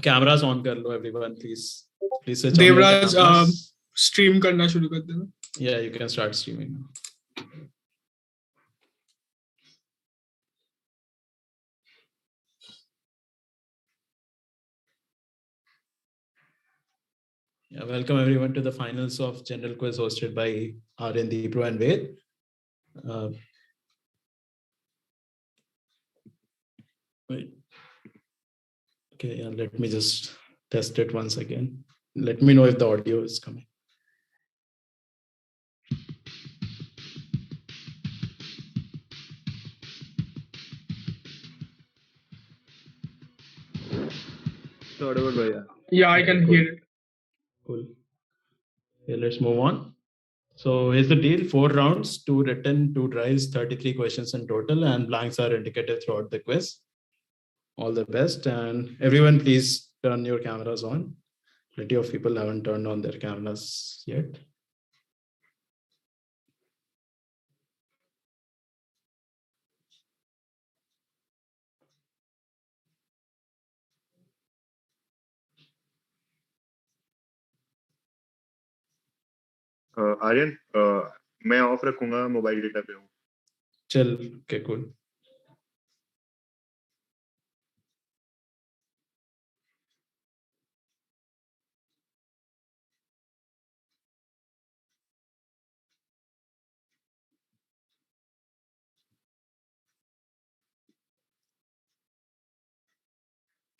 Cameras on kar lo, everyone, please switch on your Devraj, cameras. stream karna shuru kar dena. Yeah, you can start streaming now. Yeah, welcome everyone to the finals of General Quiz hosted by Aryan, Deepro and Ved. Wait. Okay, yeah, let me just test it once again. Let me know if the audio is coming. Yeah, I can hear it. Cool. Okay, let's move on. So here's the deal: 4 rounds, 2 written, 2 tries, 33 questions in total, and blanks are indicated throughout the quiz. All the best, and everyone, please turn your cameras on. Plenty of people haven't turned on their cameras yet. Aryan, मैं of रखूंगा, mobile data पे हूँ. चल, okay, cool.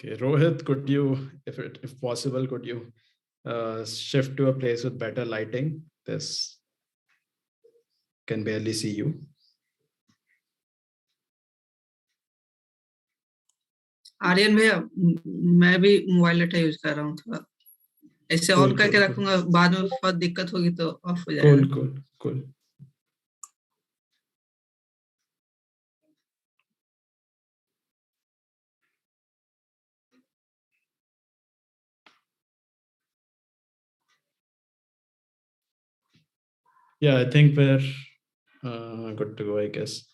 Okay, Rohit, could you, if possible, could you shift to a place with better lighting? This can barely see you. Aryan भैया, मैं भी mobile data use कर रहा हूँ थोड़ा, ऐसे ऑन करके रखूंगा, बाद में बहुत दिक्कत होगी तो ऑफ हो जाएगा. Cool. Yeah, I think we're good to go, I guess.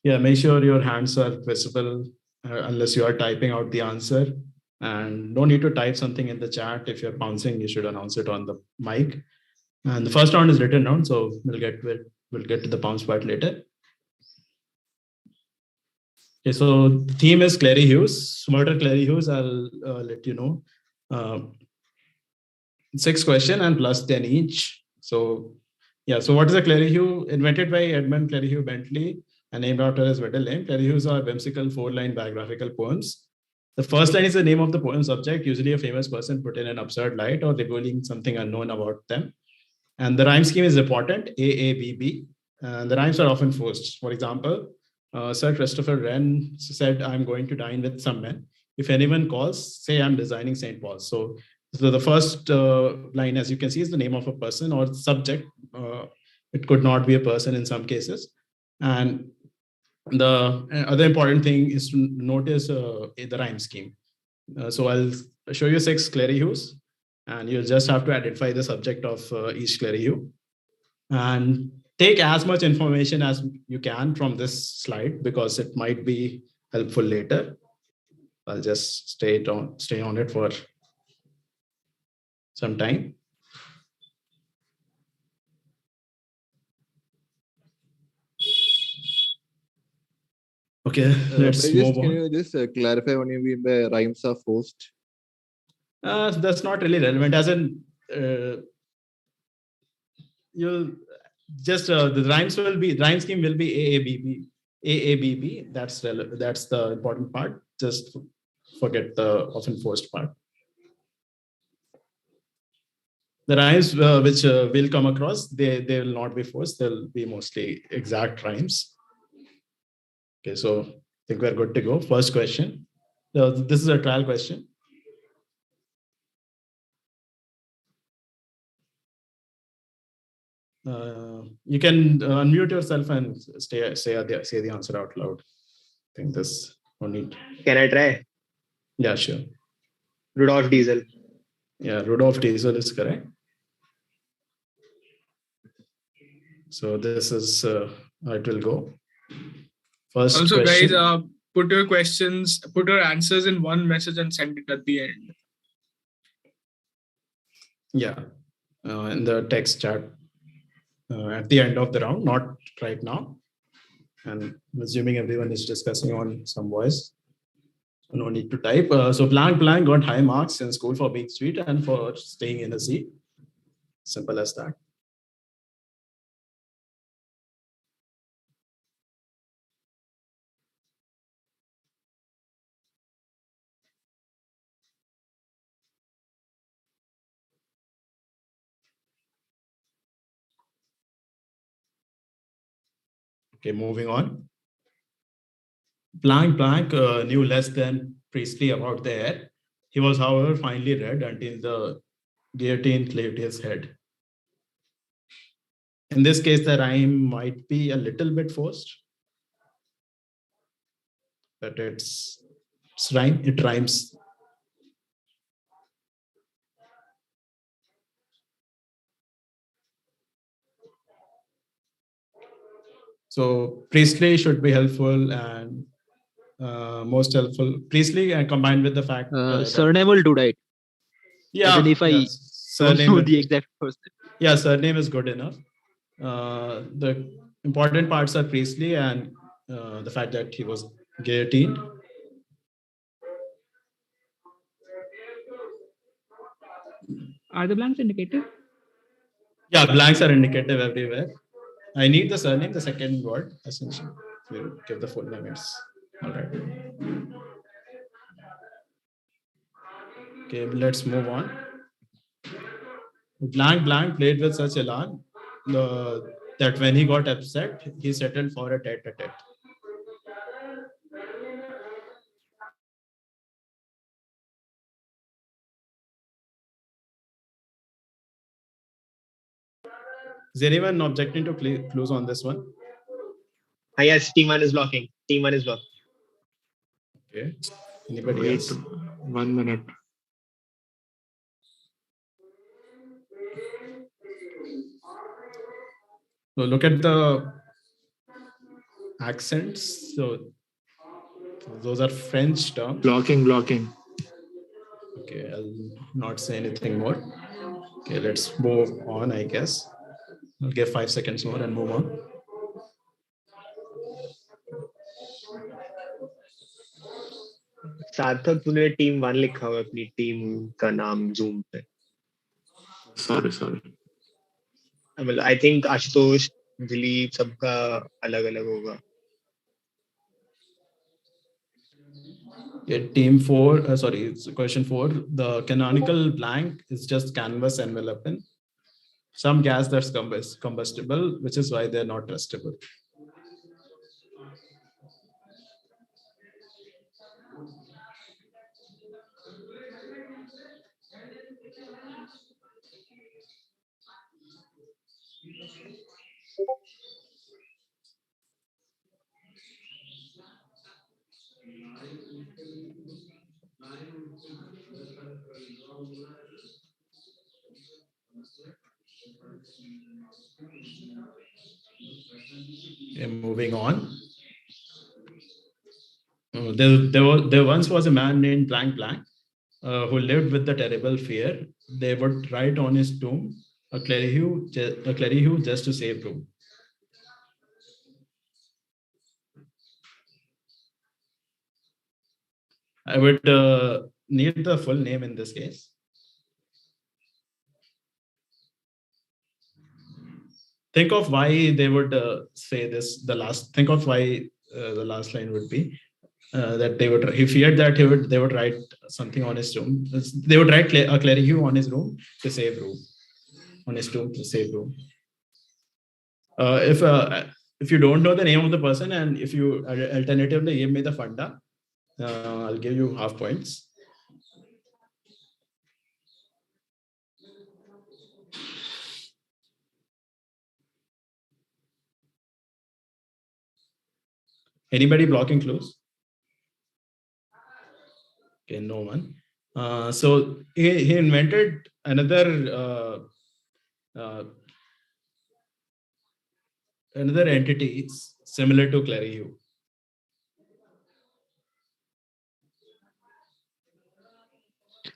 Yeah, make sure your hands are visible unless you are typing out the answer, and no need to type something in the chat. If you're bouncing, you should announce it on the mic. And the first round is written round, so we'll get to the bounce part later. Okay, so the theme is Clerihews, smarter Clerihews. I'll let you know. 6 questions and plus 10 each. So yeah, so what is a Clerihew? Invented by Edmund Clerihew Bentley and named after his middle name. Clerihews are whimsical 4-line biographical poems. The first line is the name of the poem subject, usually a famous person put in an absurd light or revealing something unknown about them. And the rhyme scheme is important, AABB. And the rhymes are often forced. For example, Sir Christopher Wren said, "I'm going to dine with some men. If anyone calls, say I'm designing St. Paul's." So the first line, as you can see, is the name of a person or subject. It could not be a person in some cases. And the other important thing is to notice the rhyme scheme. So I'll show you 6 Clerihews, and you'll just have to identify the subject of each Clerihew. And take as much information as you can from this slide because it might be helpful later. I'll just stay on it for some time. Okay, let's move on. Can you just clarify what you mean by rhymes are forced? That's not really relevant. As in, you'll just the rhyme scheme will be AABB. That's the important part. Just forget the often forced part. The rhymes which we'll come across, they will not be forced. They'll be mostly exact rhymes. Okay, so I think we're good to go. First question. This is a trial question. You can unmute yourself and say the answer out loud. I think this no need. Can I try? Yeah, sure. Rudolph Diesel. Yeah, Rudolph Diesel is correct. So this is it will go. First also, question. guys, put your answers in one message and send it at the end. Yeah, in the text chat at the end of the round, not right now. And I'm assuming everyone is discussing on some voice. So no need to type. So blank got high marks in school for being sweet and for staying in a seat. Simple as that. Okay, moving on. Blank knew less than Priestley about the air. He was, however, finally read until the guillotine cleaved his head. In this case, the rhyme might be a little bit forced, but it's rhyme. It rhymes. So Priestley should be helpful and most helpful. Priestley combined with the fact surname will do, right? Yeah, even if I don't surname know the exact person. Yeah, surname is good enough. The important parts are Priestley and the fact that he was guillotined. Are the blanks indicative? Yeah, blanks are indicative everywhere. I need the surname, the second word, essentially. You give the full name, it's all right. Okay, let's move on. Blank played with such elan that when he got upset, he settled for a tete-a-tete. Is anyone objecting to clues on this one? Yes, team 1 is blocking. Team 1 is blocking. Okay. Anybody Wait else? 1 minute. So look at the accents. So those are French terms. Blocking. Okay, I'll not say anything more. Okay, let's move on, I guess. I'll give 5 seconds more and move on. सार्थक तूने team 1 लिखा हुआ है अपनी team का नाम zoom पे. Sorry. I think Ashutosh, Dilip सबका अलग-अलग होगा. Okay, team 4, it's question 4. The canonical blank is just canvas envelope in some gas that's combustible, which is why they're not trustable. Okay, moving on. There once was a man named blank who lived with the terrible fear. They would write on his tomb a Clerihew just to save room. I would need the full name in this case. Think of why they would say this. Think of why the last line would be that he feared that they would write something on his tomb. They would write a Clerihew on his room to save room. On his tomb to save room. If you don't know the name of the person and if you alternatively give me the funda, I'll give you half points. Anybody blocking clues? Okay, no one. So he invented another entity similar to Clerihew.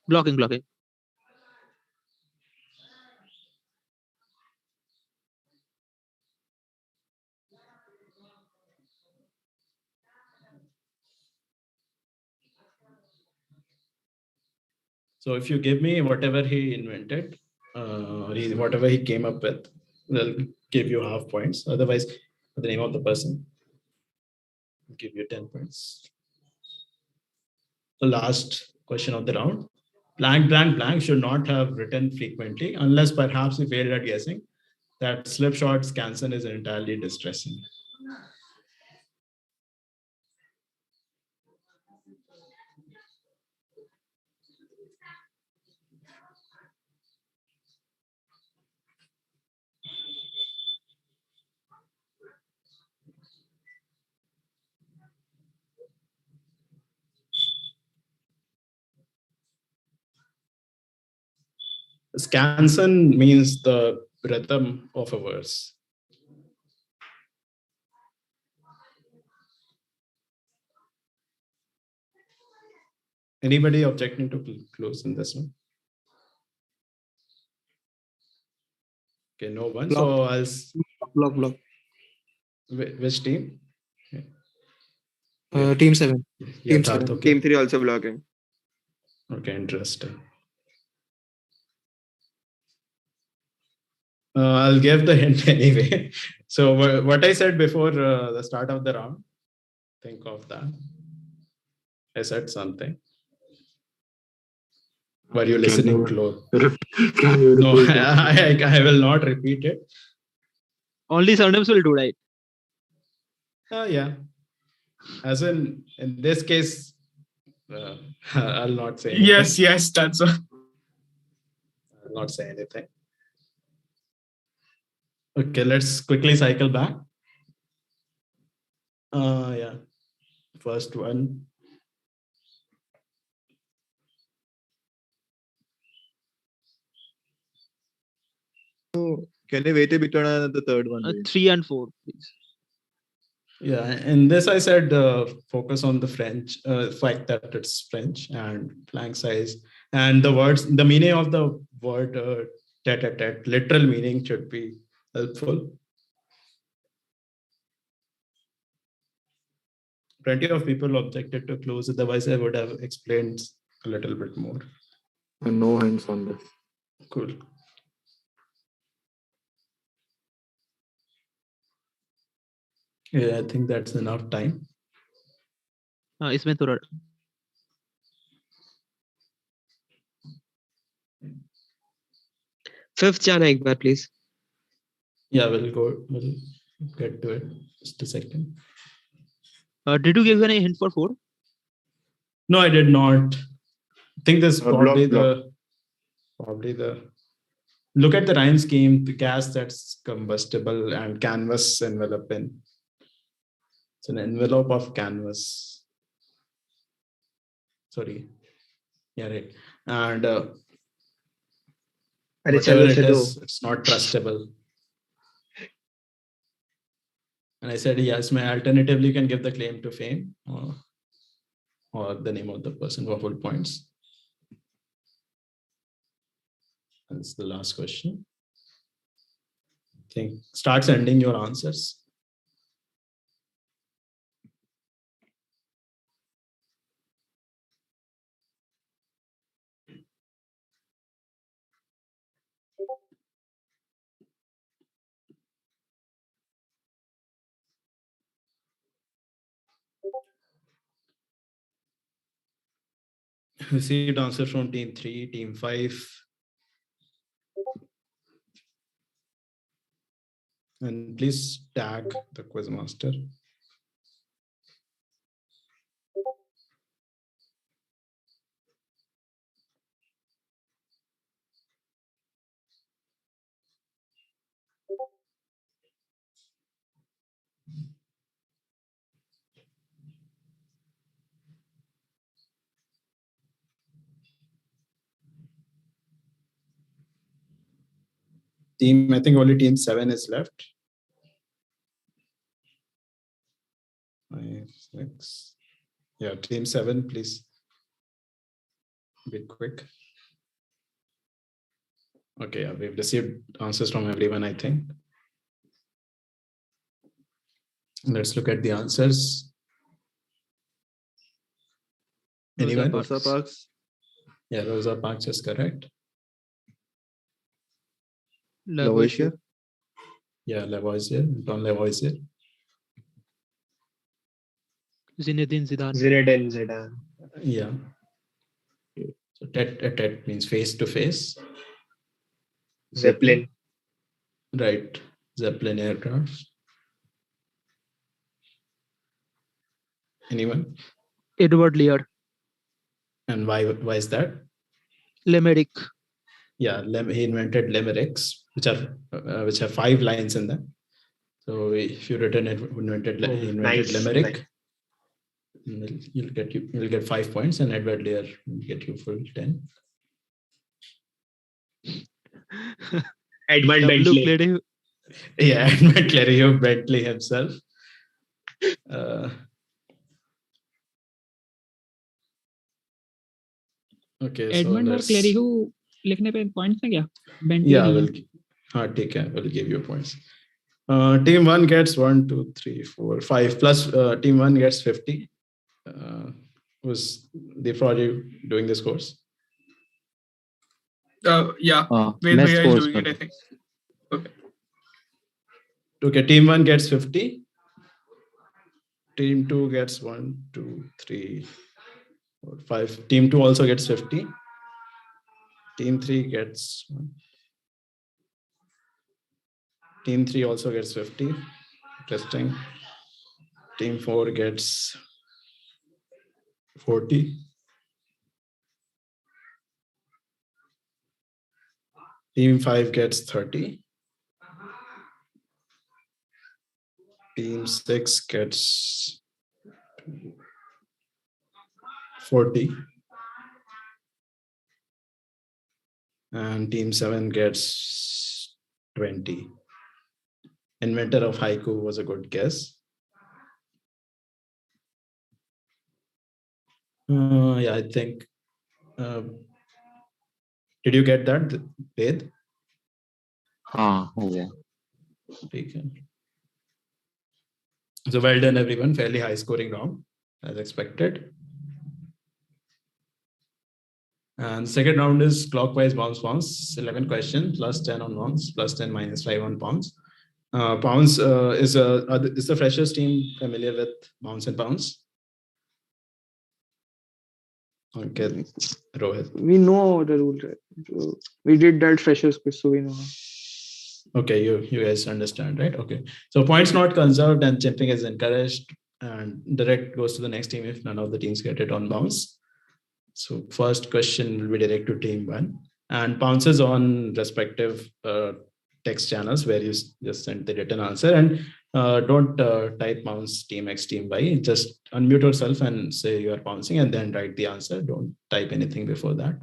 Blocking. So if you give me whatever he invented, or whatever he came up with, they'll give you half points. Otherwise, the name of the person, I'll give you 10 points. The last question of the round. Blank should not have written frequently, unless perhaps you failed at guessing that slipshod Scanson is entirely distressing. Scanson means the rhythm of a verse. Anybody objecting to close in this one? Okay, no one. So I'll Block. which team? Team 7. Yeah, Team 7. okay. Team 3 also blocking. Okay, interesting. I'll give the hint anyway. So what I said before the start of the round, think of that. I said something. Were you listening close? Can you No, repeat that? I will not repeat it. Only surnames will do, right? Yeah. As in this case, I'll not say anything. Yes, that's all. I'll not say anything. Okay, let's quickly cycle back. Yeah. First one. Can you wait a bit on the third one? 3 and 4, please. Yeah, in this I said focus on the French fact that it's French and flank size and the words, the meaning of the word tete-a-tete, literal meaning should be helpful. Plenty of people objected to close, otherwise I would have explained a little bit more. And no hints on this. Cool. Yeah, I think that's enough time. इसमें थोड़ा Fifth जाना एक बार please. Yeah, we'll get to it. Just a second. Did you give any hint for 4? No, I did not. I think this probably block. Look at the rhyme scheme, the gas that's combustible and canvas envelope in. It's an envelope of canvas. Sorry. Yeah, right. And whatever it is, it's not trustable. And I said, yes, alternatively, you can give the claim to fame or the name of the person for full points. That's the last question. I think start sending your answers. Received answer from team 3, team 5. And please tag the quizmaster. Team, I think only team 7 is left. 5, 6. Yeah, team 7, please. Be quick. Okay, yeah, we've received answers from everyone, I think. Let's look at the answers. Anyone? Rosa Parks. Yeah, Rosa Parks is correct. Lavoisier. Yeah, Lavoisier, Don Lavoisier. Zinedine Zidane. Zinedine Zidane. Yeah. So tet means face to face. Zeppelin. Right. Zeppelin aircraft. Anyone? Edward Lear. And why is that? Limerick. Yeah, he invented limericks, which have 5 lines in them. So if you invented nice. limerick, you'll get 5 points, and Edward Lear will get you full 10. Edmund Bentley. Clerihew. Yeah, Edmund Clerihew Bentley himself. Okay, Edmund और Clerihew लिखने पे points हैं क्या? Bentley Yeah, नहीं है. take care. We'll give you points. Team 1 gets 1, 2, 3, 4, 5 plus team 1 gets 50. Was the project doing this course? Yeah. Ved Mass Bhaiya is course, doing it, I think. Okay. Okay, team 1 gets 50. Team 2 gets 1, 2, 3, 4, 5. Team 2 also gets 50. Team 3 gets 1. Team 3 also gets 50. Interesting. Team 4 gets 40. Team 5 gets 30. Team 6 gets 40. And team 7 gets 20. Inventor of haiku was a good guess. Yeah, I think. Did you get that, Ved? हाँ हो गया. So well done, everyone. Fairly high scoring round, as expected. And second round is clockwise bounce. 11 questions, plus 10 on bounce, plus 10 minus 5 on pounds. Pounds is the freshers team familiar with bounce and pounds? Okay, Rohit. We know the rule, right? We did that freshers quiz, so we know. Okay, you guys understand, right? Okay. So points not conserved and chipping is encouraged, and direct goes to the next team if none of the teams get it on bounce. So first question will be direct to team 1, and bounces on respective text channels where you just send the written answer, and don't type bounce team X team Y. Just unmute yourself and say you are bouncing and then write the answer. Don't type anything before that.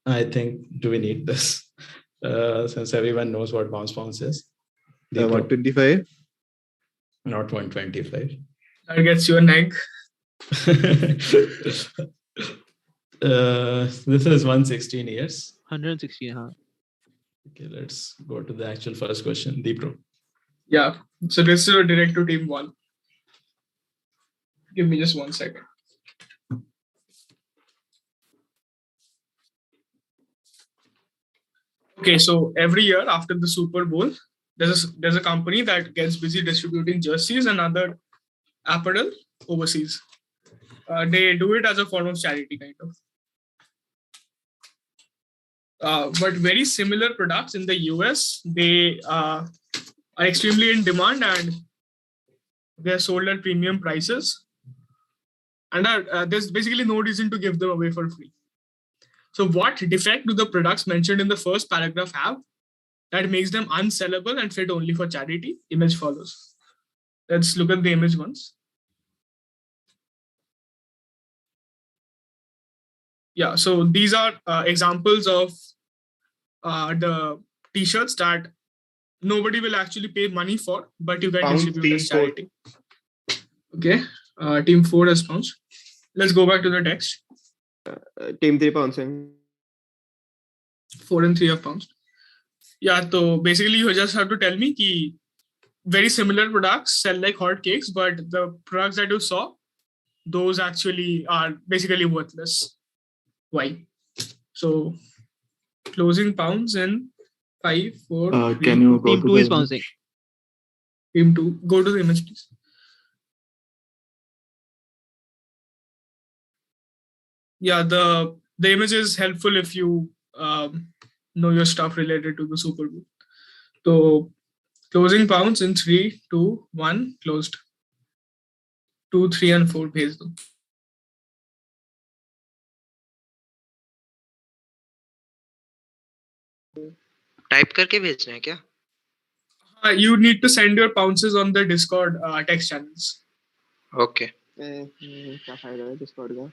I think, do we need this? Since everyone knows what bounce is. 125? Not 125. That gets you an egg. This is 116 years. 116, huh? Okay, let's go to the actual first question. Deepro. Yeah. So this is direct to team 1. Give me just 1 second. Okay, so every year after the Super Bowl, there's a company that gets busy distributing jerseys and other apparel overseas. They do it as a form of charity, kind of. But very similar products in the US, they are extremely in demand and they're sold at premium prices. And there's basically no reason to give them away for free. So what defect do the products mentioned in the first paragraph have that makes them unsellable and fit only for charity? Image follows. Let's look at the image once. Yeah, so these are examples of the t-shirts that nobody will actually pay money for, but you can distribute as charity. Okay, team 4 has pounds. let's go back to the text. Team 3 bouncing. 4 and 3 have bounced. Yeah, so basically you just have to tell me ki very similar products sell like hotcakes, but the products that you saw, those actually are basically worthless. Why? So closing pounds in 5, 4, 3. Can you go Team to 2 the is image? bouncing. Team 2. Go to the image, please. Yeah, the image is helpful if you know your stuff related to the Super Bowl. So closing pounds in 3, 2, 1, closed. 2, 3 and 4 भेज दो. Type करके भेजना है क्या? You need to send your pounces on the Discord text channels. Okay. क्या फायदा है Discord का?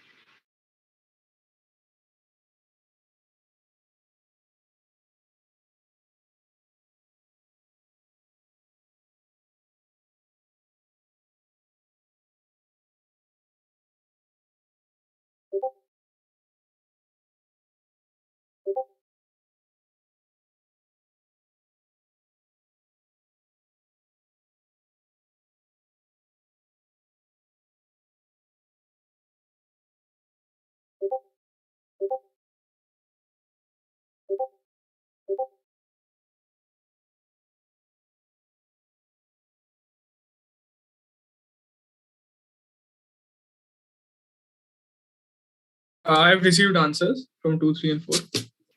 I have received answers from 2, 3 and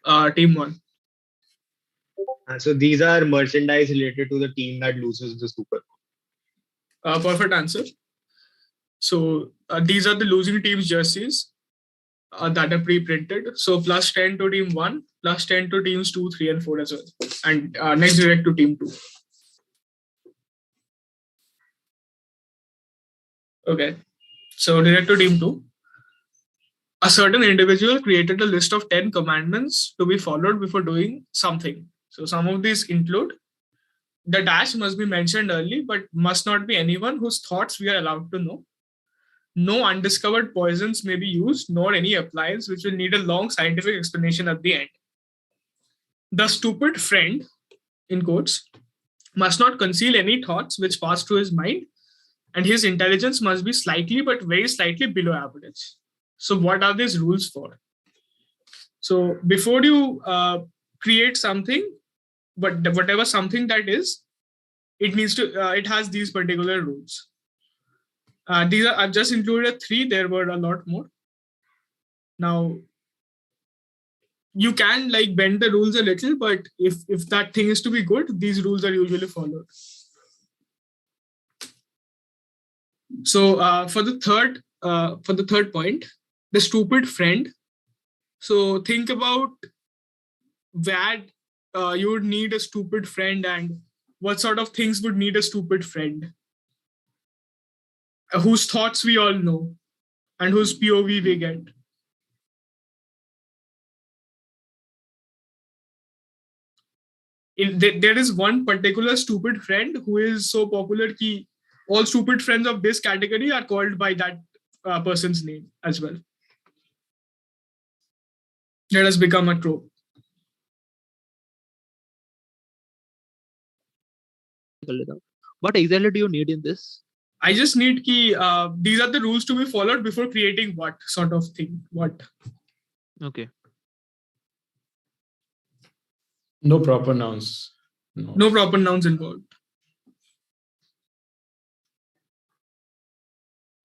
4. Team 1. So these are merchandise related to the team that loses the Super Bowl. Perfect answer. So these are the losing team's jerseys that are pre-printed. So plus 10 to team 1, plus 10 to teams 2, 3 and 4 as well. And next direct to team 2. Okay. So direct to team 2. A certain individual created a list of 10 commandments to be followed before doing something. So some of these include: the dash must be mentioned early, but must not be anyone whose thoughts we are allowed to know. No undiscovered poisons may be used, nor any appliance which will need a long scientific explanation at the end. The stupid friend, in quotes, must not conceal any thoughts which pass through his mind, and his intelligence must be slightly but very slightly below average. So what are these rules for? So before you create something, but whatever something that is, it needs to, it has these particular rules. These are, I've just included 3. There were a lot more. Now, you can like bend the rules a little, but if that thing is to be good, these rules are usually followed. So for the third point, the stupid friend. So think about where you would need a stupid friend and what sort of things would need a stupid friend. Whose thoughts we all know and whose POV we get. There is one particular stupid friend who is so popular that all stupid friends of this category are called by that person's name as well. That has become a trope. What exactly do you need in this? I just need these are the rules to be followed before creating what sort of thing. What? Okay. No proper nouns. No proper nouns involved.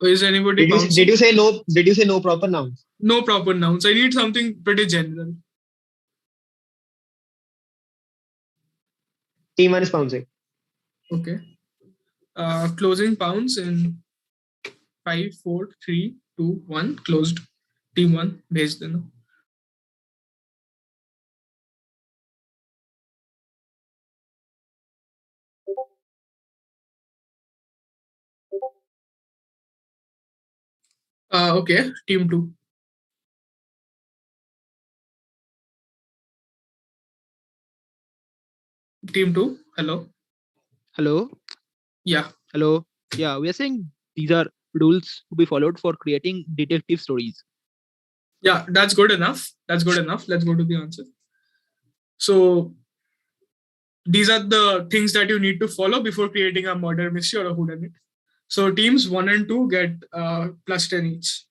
Is anybody? Did you say no? Did you say no proper nouns? No proper nouns. I need something pretty general. Team 1 is bouncing. Okay. Closing pounds in 5, 4, 3, 2, 1. Closed. Team 1. भेज देना. Okay. Team 2. Team 2. Hello. Hello. Yeah. Hello. Yeah, we are saying these are rules to be followed for creating detective stories. Yeah, that's good enough. That's good enough. Let's go to the answer. So these are the things that you need to follow before creating a murder mystery or a whodunit. So teams 1 and 2 get plus 10 each.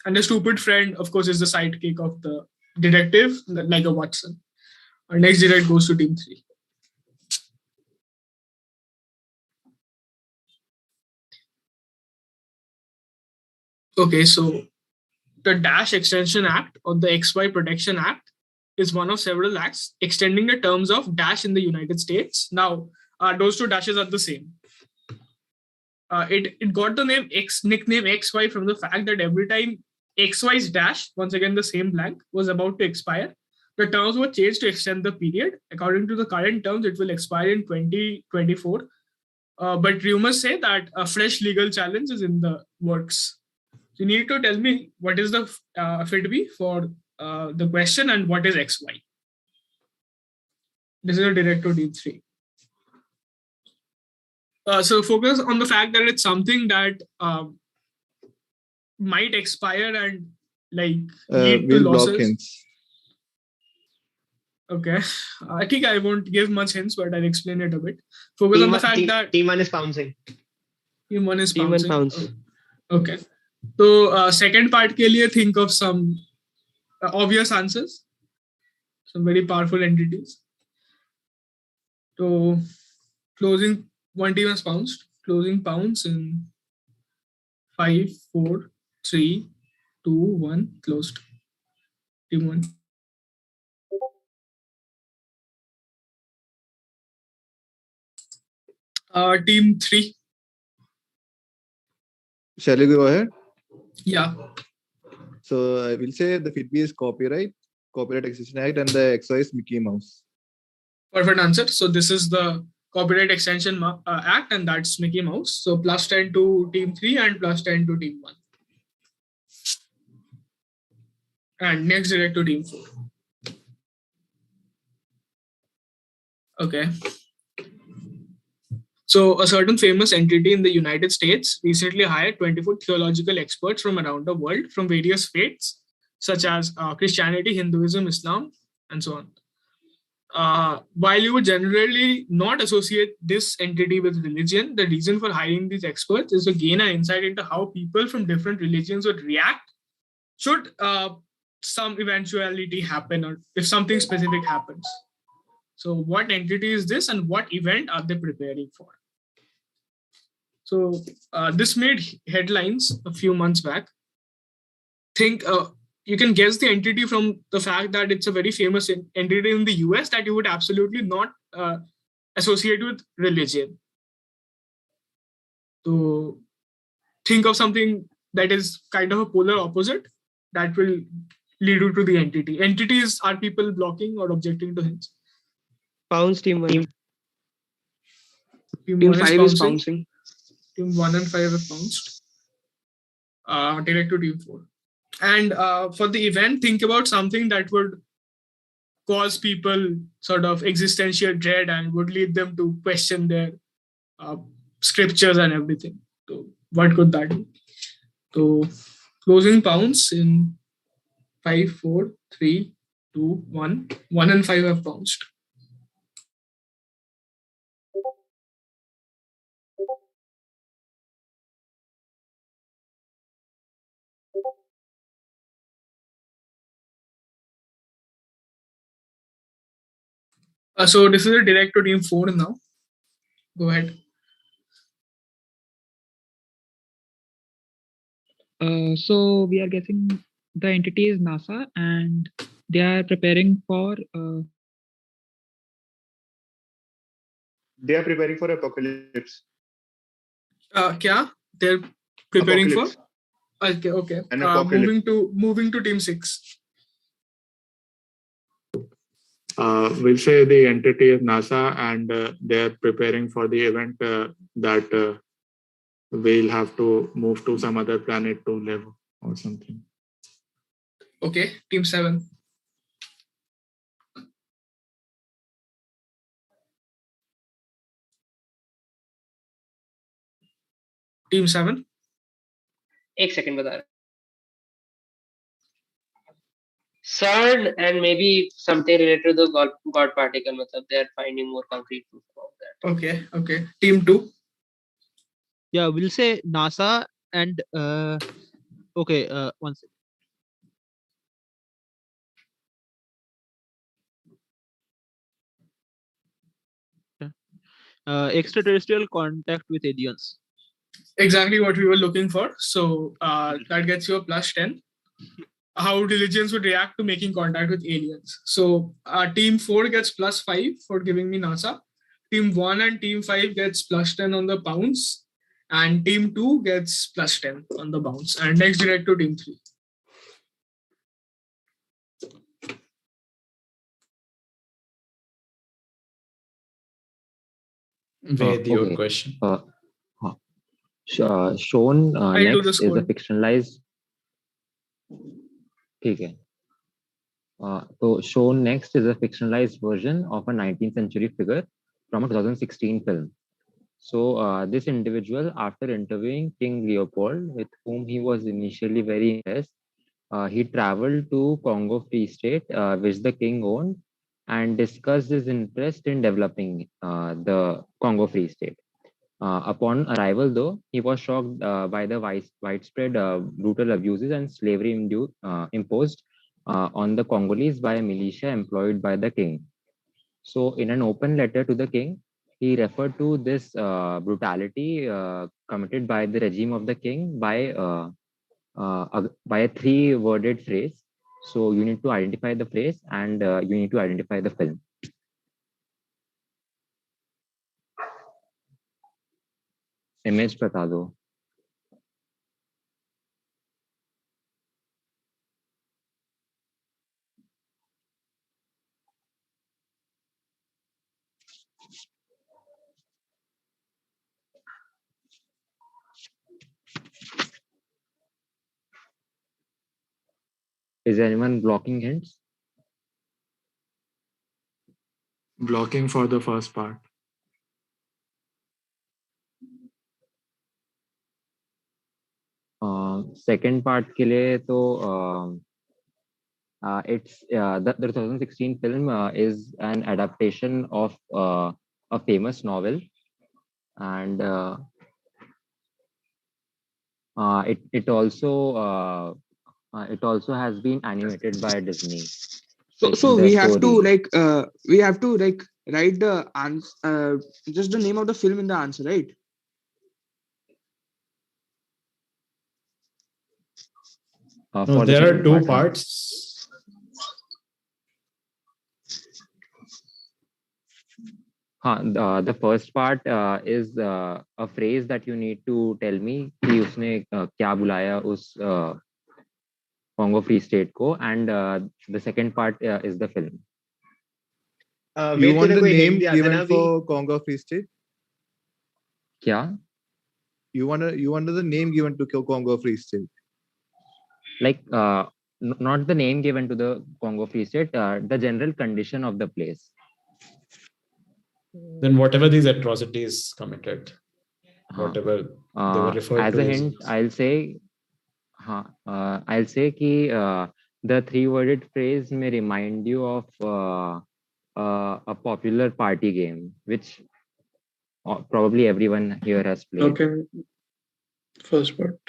And the stupid friend, of course, is the sidekick of the detective, like a Watson. Our next direct goes to team 3. Okay, so the Dash Extension Act or the XY Protection Act is one of several acts extending the terms of Dash in the United States. Now, those two dashes are the same. It got the nickname XY from the fact that every time XY's dash, once again the same blank, was about to expire, the terms were changed to extend the period. According to the current terms, it will expire in 2024. But rumors say that a fresh legal challenge is in the works. You need to tell me what is the FIDB for the question and what is XY. This is a direct to team 3. So focus on the fact that it's something that might expire and like lead to we'll block losses. hints. Okay. I think I won't give much hints, but I'll explain it a bit. Focus on the fact that team 1 is pouncing. Team 1 is Team pouncing. 1 pounce. Okay. So second part ke liye think of some obvious answers. Some very powerful entities. So closing, one team has pounced. Closing pounce in 5, 4, 3, 2, 1. Closed. Team 1. Team 3. Shall we go ahead? Yeah. So I will say the FIDB is Copyright Extension Act, and the XY is Mickey Mouse. Perfect answer. So this is the Copyright Extension Act, and that's Mickey Mouse. So plus 10 to team 3 and plus 10 to team 1. And next direct to team 4. Okay. So a certain famous entity in the United States recently hired 24 theological experts from around the world from various faiths, such as Christianity, Hinduism, Islam, and so on. While you would generally not associate this entity with religion, the reason for hiring these experts is to gain an insight into how people from different religions would react should some eventuality happen or if something specific happens. So what entity is this and what event are they preparing for? So this made headlines a few months back. You can guess the entity from the fact that it's a very famous entity in the US that you would absolutely not associate with religion. So think of something that is kind of a polar opposite that will lead you to the entity. Entities are people blocking or objecting to hints. Pounce team 1. Team 5 is pouncing. Team 1 and 5 have pounced. Direct to team 4. And for the event, think about something that would cause people sort of existential dread and would lead them to question their scriptures and everything. So what could that be? So closing pounce in 5, 4, 3, 2, 1. 1 and 5 have pounced. So this is a direct to team 4 now. Go ahead. So we are guessing the entity is NASA, and they are preparing for. They are preparing for apocalypse. Kya? They're preparing Apocalypse. for. Okay. An apocalypse. Moving to team 6. We'll say the entity is NASA, and they're preparing for the event that we'll have to move to some other planet to live or something. Okay, team 7. Team 7. एक second बता रहा हूँ. CERN and maybe something related to the God particle. मतलब they are finding more concrete proof about that. Okay. Team 2. Yeah, we'll say NASA and okay, one second. Extraterrestrial contact with aliens. Exactly what we were looking for. So that gets you a +10. How diligence would react to making contact with aliens. So Team 4 gets +5 for giving me NASA. Team 1 and Team 5 gets +10 on the bounce. And Team 2 gets +10 on the bounce. And next direct to Team 3. Ved, your Okay. question. Shown I'll do the next is a scoring. fictionalized. ठीक है. So shown next is a fictionalized version of a 19th century figure from a 2016 film. So this individual, after interviewing King Leopold, with whom he was initially very impressed, he traveled to Congo Free State, which the king owned, and discussed his interest in developing the Congo Free State. Upon arrival, though, he was shocked by the widespread brutal abuses and slavery imposed on the Congolese by a militia employed by the king. So, in an open letter to the king, he referred to this brutality committed by the regime of the king by a three-worded phrase. So, you need to identify the phrase and you need to identify the film. Image बता दो. Is anyone blocking hints? Blocking for the first part. Second part के लिए तो it's the 2016 film is an adaptation of a famous novel, and it also has been animated by Disney. So we have to write the answer, just the name of the film in the answer, right? No, there are two parts. The first part is a phrase that you need to tell me कि उसने क्या बुलाया उस Congo Free State को, and the second part is the film. You want the name given for Congo Free State? क्या? You want the name given to Congo Free State? Like not the name given to the Congo Free State, the general condition of the place. Then whatever these atrocities committed, whatever they were referred as to a hint, I'll say कि the three-worded phrase may remind you of a popular party game, which probably everyone here has played. Okay. First part.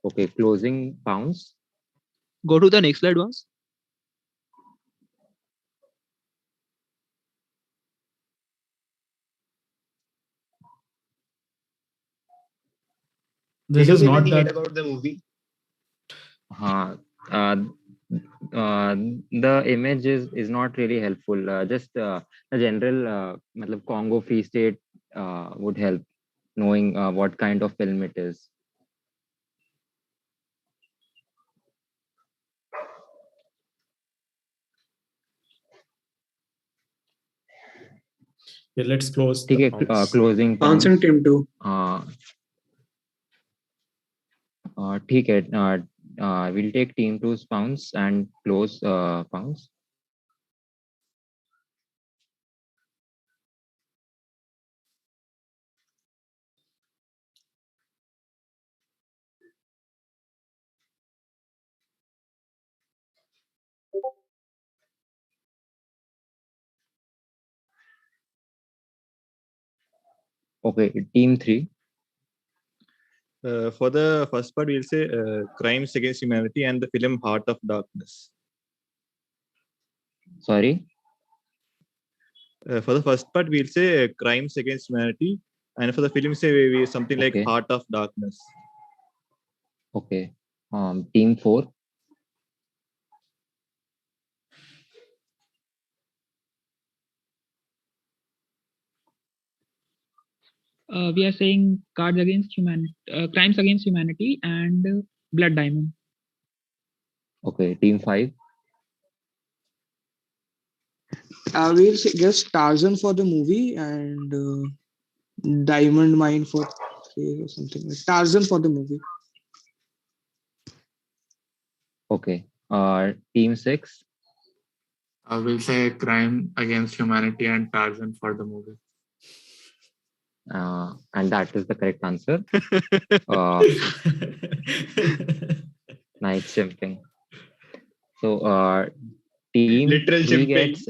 Okay, closing pounds. Go to the next slide once. This is not that about the movie. The image is not really helpful. Just a general मतलब Congo Free State would help knowing what kind of film it is. let's close. ठीक है, closing pounds. Answer team 2. ठीक है. We'll take team 2's pounds and close pounds. Okay, team 3. For the first part, we'll say crimes against humanity and the film Heart of Darkness. Sorry. For the first part, we'll say crimes against humanity, and for the film, say something like Okay. Heart of Darkness. Okay. Team 4. We are saying cards against humanity, crimes against humanity, and blood diamond. Okay. Team 5. We'll guess Tarzan for the movie and Diamond Mine for or something like Tarzan for the movie. Okay. Team 6. I will say crime against humanity and Tarzan for the movie. And that is the correct answer. Nice jumping. So team Literal 3 jumping. gets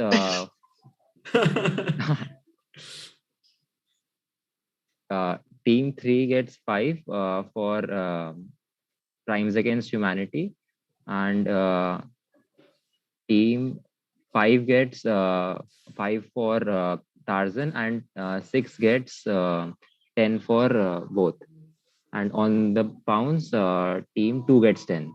team 3 gets 5 for crimes against humanity, and team 5 gets 5 for Tarzan, and 6 gets 10 for both. And on the pounds, team 2 gets 10.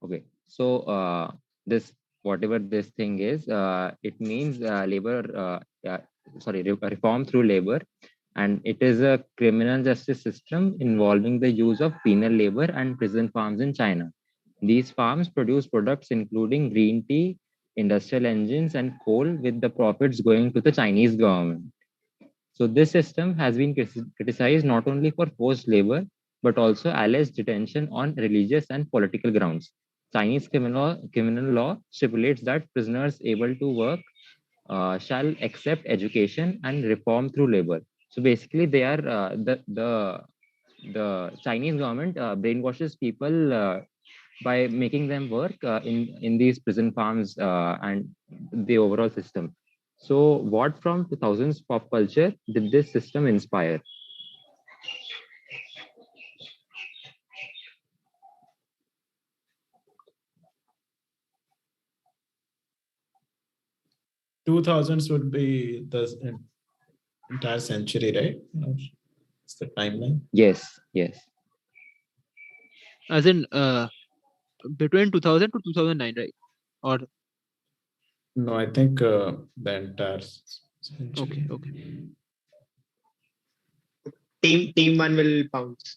Okay, so this whatever this thing is, it means reform through labor, and it is a criminal justice system involving the use of penal labor and prison farms in China. These farms produce products including green tea, industrial engines, and coal, with the profits going to the Chinese government. So this system has been criticized not only for forced labor, but also alleged detention on religious and political grounds. Chinese criminal law stipulates that prisoners able to work shall accept education and reform through labor. So basically, they are the Chinese government brainwashes people by making them work in these prison farms and the overall system. So, what from 2000s pop culture did this system inspire? 2000s would be the entire century, right? It's the timeline. Yes, yes. As in between 2000 to 2009, right? Or No, I think the entire century. okay. Team 1 will pounce.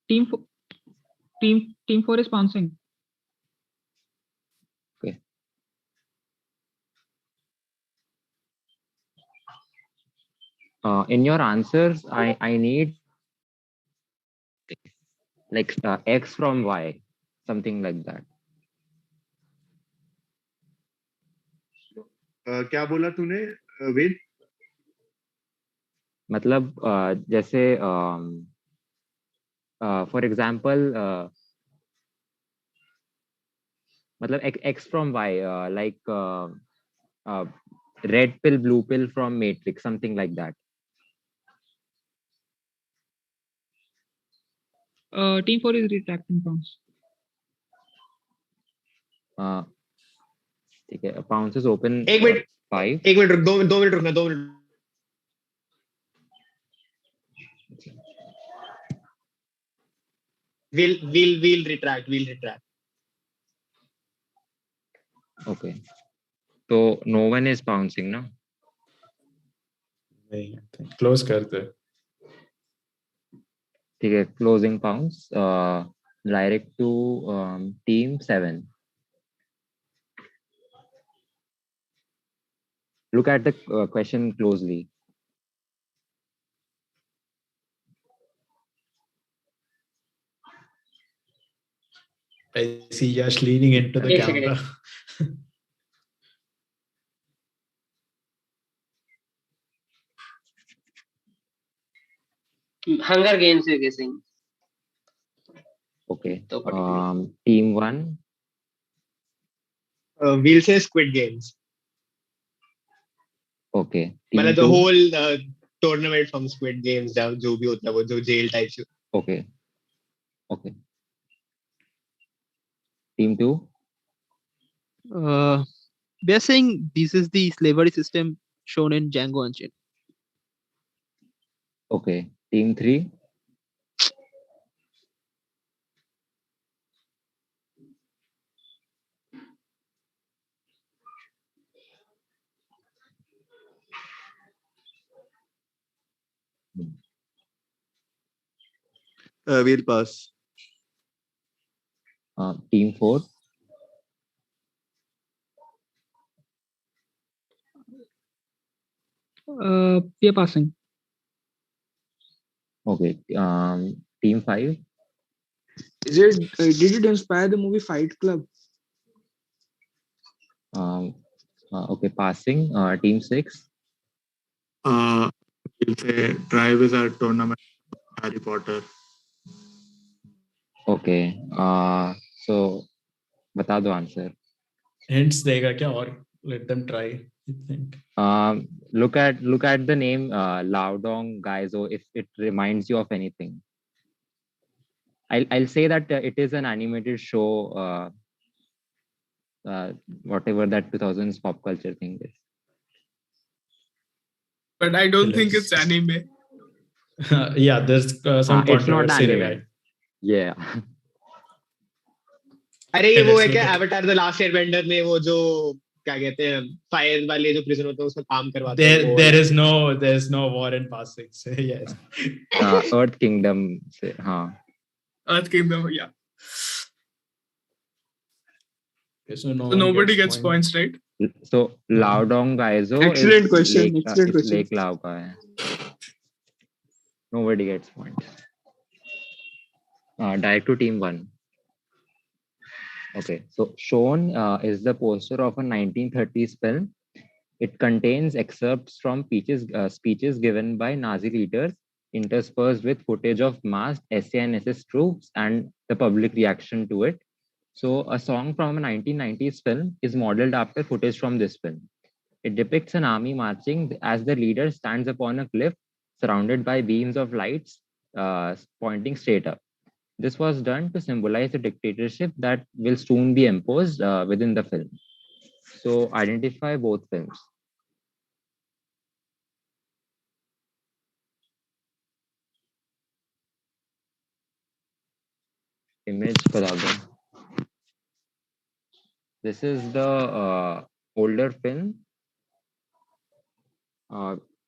Team 4 is pouncing. Okay. In your answers, I need like X from Y, something like that. क्या बोला तूने वेद? मतलब जैसे for example मतलब X from Y, like red pill, blue pill from Matrix, something like that. Team 4 is retracting pounds. ठीक है, pounds is open. 1 minute 5. 1 minute रुक 2 minute रुकना 2 minute. We'll retract. Okay. So no one is bouncing, no? Close कर दे. ठीक है, closing pounds. Direct to team 7. Look at the question closely. I see Yash leaning into the एक second. camera. Hunger Games you're guessing. Okay. तो particular. Team 1. We'll say Squid Games. Okay. Team मतलब the 2. whole tournament from Squid Games जो भी होता है वो जो jail type से. Okay. Okay. Team 2. We are saying this is the slavery system shown in Django Unchained. Okay. Team 3. We'll pass. Team 4. We are passing. Okay. Team 5. Is it? Did it inspire the movie Fight Club? Okay, passing. Team 6. We'll say Triwizard Tournament, Harry Potter. Okay. So, बता दो answer. Hints देगा क्या और let them try. I think. Look at the name Laodong Gaizo if it reminds you of anything. I'll say that it is an animated show. Whatever that 2000s pop culture thing is. But I don't think it's anime. Yeah, there's some It's not controversy anime. regarding. Yeah. अरे ये वो है Let's क्या look at- Avatar the Last Airbender में वो जो क्या कहते हैं फायर वाले जो प्रिजन होते हैं उसका काम करवाते हैं वो There is no war in past six. Yes. Earth Kingdom से हाँ. Earth Kingdom, yeah. Okay, so no So one nobody gets gets points, right? So Laodong Gaizo Excellent is question, Lake, excellent is question. Lake Lao का है. Nobody gets points. Direct to team 1. Okay, so shown is the poster of a 1930s film. It contains excerpts from speeches given by Nazi leaders, interspersed with footage of massed SANSS troops and the public reaction to it. So a song from a 1990s film is modeled after footage from this film. It depicts an army marching as the leader stands upon a cliff surrounded by beams of lights pointing straight up. This was done to symbolize the dictatorship that will soon be imposed within the film. So identify both films. Image Kadaga. This is the older film.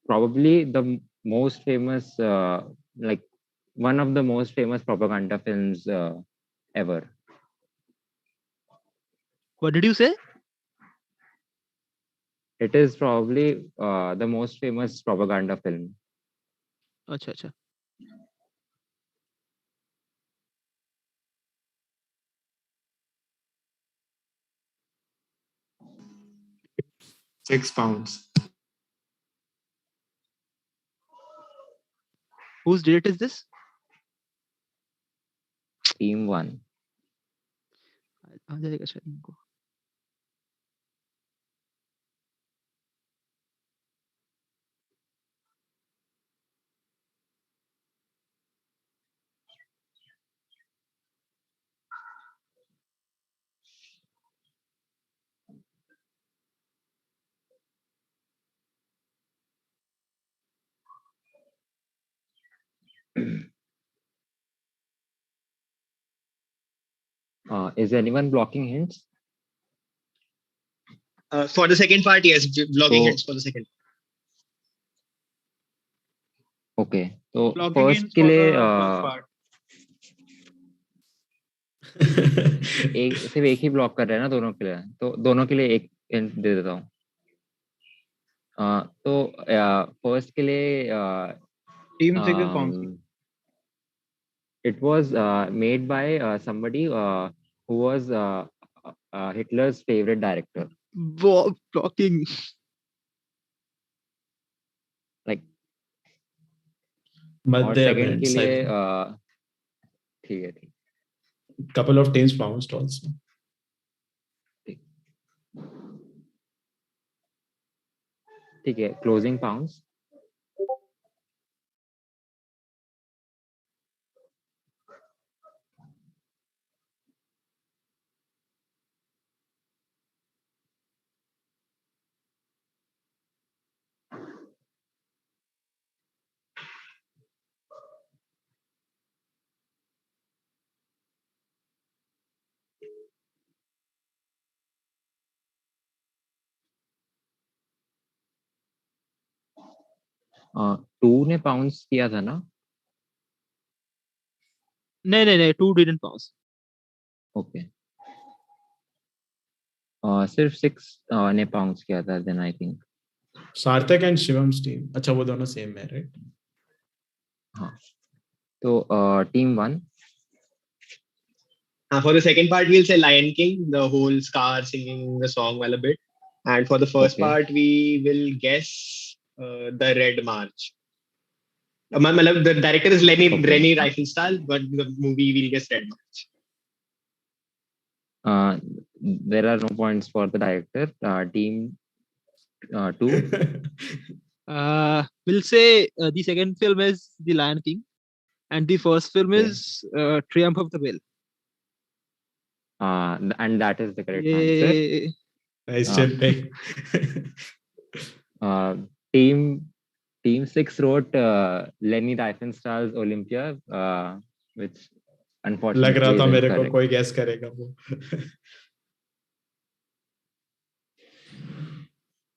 Probably the most famous, like one of the most famous propaganda films ever. What did you say? It is probably the most famous propaganda film. Acha, acha. £6. Whose date is this? Team 1. आ जाएगा शायद इनको. Is anyone blocking hints? for the second part, yes, blocking So- hits for the second. Okay. So Blocking first hints के for लिए the first part. सिर्फ एक ही block कर रहे हैं ना दोनों के लिए, तो दोनों के लिए एक हिंट दे देता हूँ। तो फर्स्ट के लिए टीम फिगर कौन सी? it was made by somebody who was Hitler's favorite director. Blocking. Like, और Madhya second Bends, के I लिए think. ठीक है ठीक। Couple of teams bounced also. ठीक है, closing pounds. टू ने पाउंस किया था ना? नहीं, 2 didn't bounce. ओके, सिर्फ 6 ने पाउंस किया था देन आई थिंक। सार्थक एंड शिवम्स टीम, अच्छा वो दोनों सेम है राइट? हाँ, तो team 1। For the second part, we'll say Lion King, the whole Scar singing the song well a bit. And for the first part, we will guess the Red March. The director is Rennie Riefenstahl, but the movie we'll guess Red March. There are no points for the director. Team 2. We'll say the second film is The Lion King, and the first film is Triumph of the Will. And that is the correct answer. Nice jumping. Team 6 wrote Lenny Riefenstahl's Olympia, which unfortunately लग रहा था is मेरे को incorrect. कोई guess करेगा वो.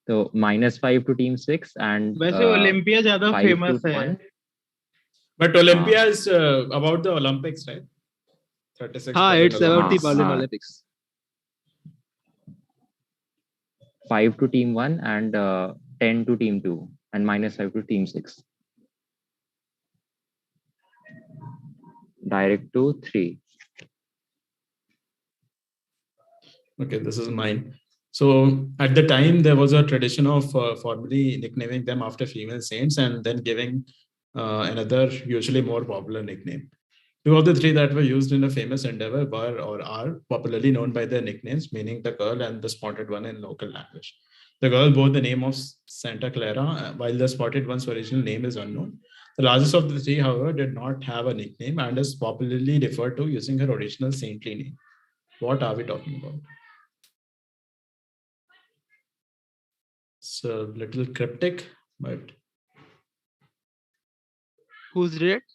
So -5 to team 6 and वैसे Olympia ज्यादा 5 फेमस to है. 1. But Olympia is about the Olympics, right? 36. It's about the Berlin Olympics. 5 to team 1 and 10 to team 2 and -5 to team 6. Direct to 3. Okay, this is mine. So at the time, there was a tradition of formally nicknaming them after female saints and then giving another, usually more popular nickname. Two of the three that were used in a famous endeavor were or are popularly known by their nicknames, meaning the girl and the spotted one in local language. The girl bore the name of Santa Clara, while the spotted one's original name is unknown. The largest of the three, however, did not have a nickname and is popularly referred to using her original saintly name. What are we talking about? It's a little cryptic, but... Who's direct?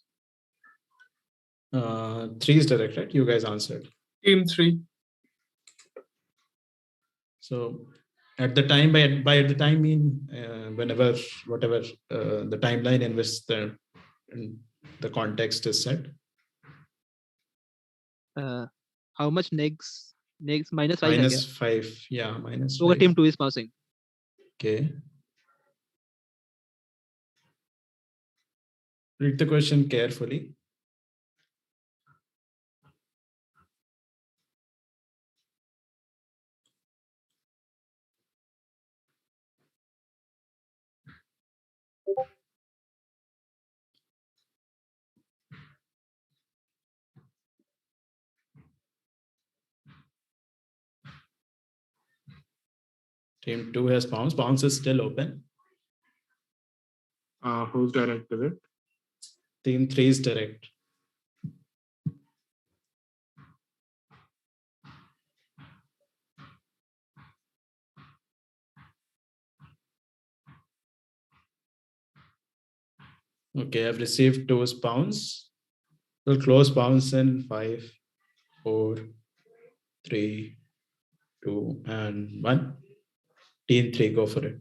3 is direct, right? You guys answered. Team 3. So at the time, by at the time mean whenever, whatever the timeline in which the context is set. How much negs? -5. -5, yeah, -5. So team 2 is passing. Okay. Read the question carefully. Team 2 has bounce. Bounce is still open. Who's direct is it? Team 3 is direct. Okay, I've received 2 bounce. We'll close bounce in 5, 4, 3, 2, and 1. Team 3, go for it.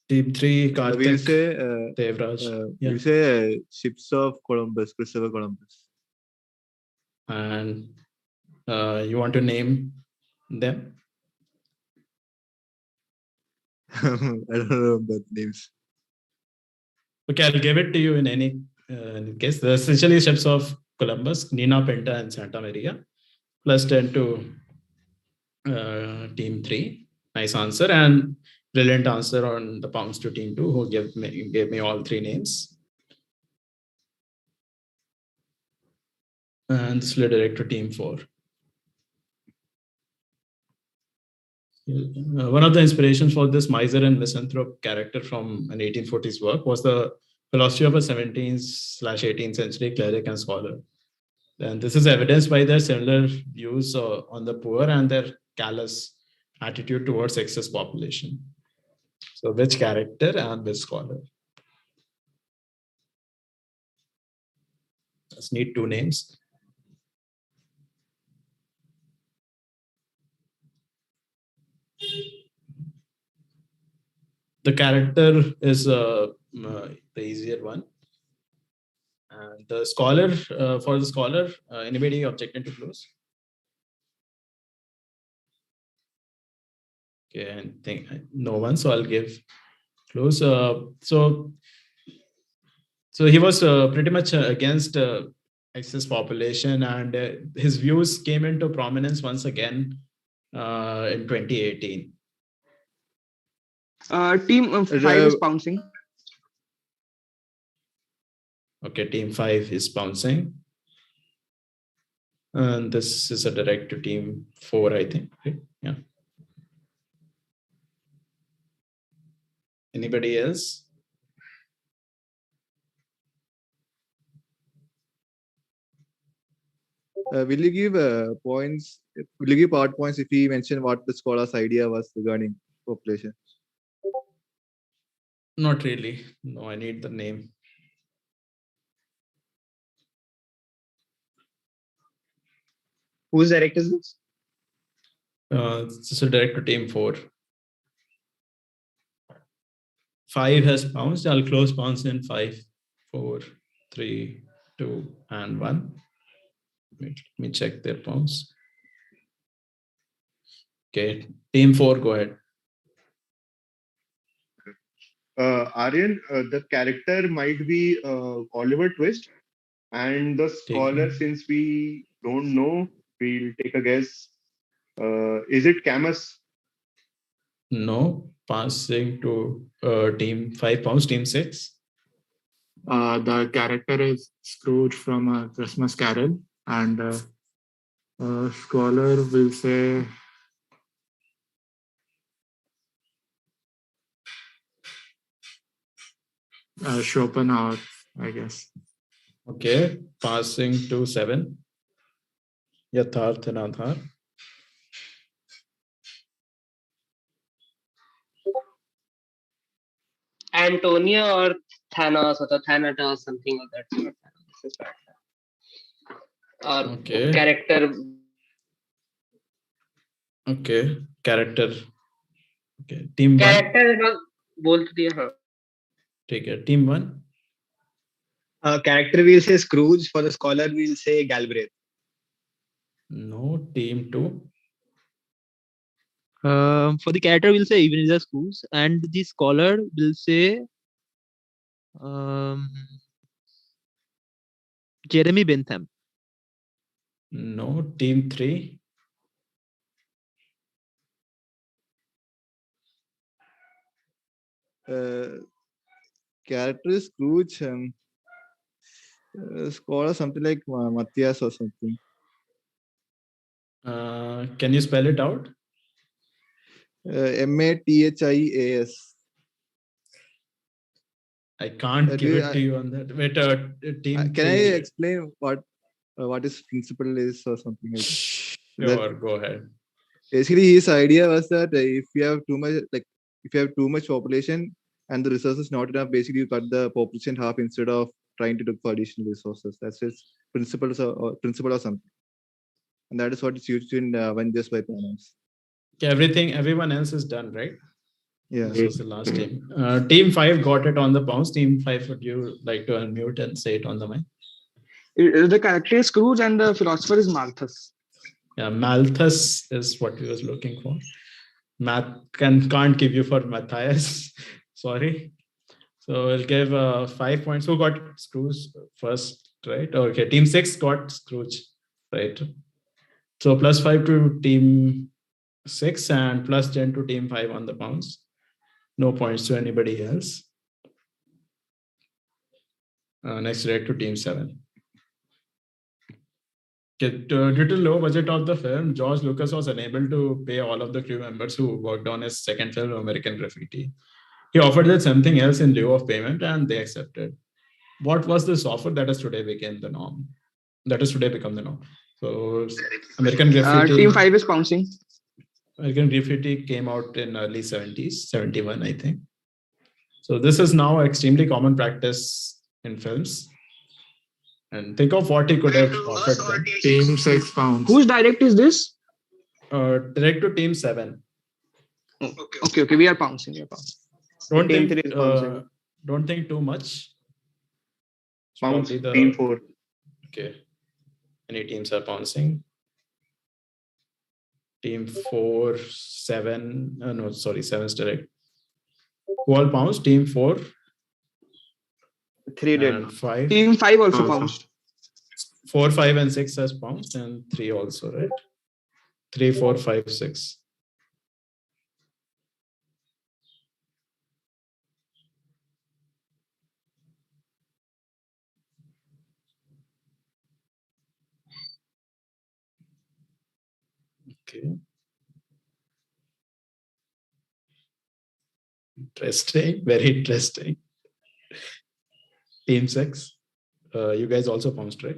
Team 3, We'll Karthik, say Devraj. Yeah. we'll say ships of Columbus, Christopher Columbus. And you want to name them? I don't know about names. Okay, I'll give it to you in any case. The essentially ships of Columbus, Nina, Pinta, and Santa Maria. Plus 10 to Team 3. Nice answer. And brilliant answer on the pounds to Team 2, who gave me all 3 names. And this will direct to Team 4. One of the inspirations for this miser and misanthrope character from an 1840s work was the philosophy of a 17th/18th century cleric and scholar. And this is evidenced by their similar views on the poor and their callous attitude towards excess population. So which character and which scholar? Just need 2 names. The character is the easier one. And the scholar, for the scholar, anybody objecting to clues? Okay, I think no one, so I'll give clues. So he was pretty much against excess population, and his views came into prominence once again in 2018. Team 5 is bouncing. Okay, Team 5 is bouncing. And this is a direct to Team 4, I think. Right? Yeah. Anybody else? Will you give points? Will you give part points if he mentioned what the scholar's idea was regarding population? Not really. No, I need the name. Whose direct is this? This is a direct to Team 4. 5 has bounced. I'll close bounce in 5, 4, 3, 2, and 1. Let me check their bounce. Okay, Team 4, go ahead. Aryan, the character might be Oliver Twist, and the scholar, since we don't know, we'll take a guess. Is it Camus? No, passing to Team 5 pounds, Team 6. The character is Scrooge from A Christmas Carol, and scholar will say Schopenhauer, I guess. Okay, passing to 7. Yatharth and Adhar. Antonia or Thanos or Thanatos, something of that sort. Or Okay. character. Okay, character. Okay, Team 1. Character बोल तो दिया हाँ. Take it. Team 1. Character will say Scrooge. For the scholar, we'll say Galbraith. No, Team 2. For the character, we'll say Ebenezer Scrooge, and the scholar will say Jeremy Bentham. No, Team 3. Character is Scrooge. Scholar something like Matthias or something. Can you spell it out? Mathias. I can't give it to you on that. Wait, Team Can 3. I explain what his principle is or something like that? Sure, go ahead. Basically, his idea was that if you have too much population and the resources not enough, basically you cut the population half instead of trying to look for additional resources. That's his principle or something. And that is what is used in Avengers by Thanos. Okay, everyone else is done, right? Yeah. This was the last team. Team 5 got it on the bounce. Team 5, would you like to unmute and say it on the mic? The character is Scrooge and the philosopher is Malthus. Yeah, Malthus is what we was looking for. Math can't give you for Matthias. Sorry. So we'll give 5 points. Who got Scrooge first, right? Okay, team 6 got Scrooge, right? So +5 to team 6 and +10 to team 5 on the bounce. No points to anybody else. Next direct to team 7. Due to low budget of the film, George Lucas was unable to pay all of the crew members who worked on his second film, American Graffiti. He offered them something else in lieu of payment, and they accepted. What was this offer that has today become the norm? That has today become the norm. So American Graffiti. Team 5 is pouncing. American Graffiti came out in early 70s, 71, I think. So this is now extremely common practice in films. And think of what he could have offered them. Team 6 pounds. Whose direct is this? Direct to team 7. Okay. We are pouncing. Don't Team think, 3 is pouncing. don't think too much. Pounce. Team 4. Okay. Any teams are pouncing? Team 4, 7. No, sorry, 7 is direct. Who all pounced? Team 4. 3 did. And 5. Team 5 also pounced. 4, 5, and 6 has pounced, and 3 also, right? 3, 4, 5, 6. Okay. Interesting. Very interesting. Team 6. You guys also pounced, right?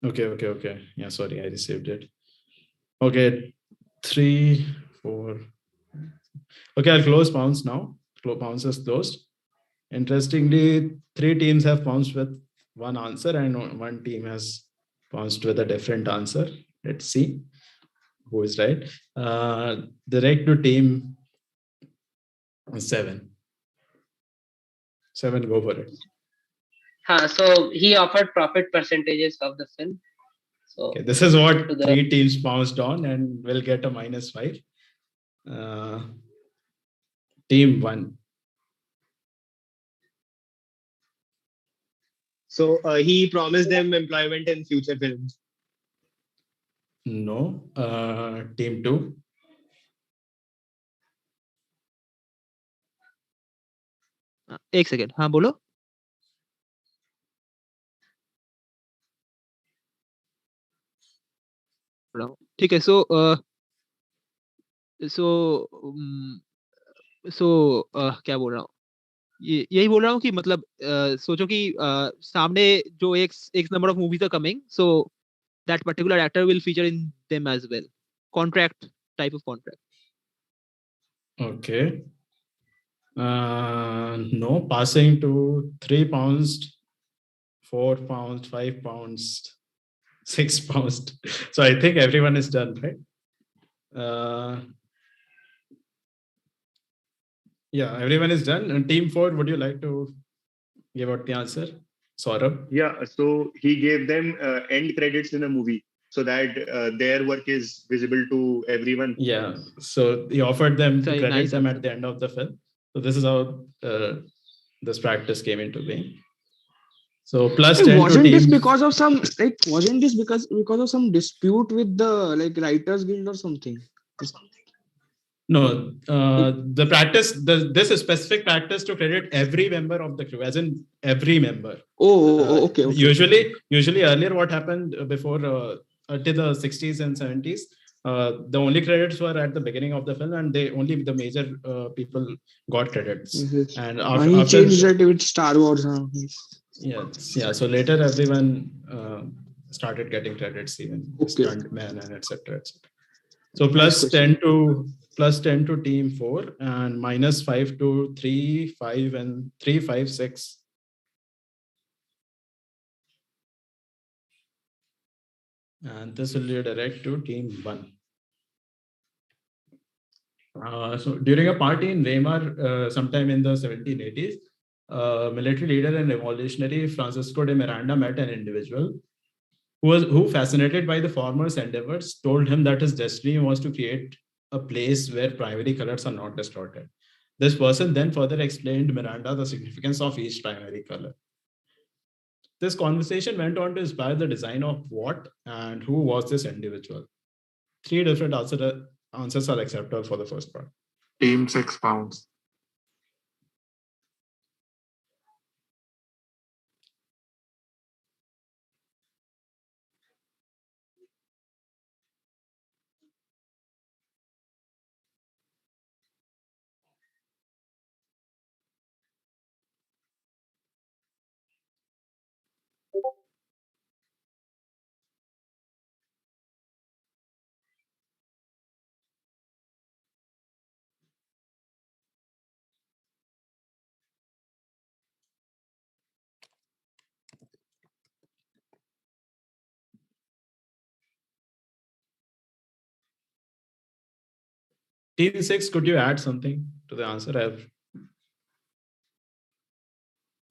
Okay. Yeah, sorry, I received it. Okay, 3, 4. Okay, I'll close pounce now. Pounce is closed. Interestingly, 3 teams have pounced with one answer and 1 team has pounced with a different answer. Let's see who is right. Direct to team 7. 7, go for it. So he offered profit percentages of the film. So okay, this is what 3 teams pounced on, and we'll get a -5. Team 1. So he promised them employment in future films. No. Team 2. एक second हाँ बोलो ठीक है सो क्या बोल रहा हूँ यही बोल रहा हूँ कि मतलब सोचो कि सामने जो एक number of movies are coming so that particular actor will feature in them as well contract type of contract Okay. No, passing to 3 pounds, 4 pounds, 5 pounds, 6 pounds. So I think everyone is done, right? Yeah, everyone is done. And team 4, would you like to give out the answer? Saurabh? Yeah, so he gave them end credits in a movie so that their work is visible to everyone. Yeah, so he offered them to Sorry, credit nice them answer. at the end of the film. So this is how this practice came into being. So plus 10 to Wasn't team. this because of some wasn't this because of some dispute with the Writers Guild or something? No, the practice, this is specific practice to credit every member of the crew, as in every member. Okay. Usually earlier what happened before until the 60s and 70s, the only credits were at the beginning of the film, and only the major people got credits. And he changed that with Star Wars. Yeah. So later everyone started getting credits, even stuntman and etc. So plus 10 to team 4 and -5 to 3, 5 and 3, 5, 6. And this will be direct to team 1. So during a party in Weimar, sometime in the 1780s, military leader and revolutionary Francisco de Miranda met an individual who, fascinated by the former's endeavors, told him that his destiny was to create a place where primary colors are not distorted. This person then further explained Miranda the significance of each primary color. This conversation went on to inspire the design of what and who was this individual. 3 different answers are acceptable for the first part. Team 6 pounds. Team 6, could you add something to the answer?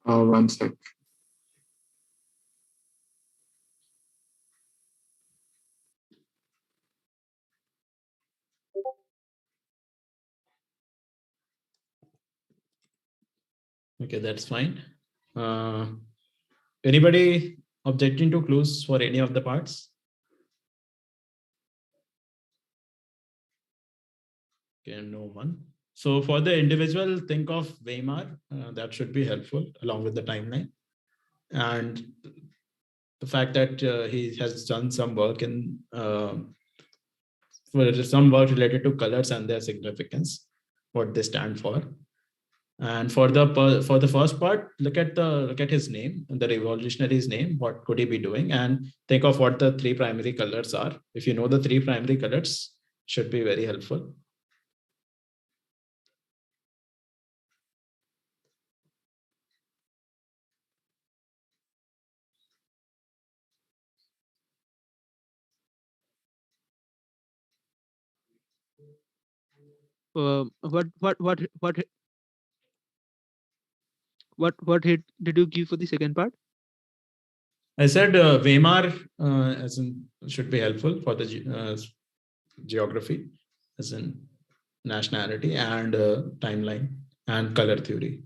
One sec. Okay, that's fine. Anybody objecting to clues for any of the parts? Okay, no one. So for the individual, think of Weimar. That should be helpful along with the timeline. And the fact that he has done some work in some work related to colors and their significance, what they stand for. And for the first part, look at his name, the revolutionary's name. What could he be doing? And think of what the 3 primary colors are. If you know the 3 primary colors, should be very helpful. What hit did you give for the second part? I said Weimar as in should be helpful for the geography, as in nationality and timeline and color theory.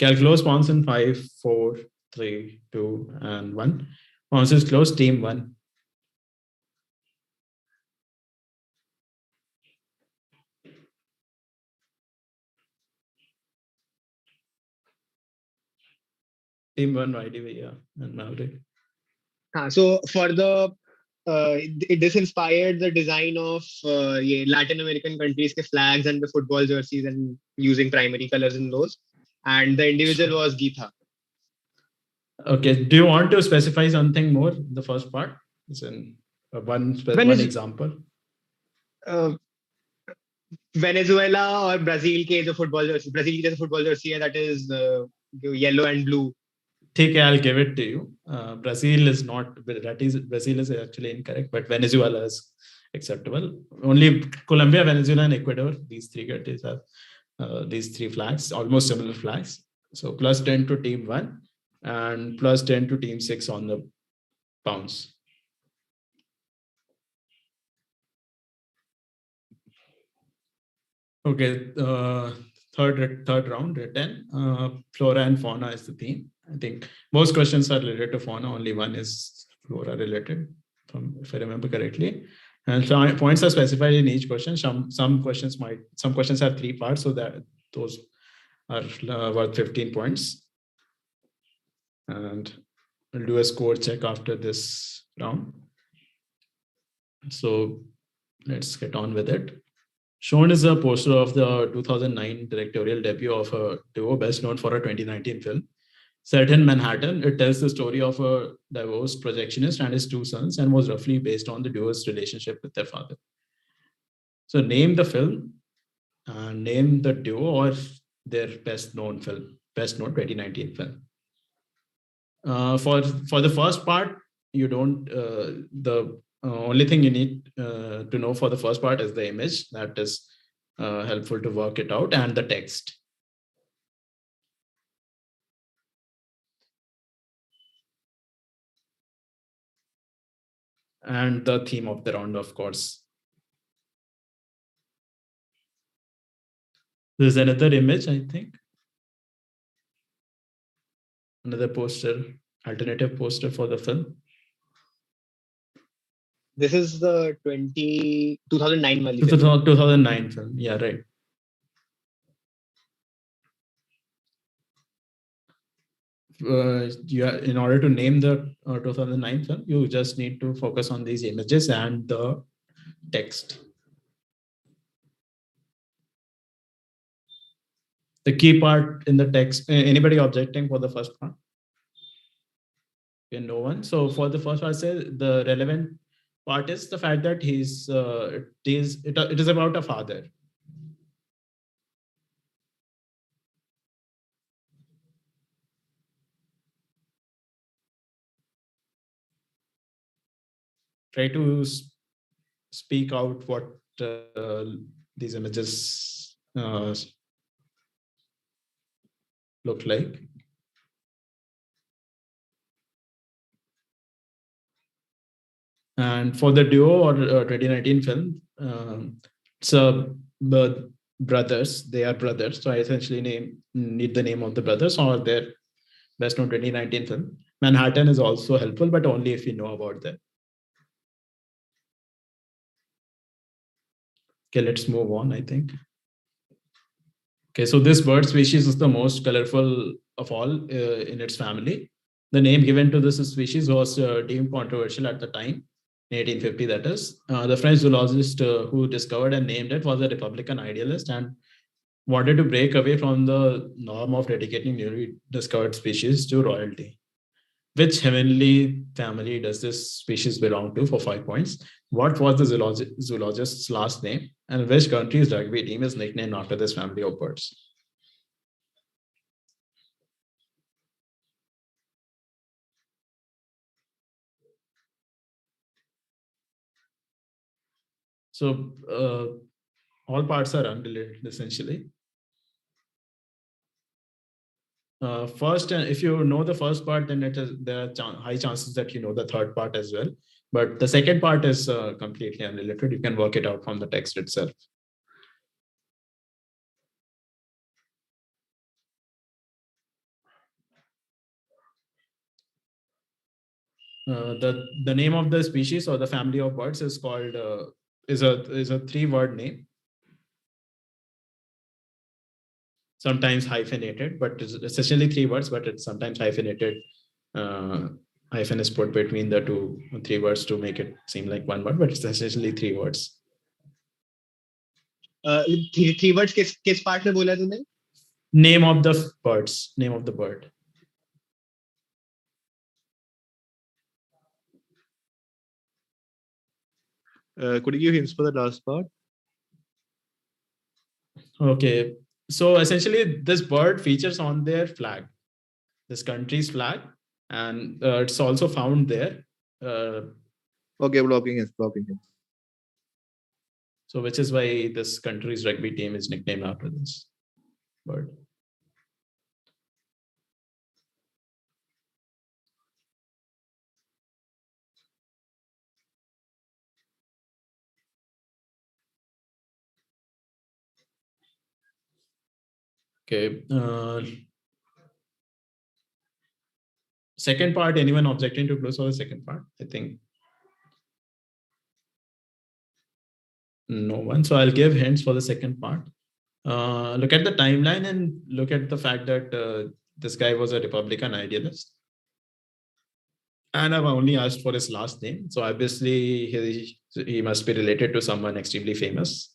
Close pawns in 5, 4, 3, 2, and 1. Pawns is close, team 1. Team 1, YDV, yeah, and Maverick. So for the this inspired the design of Latin American countries' flags and the football jerseys and using primary colors in those. And the individual was Geetha. Okay. Do you want to specify something more in the first part? As in one example. Venezuela or Brazil ke the football jersey. Brazil ki football jersey that is yellow and blue. Okay, I'll give it to you. Brazil is not. Brazil is actually incorrect, but Venezuela is acceptable. Only Colombia, Venezuela, and Ecuador. These 3 countries have these 3 flags, almost similar flags. So plus 10 to team 1 and plus 10 to team 6 on the pounds. Okay, third round, 10. Flora and fauna is the theme. I think most questions are related to fauna. Only one is flora related, if I remember correctly. And so points are specified in each question. Some questions have 3 parts, so that those are worth 15 points. And we'll do a score check after this round. So let's get on with it. Shown is a poster of the 2009 directorial debut of a duo best known for a 2019 film. Set in Manhattan, it tells the story of a divorced projectionist and his 2 sons and was roughly based on the duo's relationship with their father. So name the film, name the duo or their best known 2019 film. For the first part, you don't. The only thing you need to know for the first part is the image. That is helpful to work it out, and the text. And the theme of the round, of course. There's another image, I think. Another poster, alternative poster for the film. This is the 2009 wali 2009 film. Yeah, right. In order to name the 2009 film, you just need to focus on these images and the text. The key part in the text. Anybody objecting for the first part? Okay, no one. So for the first part, I say the relevant part is the fact that it is about a father. Try to speak out what these images look like. And for the duo or 2019 film, it's brothers. They are brothers. So I essentially need the name of the brothers or their best known 2019 film. Manhattan is also helpful, but only if you know about them. Okay, let's move on, I think. Okay, so this bird species is the most colorful of all in its family. The name given to this species was deemed controversial at the time, 1850 that is. The French zoologist who discovered and named it was a Republican idealist and wanted to break away from the norm of dedicating newly discovered species to royalty. Which heavenly family does this species belong to for 5 points? What was the zoologist's last name? And which country's rugby team is nicknamed after this family of birds? So all parts are unrelated essentially. First, if you know the first part, then there are high chances that you know the third part as well. But the second part is completely unrelated. You can work it out from the text itself. The name of the species or the family of birds is called is a 3-word name. Sometimes hyphenated, but it's essentially 3 words, but it's sometimes hyphenated. Hyphen is put between the 3 words to make it seem like 1 word, but it's essentially 3 words. 3 words किस part में बोला तूने? Name of the birds. Name of the bird. Could you give hints for the last part? Okay. So essentially, this bird features on their flag, this country's flag, and it's also found there. Okay, blocking hints. So which is why this country's rugby team is nicknamed after this bird. Okay. Second part, anyone objecting to clues for the second part? I think no one. So I'll give hints for the second part. Look at the timeline and look at the fact that this guy was a Republican idealist. And I've only asked for his last name. So obviously he must be related to someone extremely famous.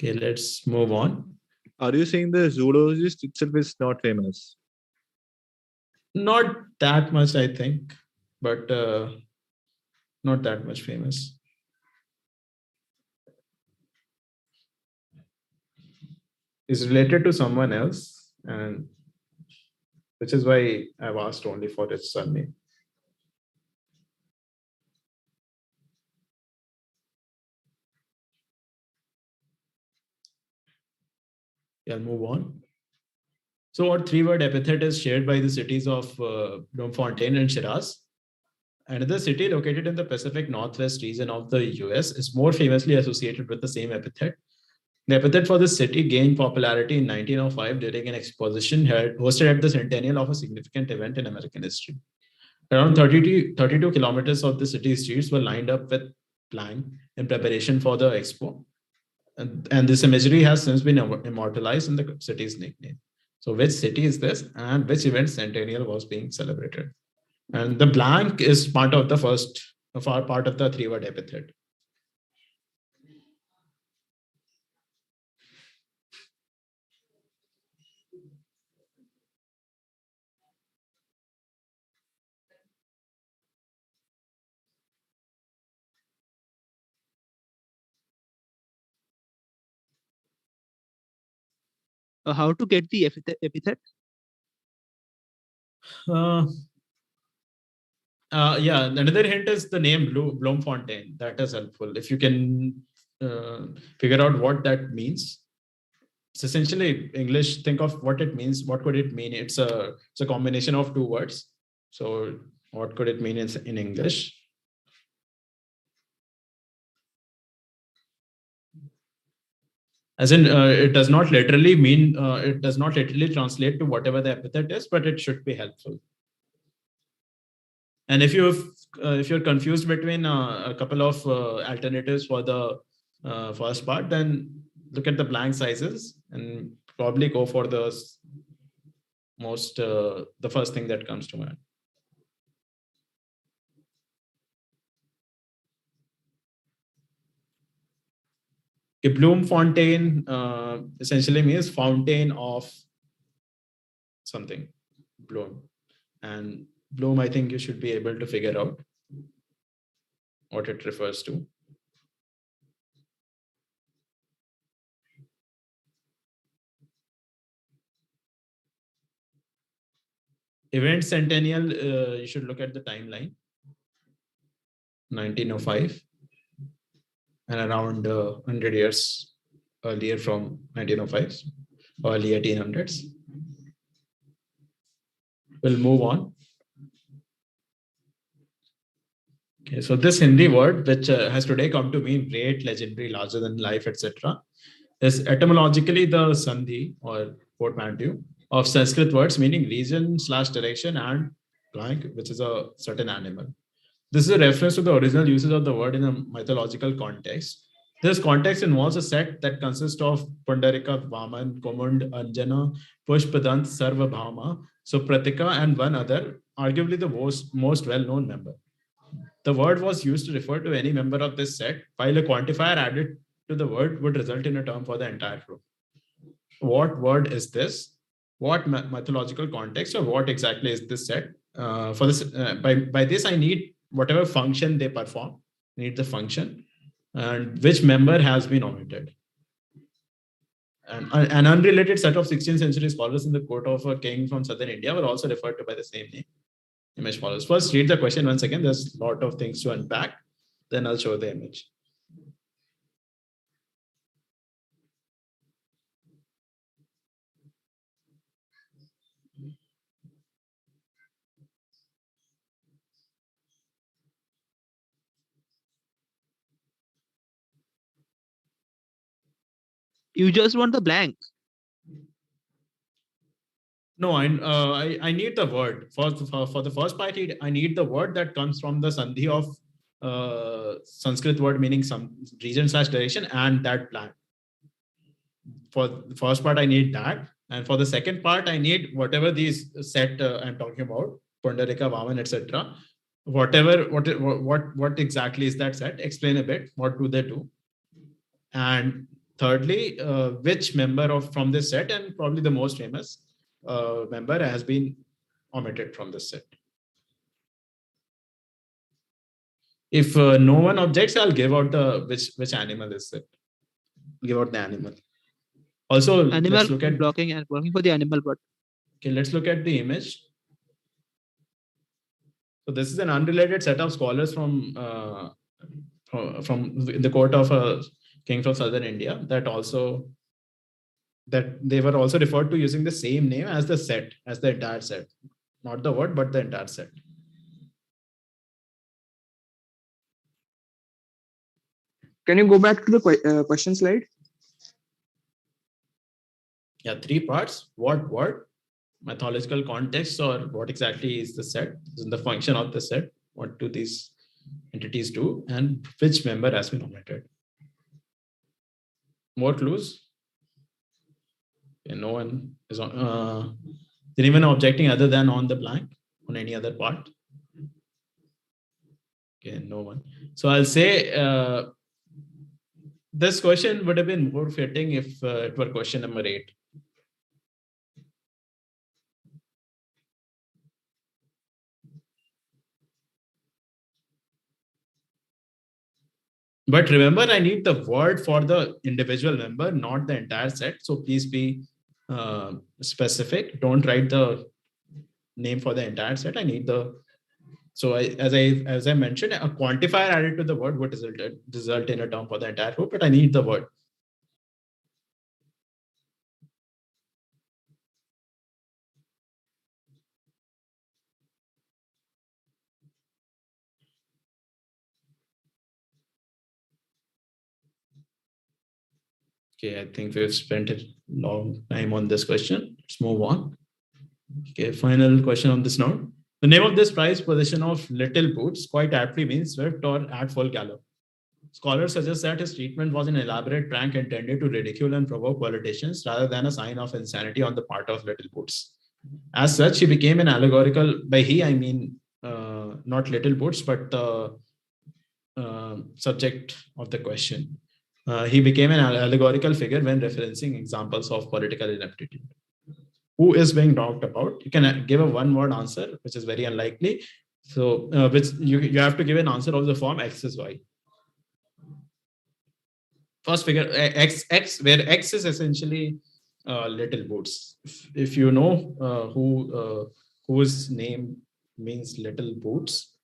Okay, let's move on. Are you saying the zoologist itself is not famous? Not that much, I think, but not that much famous. is related to someone else, and which is why I've asked only for its surname. I'll move on. So what three-word epithet is shared by the cities of Bloemfontein and Shiraz? Another city located in the Pacific Northwest region of the US is more famously associated with the same epithet. The epithet for this city gained popularity in 1905 during an exposition hosted at the centennial of a significant event in American history. Around 32 kilometers of the city's streets were lined up with plank in preparation for the expo. And this imagery has since been immortalized in the city's nickname. So which city is this, and which event centennial was being celebrated? And the blank is part of the part of the three-word epithet. How to get the epithet? Yeah, another hint is the name Bloemfontein. That is helpful. If you can figure out what that means. It's essentially English. Think of what it means. What could it mean? It's a combination of two words. So what could it mean in English? As in, it does not literally mean, it does not literally translate to whatever the epithet is, but it should be helpful. And if you're confused between a couple of alternatives for the first part, then look at the blank sizes and probably go for the first thing that comes to mind. Bloemfontein essentially means fountain of something, bloom. And bloom, I think you should be able to figure out what it refers to. Event centennial, you should look at the timeline. 1905. And around 100 years earlier from 1905, early 1800s. We'll move on. Okay, so this Hindi word, which has today come to mean great, legendary, larger than life, etc., is etymologically the sandhi or portmanteau of Sanskrit words meaning region/direction and blank, which is a certain animal. This is a reference to the original usage of the word in a mythological context. This context involves a set that consists of Pundarika, Vaman, Komund, Anjana, Pushpadant, Sarvabhauma, Supratika, and one other, arguably the most well-known member. The word was used to refer to any member of this set, while a quantifier added to the word would result in a term for the entire group. What word is this? What mythological context, or what exactly is this set? For this, by this, I need whatever function they perform, need the function, and which member has been omitted. And an unrelated set of 16th century scholars in the court of a king from southern India were also referred to by the same name. Image follows. First, read the question once again. There's a lot of things to unpack. Then I'll show the image. You just want the blank. No, I need the word. For the first part, I need the word that comes from the sandhi of Sanskrit word meaning some region/direction and that blank. For the first part, I need that. And for the second part, I need whatever these set I'm talking about, Pundarika, Vaman, etc. What exactly is that set? Explain a bit. What do they do? And thirdly, which member from this set, and probably the most famous member, has been omitted from this set. If no one objects, I'll give out the which animal is it. Give out the animal. Also, Animal let's look at blocking for the animal, but okay. Let's look at the image. So this is an unrelated set of scholars from the court of a king from southern India that they were also referred to using the same name as the set, as the entire set, not the word, but the entire set. Can you go back to the question slide? Yeah, 3 parts. What word, mythological context, or what exactly is the set, is the function of the set, what do these entities do, and which member has been omitted. More clues? Okay, no one is on. Is anyone objecting other than on the blank on any other part? Okay, no one. So I'll say this question would have been more fitting if it were question number 8. But remember, I need the word for the individual member, not the entire set. So please be specific. Don't write the name for the entire set. I need the. So as I mentioned, a quantifier added to the word would result in a term for the entire group, but I need the word. Okay, I think we've spent a long time on this question. Let's move on. Okay, final question on this note. The name of this prized possession of Little Boots quite aptly means swift or at full gallop. Scholars suggest that his treatment was an elaborate prank intended to ridicule and provoke politicians rather than a sign of insanity on the part of Little Boots. As such, he became an allegorical, by he I mean not Little Boots, but the subject of the question. He became an allegorical figure when referencing examples of political ineptitude. Who is being talked about? You can give a one-word answer, which is very unlikely. So, which you have to give an answer of the form X is Y. First figure X, where X is essentially Little Boots. If you know whose name means Little Boots,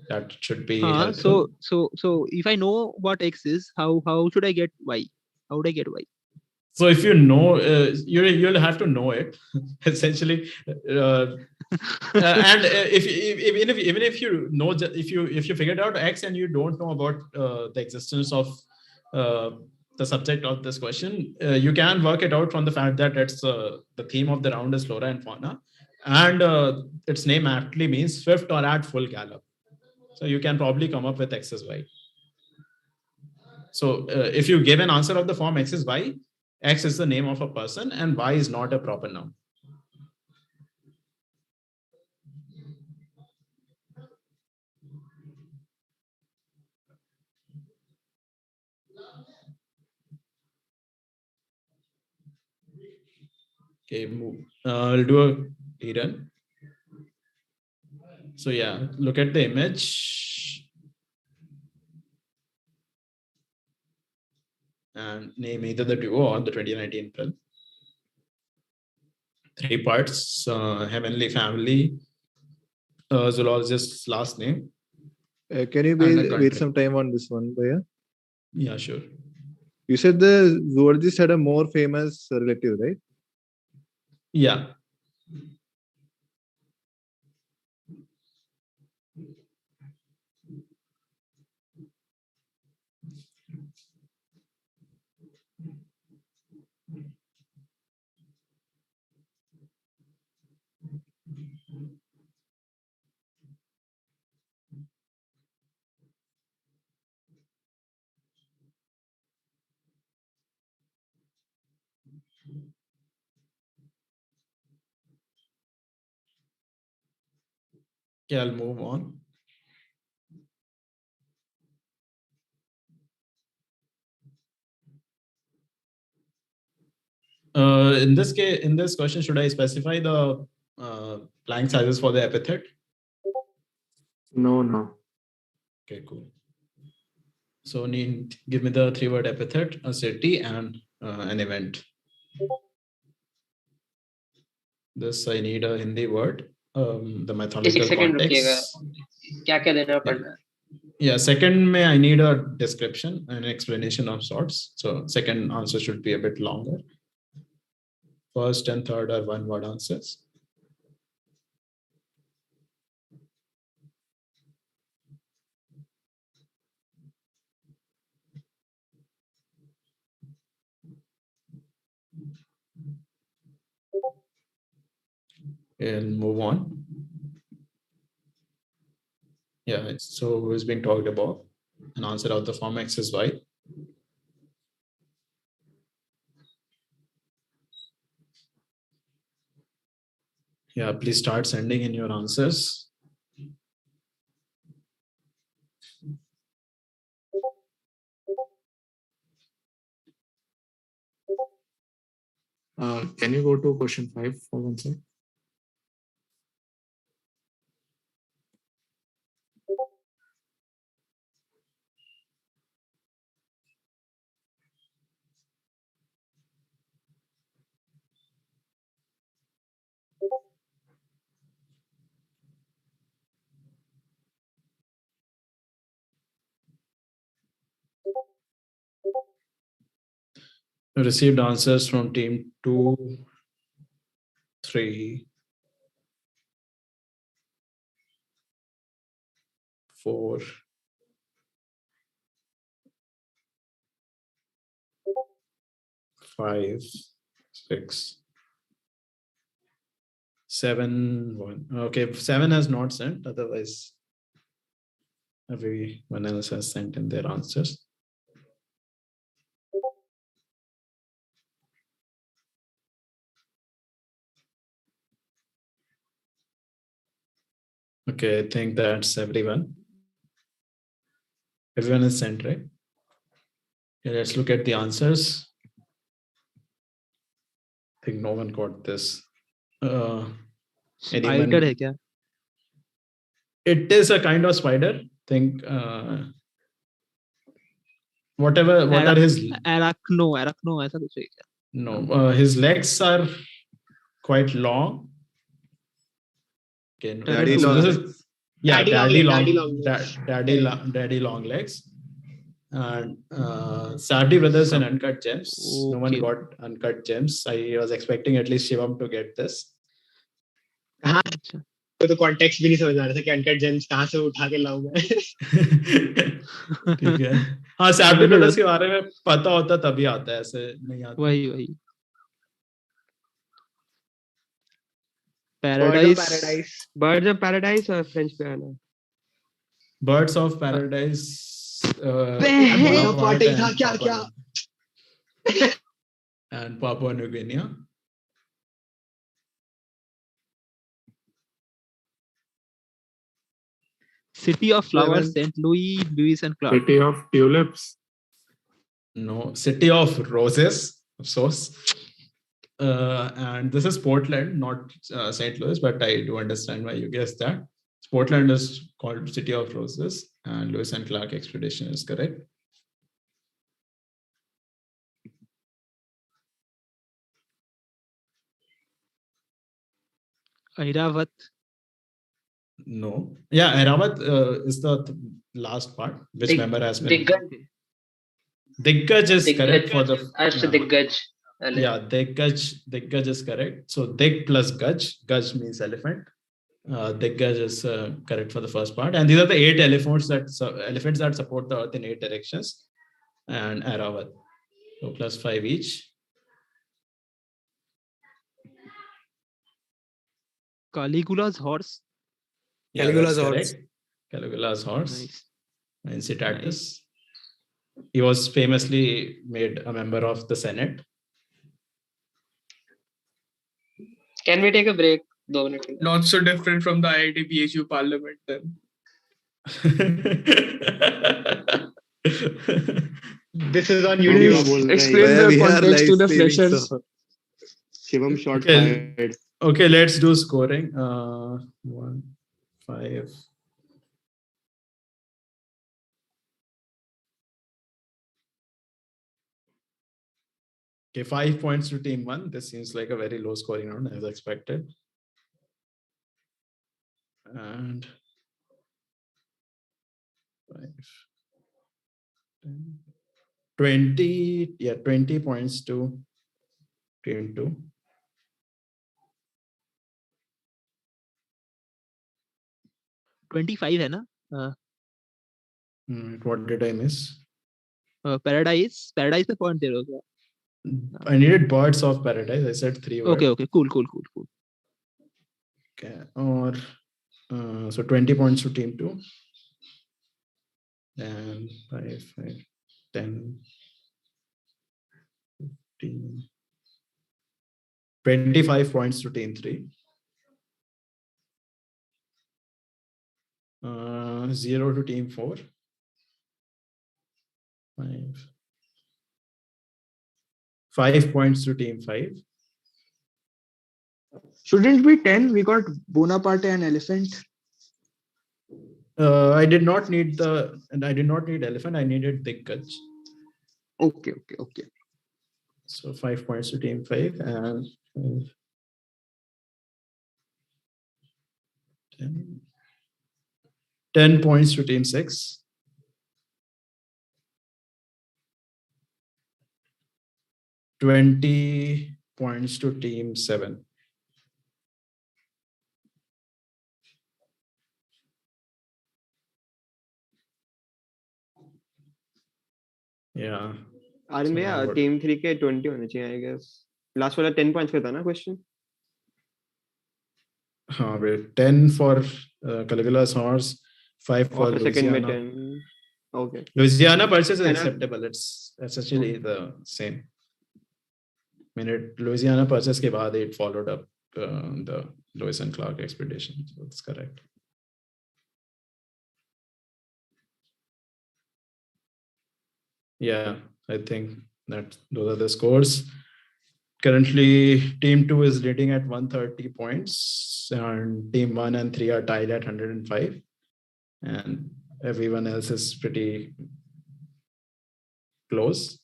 that should be helpful. So if I know what X is, how should I get Y? How would I get Y? So if you know, you'll have to know it essentially, and even if you know, if you figured out X and you don't know about the existence of the subject of this question, you can work it out from the fact that it's the theme of the round is flora and fauna, and its name aptly means swift or at full gallop. So you can probably come up with X is Y. So if you give an answer of the form X is Y, X is the name of a person and Y is not a proper noun. Okay, move. I'll do a rerun. So yeah, look at the image and name either the duo or the 2019 film. 3 parts: Heavenly Family, zoologist's last name. Can you wait some time on this one, Bhaiya? Yeah, sure. You said the zoologist had a more famous relative, right? Yeah. Okay, I'll move on. In this case, in this question, should I specify the blank sizes for the epithet? No. Okay, cool. So give me the 3-word epithet, a city, and an event. This I need a Hindi word. The एक mythological second रुकिएगा, context. क्या क्या देना पड़ना है? Yeah, second may I need a description, an explanation of sorts. So second answer should be a bit longer. First and third are one word answers. And move on. Yeah, so who's being talked about? An answer of the form X is Y. Yeah, please start sending in your answers. Can you go to question 5 for one second? Received answers from team 2, 3, 4, 5, 6, 7, 1. Okay, 7 has not sent. Otherwise, everyone else has sent in their answers. Okay, I think that's everyone. Everyone is sent, right? Okay, let's look at the answers. I think no one got this. Spider Anyone? है क्या? It is a kind of spider. Think whatever. What are his? Arachno ऐसा कुछ है क्या? No, his legs are quite long. Okay, no, Daddy so long this legs. is yeah, daddy legs. long legs. And Sardi Brothers and Uncut Gems. No one Okay. got Uncut Gems. I was expecting at least Shivam to get this. हाँ, अच्छा. तो context भी नहीं समझ आ रहा था कि uncut James कहाँ से उठा के लाऊं मैं. ठीक है. हाँ, सैर्डी ब्रदर्स के बारे में पता होता तभी आता है, ऐसे नहीं आता. वही. Birds of Paradise और French piano. Birds of Paradise. Bonaparte था क्या? And Papua New Guinea. City of Flowers, St. Louis, Lewis and Clark. City of Tulips. No, City of Roses, of course. And this is Portland, not St. Louis, but I do understand why you guessed that. Portland is called City of Roses, and Lewis and Clark expedition is correct. Airavat. No. Yeah, Airavat is the last part. Which member has been? Diggaj is correct for the. Diggaj. Yeah, Diggaj is correct. So Dig plus Gaj means elephant. Diggaj is correct for the first part. And these are the 8 elephants that support the earth in 8 directions. And Airavat. So plus 5 each. Caligula's horse. Yeah, Caligula's that's horse. correct. Caligula's horse. Nice. Incitatus. Nice. He was famously made a member of the Senate. Can we take a break? 2 minutes. Not so different from the IIT PHU parliament then. This is on YouTube. Please Explain the context to the freshers. Shivam shot Okay. fired. Okay, let's do scoring. 1, 5. Okay, 5 points to team 1. This seems like a very low scoring round as expected. And 5, 10, 20, yeah, 20 points to team 2. 25 है ना? What did I miss? Paradise पे point दे रहे हो क्या? I needed birds of paradise. I said 3 words. Okay, cool. Okay, or so 20 points to team 2. And 5, 10, 15, 25 points to team 3. 0 to team 4. 5 points to team 5. Shouldn't it be 10? We got Bonaparte and elephant. I did not need elephant. I needed Diggaj. Okay. So 5 points to team 5 and 10 points to team 6. 20 points to team 7. Yeah. Aryan भैया team 3 के 20 होने चाहिए I guess. Last वाला 10 points का था ना question? हाँ, wait, 10 for Caligula's horse, 5 for second में Louisiana. 10. Okay. Louisiana purchase is acceptable. It's essentially the same. Louisiana purchase के बाद it followed up the Lewis and Clark expedition. So that's correct. Yeah, I think that those are the scores. Currently, team 2 is leading at 130 points, and team 1 and 3 are tied at 105, and everyone else is pretty close.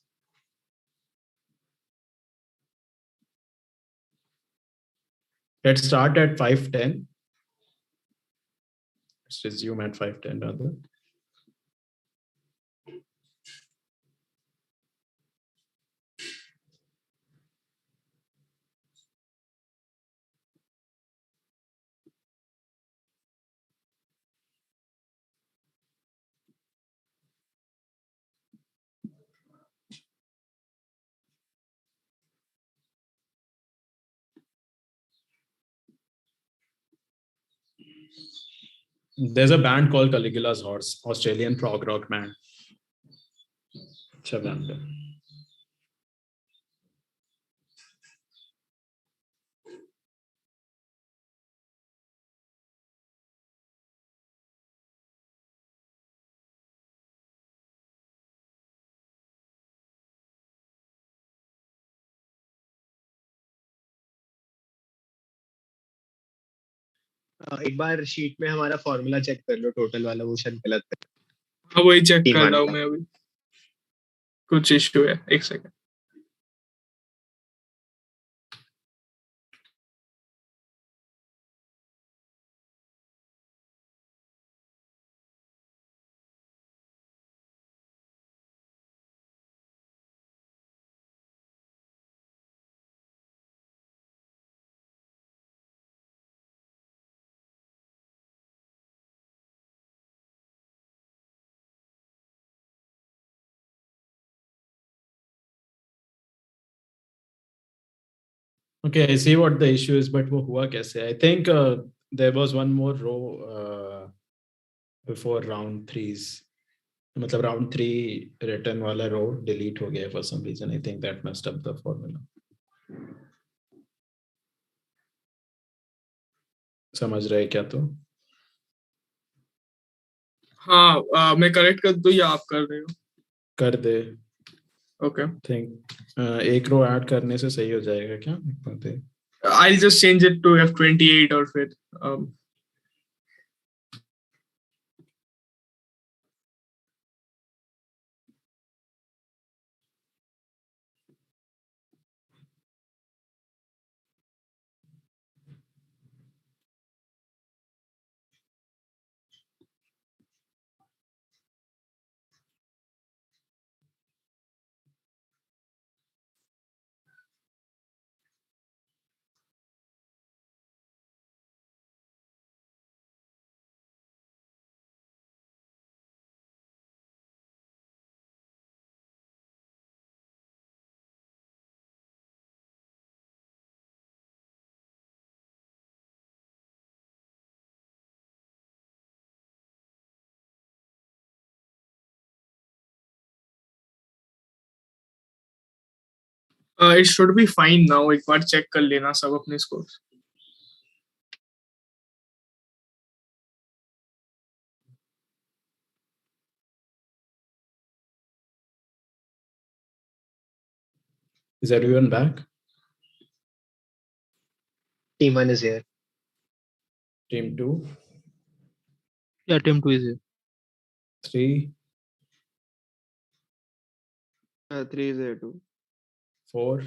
Let's start at 510. Let's resume at 510 rather. There's a band called Caligula's Horse, Australian prog rock band. अच्छा band है. एक बार sheet में हमारा formula check कर लो total वाला, वो शायद गलत है. हाँ वही चेक कर रहा हूँ मैं अभी. कुछ इश्यू है, एक second. Okay, I see what the issue is, but वो हुआ कैसे? I think there was one more row before round 3's. मतलब round 3 written वाला row delete हो गया for some reason. I think that messed up the formula. समझ रहे क्या तो? हाँ मैं करेक्ट कर दूँ या आप कर रहे हो? कर दे. Okay. Think एक रो ऐड करने से सही हो जाएगा क्या? I'll just change it to F28 और फिर It should be fine now. एक बार check कर लेना सब अपने scores. Is everyone back? Team 1 is here. Team 2, Yeah, team 2 is here. 3, 3 is there too. 4,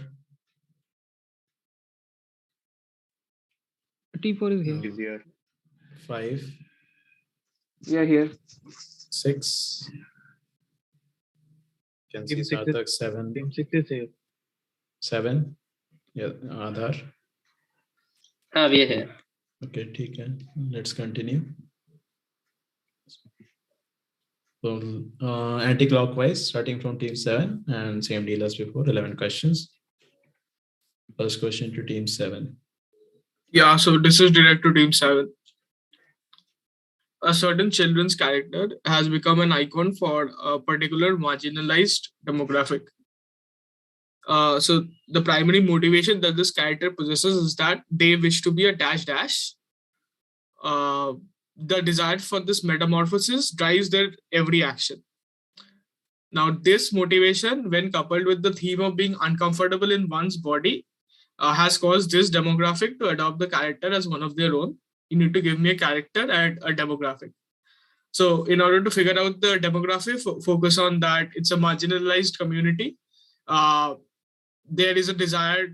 T4 is here. Is here. 5, We are here. 6. Can see Team 6 Sarthak 7. Team 6 is here. 7. Yeah, Aadhar. हाँ we are here. Okay, ठीक है. Let's continue. So, anti-clockwise, starting from team 7 and same deal as before, 11 questions. First question to team 7. Yeah, so this is direct to team 7. A certain children's character has become an icon for a particular marginalized demographic. So the primary motivation that this character possesses is that they wish to be a dash dash. The desire for this metamorphosis drives their every action. Now, this motivation, when coupled with the theme of being uncomfortable in one's body, has caused this demographic to adopt the character as one of their own. You need to give me a character and a demographic. So in order to figure out the demographic, focus on that it's a marginalized community. There is a desire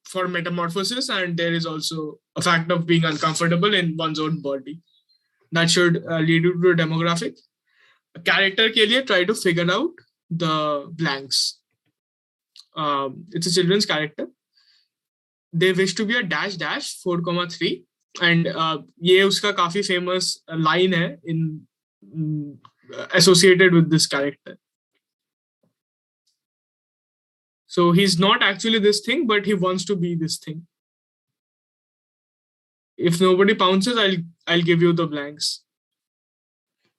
for metamorphosis, and there is also a fact of being uncomfortable in one's own body. That should lead you to a demographic. A character ke liye, try to figure out the blanks. It's a children's character. They wish to be a dash dash 4,3, and ये उसका काफी famous line है in associated with this character. So he's not actually this thing, but he wants to be this thing. If nobody pounces, I'll give you the blanks.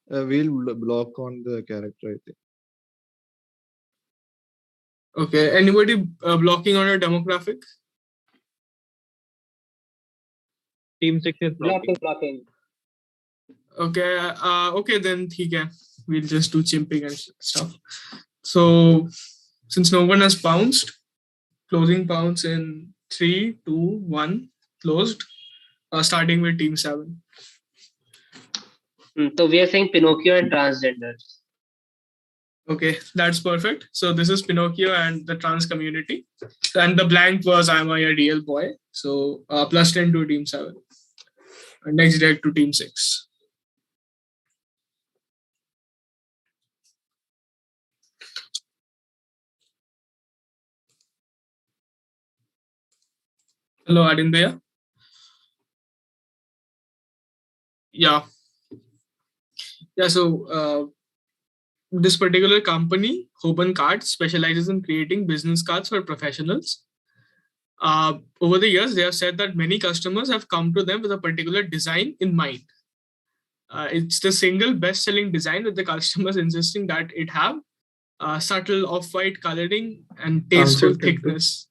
We'll block on the character, I think. Okay. Anybody blocking on a demographic? Team 6 is blocking. Blocking. Okay. Okay, then ठीक है. We'll just do chimping and stuff. So since no one has pounced, closing pounce in 3, 2, 1, closed. Starting with team 7. So we are saying Pinocchio and transgenders. Okay, that's perfect. So this is Pinocchio and the trans community. And the blank was I'm a real boy. So plus 10 to team 7. And next direct to team 6. Hello, Aryan. Yeah. Yeah, so this particular company, Hoban Cards, specializes in creating business cards for professionals. Over the years, they have said that many customers have come to them with a particular design in mind. It's the single best-selling design with the customers insisting that it have subtle off-white coloring and tasteful thickness.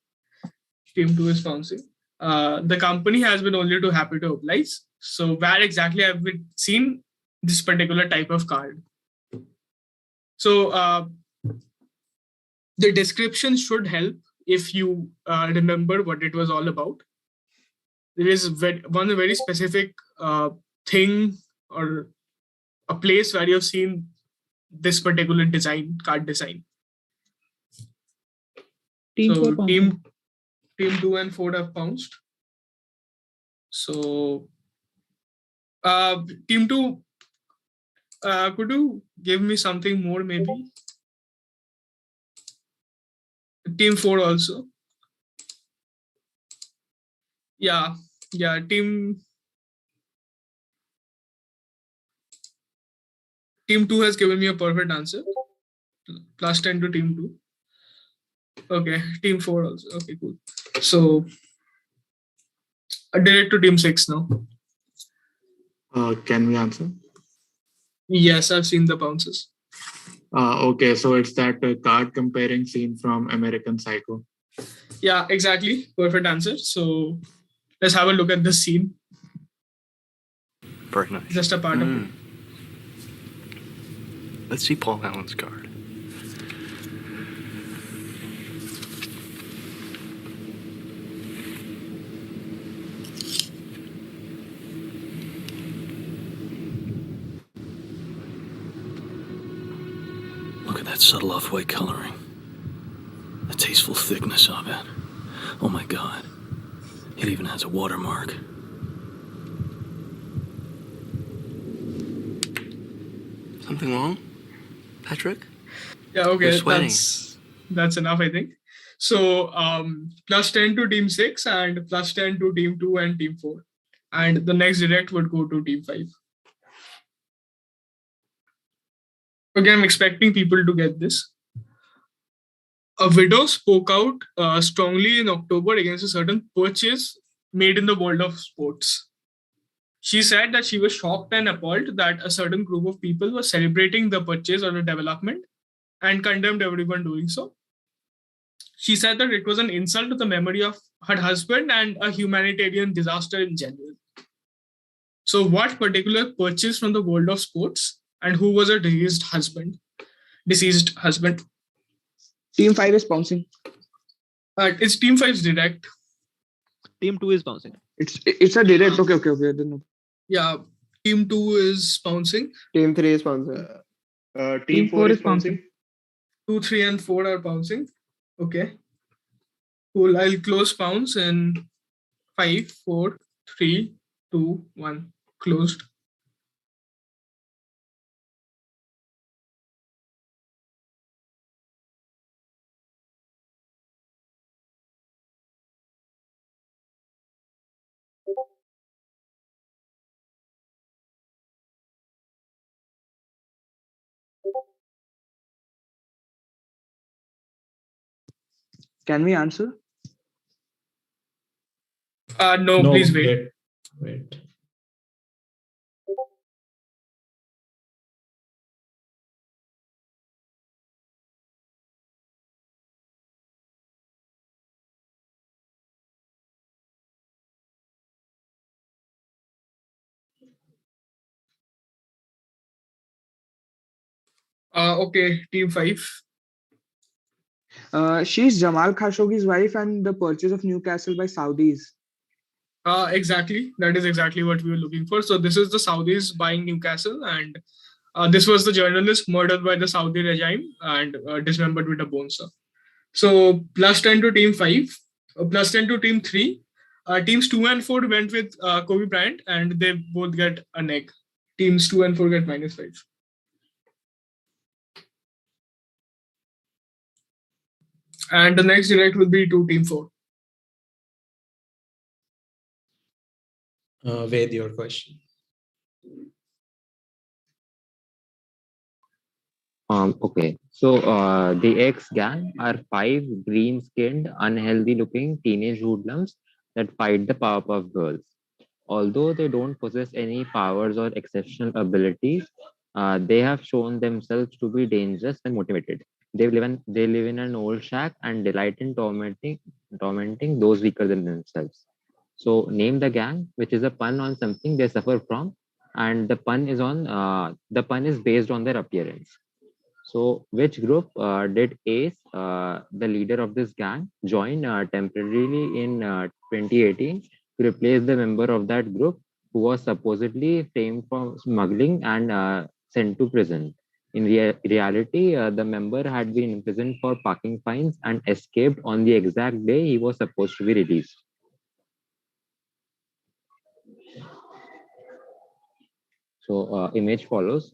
Team 2 is bouncing. The company has been only too happy to oblige. So where exactly have we seen this particular type of card? So the description should help if you remember what it was all about. There is one very specific thing or a place where you've seen this particular design, card design. Team So 4 team 2 and 4 have pounced. So team 2, could you give me something more maybe? Team 4 also. Yeah, team 2 has given me a perfect answer. Plus 10 to team 2. Okay, team 4 also. Okay, cool. So direct to team 6 now. Can we answer? Yes, I've seen the bounces. Okay, so it's that card comparing scene from American Psycho. Yeah, exactly. Perfect answer. So let's have a look at this scene. Very nice. Just a part of it. Let's see Paul Allen's card. Look at that subtle off-white coloring. The tasteful thickness of it. Oh my God. It even has a watermark. Something wrong, Patrick? Yeah, okay, You're sweating. that's enough, I think. So plus 10 to team 6 and plus 10 to team 2 and team 4. And the next direct would go to team 5. Okay, I'm expecting people to get this. A widow spoke out strongly in October against a certain purchase made in the world of sports. She said that she was shocked and appalled that a certain group of people were celebrating the purchase or the development and condemned everyone doing so. She said that it was an insult to the memory of her husband and a humanitarian disaster in general. So, what particular purchase from the world of sports and who was her deceased husband? Team 5 is bouncing. It's Team 5's direct. Team 2 is bouncing. It's a direct. Okay. Then Yeah, Team 2 is bouncing. Team 3 is bouncing. Team 4 is bouncing. 2, 3, and 4 are bouncing. Okay. Cool. I'll close bounce in 5, 4, 3, 2, 1. Closed. Can we answer? No, please wait. Wait. Okay, Team 5. She's Jamal Khashoggi's wife and the purchase of Newcastle by Saudis. Exactly. That is exactly what we were looking for. So this is the Saudis buying Newcastle, and this was the journalist murdered by the Saudi regime and dismembered with a bone saw. So plus 10 to team 5, plus 10 to team 3. Teams 2 and 4 went with Kobe Bryant, and they both get an egg. Teams 2 and 4 get -5. And the next direct will be to team 4. Ved, your question. Okay, so the X gang are 5 green-skinned, unhealthy-looking teenage hoodlums that fight the Powerpuff Girls. Although they don't possess any powers or exceptional abilities, they have shown themselves to be dangerous and motivated. They live in an old shack and delight in tormenting those weaker than themselves. So name the gang, which is a pun on something they suffer from, and the pun is based on their appearance. So, which group did Ace, the leader of this gang, join temporarily in 2018 to replace the member of that group who was supposedly framed for smuggling and sent to prison? In reality, the member had been imprisoned for parking fines and escaped on the exact day he was supposed to be released. So, image follows.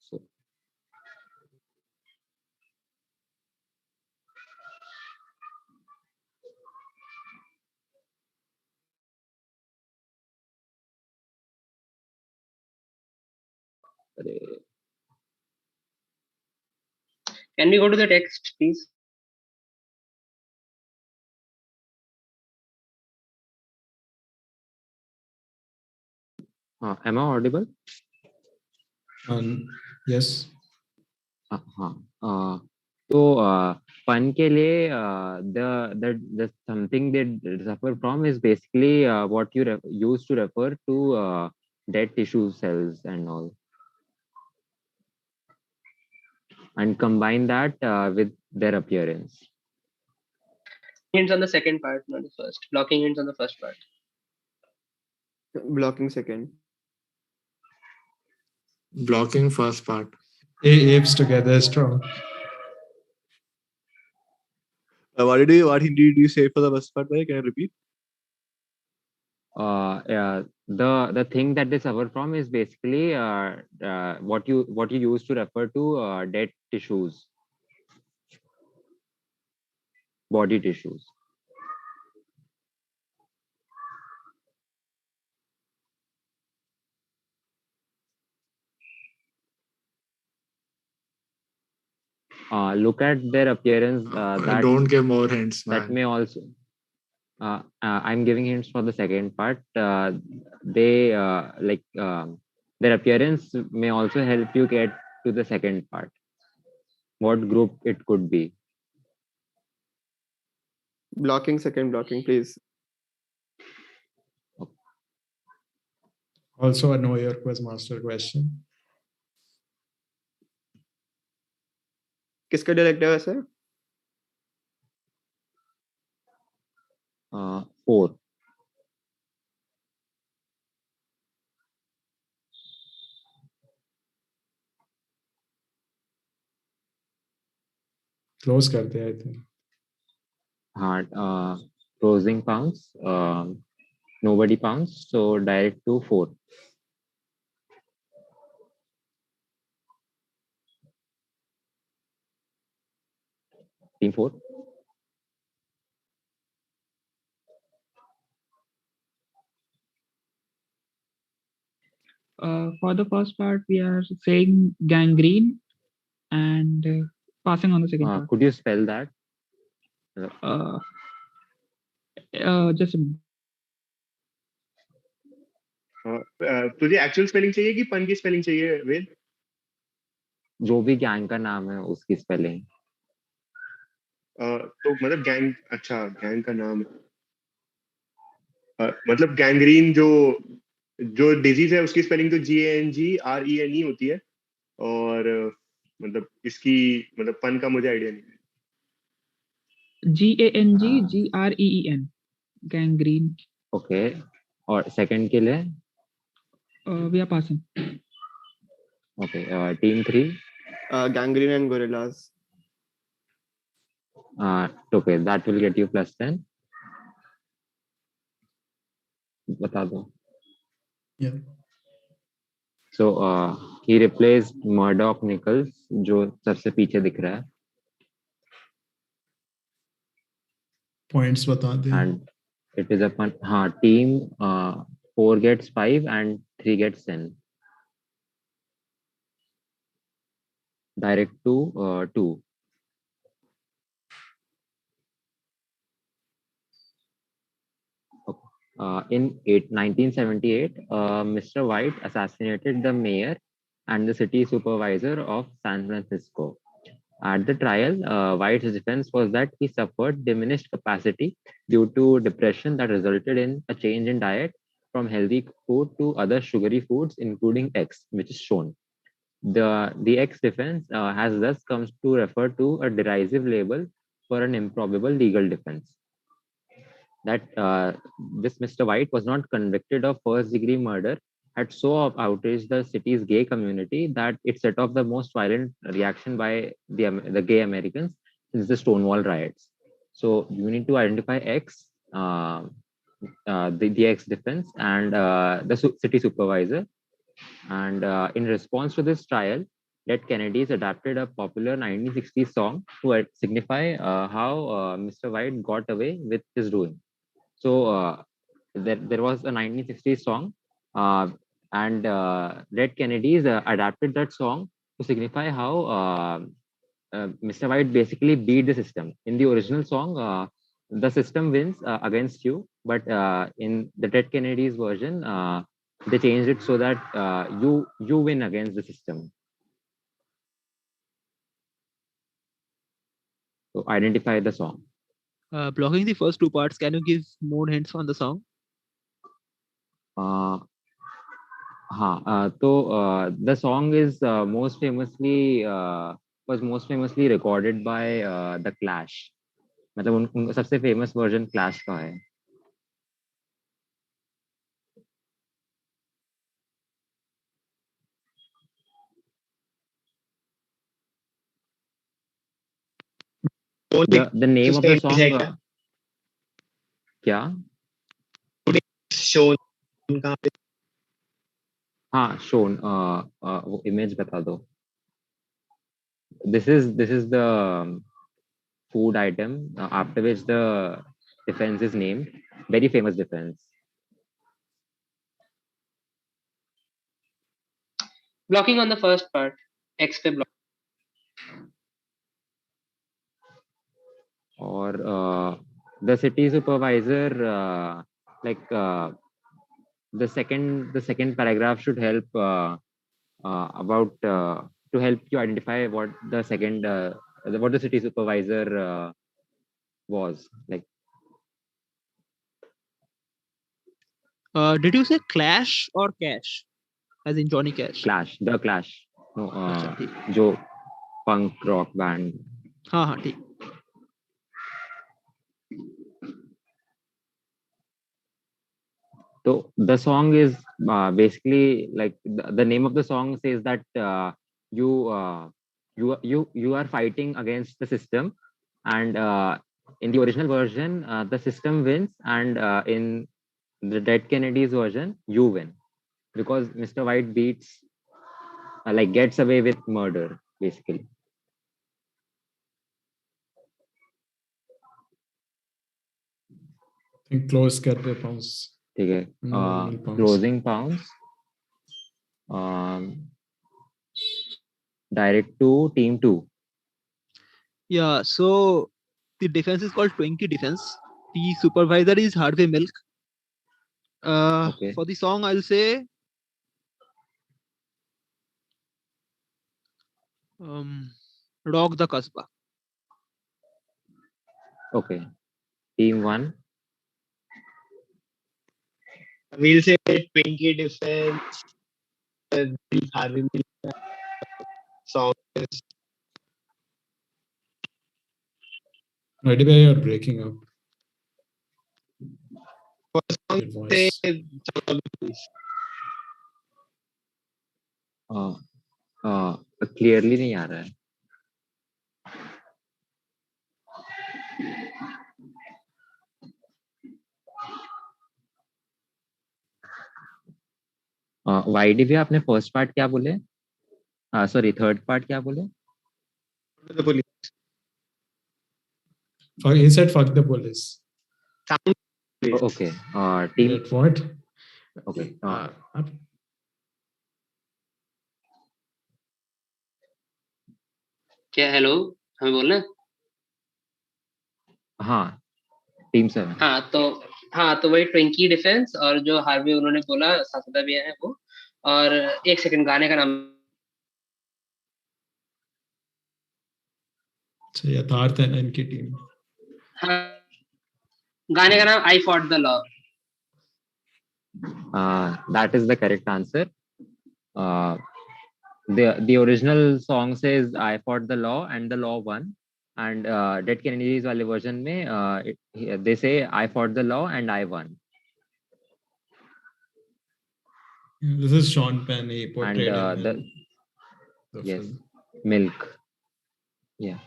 So, Can we go to the text, please? Am I audible? Yes. तो fun के लिए the something they suffer from is basically what you use to refer to dead tissue cells and all, and combine that with their appearance. Hints on the second part, not the first. Blocking hints on the first part. Blocking second. Blocking first part. Apes together strong. What did you say for the first part? Can you repeat? The thing that they suffer from is basically what you use to refer to dead tissues, body tissues. Look at their appearance. Don't give more hints, man. That may also. I'm giving hints for the second part. They their appearance may also help you get to the second part. What group it could be? Blocking second. Blocking, please. Also a know your quizmaster question. किसका director है sir? 4. Close करते हैं, I think. Closing pounds. Nobody pounds, so direct to 4. Team 4. For the first part, we are saying gangrene and passing on the second part. Could you spell that? Just a minute. तुझे actual spelling चाहिए कि पन की spelling चाहिए वेद? जो भी gang का नाम है उसकी स्पेलिंग. तो मतलब गैंग, अच्छा गैंग का नाम मतलब गैंग्रीन जो डिजीज है उसकी स्पेलिंग तो GANGRENE होती है, और मतलब इसकी मतलब पन का मुझे आइडिया नहीं है. GANGGREEN gangrene. Okay. और सेकंड के लिए? We are passing. Okay. Team 3. Gangrene and gorillas. Okay, that will get you +10. बता दो. Yeah. So he replaced Murdoch Nichols, जो सबसे पीछे दिख रहा है. Points बता दे. And it is upon team 4 gets 5 and 3 gets 10. Direct to 2. In 1978, Mr. White assassinated the mayor and the city supervisor of San Francisco. At the trial, White's defense was that he suffered diminished capacity due to depression that resulted in a change in diet from healthy food to other sugary foods, including eggs, which is shown. The X defense has thus come to refer to a derisive label for an improbable legal defense. That this Mr. White was not convicted of first-degree murder had so outraged the city's gay community that it set off the most violent reaction by the gay Americans since the Stonewall riots. So you need to identify X, the X defense, and the city supervisor. And in response to this trial, Dead Kennedys adapted a popular 1960s song to signify how Mr. White got away with his ruin. So there was a 1960s song, and Dead Kennedys adapted that song to signify how Mr. White basically beat the system. In the original song, the system wins against you, but in the Dead Kennedys version, they changed it so that you win against the system. So identify the song. Blocking the first two parts, can you give more hints on the song? The song is most famously recorded by the Clash. मतलब उनका सबसे famous version Clash का है. The name of the song क्या? Shown हाँ, shown. वो image बता दो. This is the food item after which the defense is named. Very famous defense. Blocking on the first part. X पे block. Or the city supervisor, the second paragraph should help about to help you identify what the city supervisor was like. Did you say Clash or Cash? As in Johnny Cash? Clash, the Clash. No, जो punk rock band. हाँ ठीक. So the song is basically like the name of the song says that you are fighting against the system, and in the original version the system wins, and in the Dead Kennedys version you win because Mr. White beats gets away with murder basically. Close करते pounds. ठीक है. Closing pounds. Direct to team 2. Yeah, so the defense is called Twinkie defense. The supervisor is Harvey Milk. Okay. For the song, I'll say Rock the Kasbah. Okay. Team 1. We'll say Twinkie defense. Harvey Milk song is. Right away, you're breaking up. Say clearly नहीं आ रहा है. YDV आपने first part क्या बोले? Sorry third part क्या बोले? The police. He said fuck the police. Okay. Team. Wait, what? Okay. क्या hello हमें बोलना? हाँ. टीम 7. हाँ तो वही ट्विंकी डिफेंस और जो हार्वी उन्होंने बोला सासुदा भी है वो. और एक सेकंड गाने का नाम. यथार्थ है ना इनकी टीम. हाँ गाने का नाम I Fought the Law. That is the correct answer. The original song says I fought the law and the law won, and Dead Kennedys वाले version में they say I fought the law and I won. This is Sean Penn. He portrayed and the yes, film. Milk. Yeah.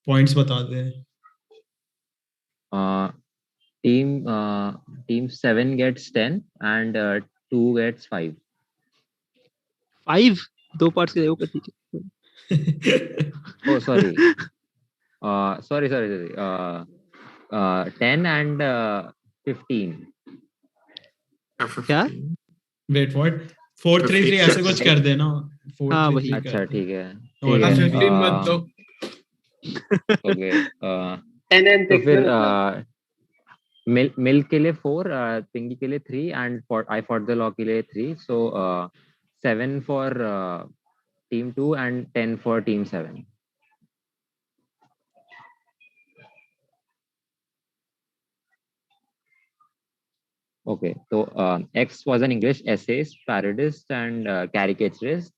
Points बता दे. Team 7 gets 10 and 2 gets 5. 5? दो parts के देखो ठीक है. Oh, sorry. Sorry. 10 and 15. क्या? Wait, what? 4-3-3 ऐसे कुछ कर देना. 4-3-3 अच्छा ठीक है. 15 मत दो. Okay. 10 and 6. तो फिर Milk के लिए 4, Pinky के लिए 3, and I fought the law के लिए 3. So 7 for team 2 and 10 for team 7. Okay, so X was an English essayist, parodist, and caricaturist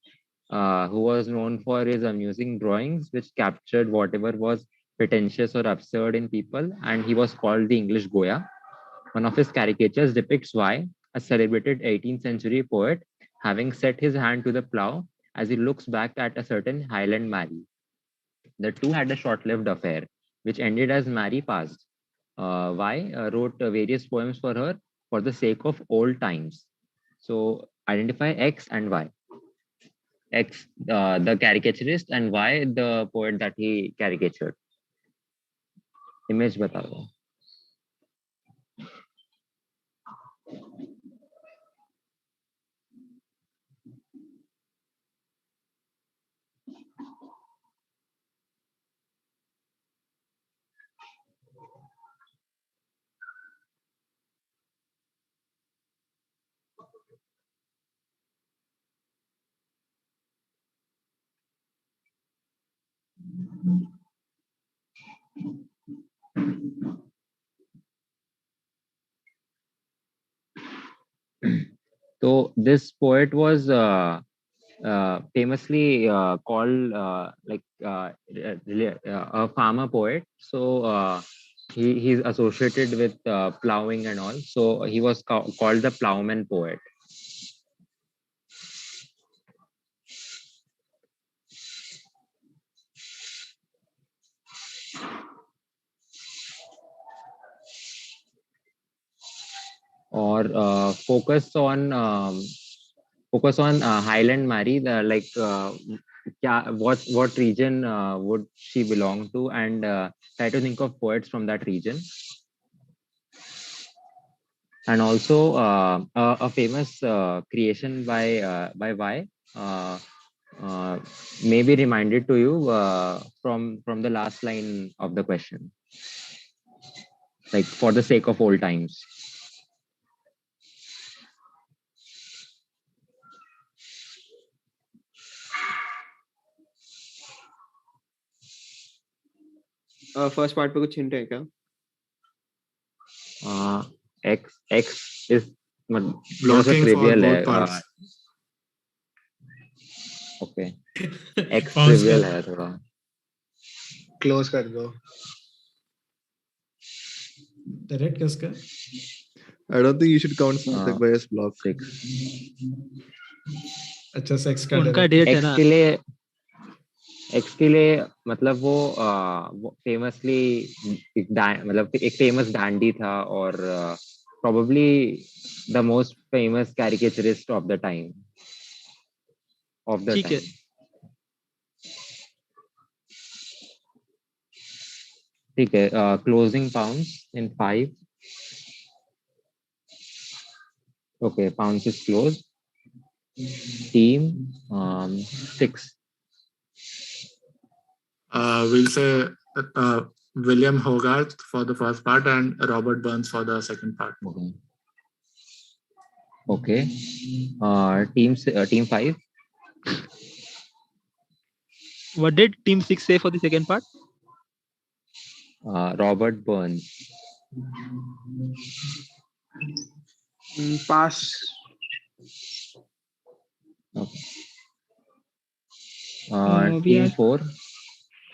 who was known for his amusing drawings, which captured whatever was pretentious or absurd in people, and he was called the English Goya. One of his caricatures depicts Y, a celebrated 18th century poet, having set his hand to the plough as he looks back at a certain Highland Mary. The two had a short-lived affair, which ended as Mary passed. Y wrote various poems for her for the sake of old times. So identify X and Y. X, the caricaturist, and Y, the poet that he caricatured. Image bata do. So this poet was famously called a farmer poet. So he's associated with plowing and all. So he was called the plowman poet. Or focus on Highland Mary, what region would she belong to, and try to think of poets from that region. And also a famous creation by Y may be reminded to you from the last line of the question, like for the sake of old times. First part पे कुछ hint है क्या? X is blocking for both parts. Okay. X trivial है थोड़ा. Close कर दो. Direct किसका? I don't think you should count Sarthak by as block. 6. अच्छा 6 का उनका डेट है ना. X के लिए मतलब वो फेमसली मतलब एक फेमस डैंडी था और probably the most famous caricaturist of the time. ठीक है. ठीक है. Closing pounds in 5. Okay, pounds is closed. Team 6. We'll say William Hogarth for the first part and Robert Burns for the second part. Okay. Team 5. What did team 6 say for the second part? Robert Burns. Pass. Okay. Team 4.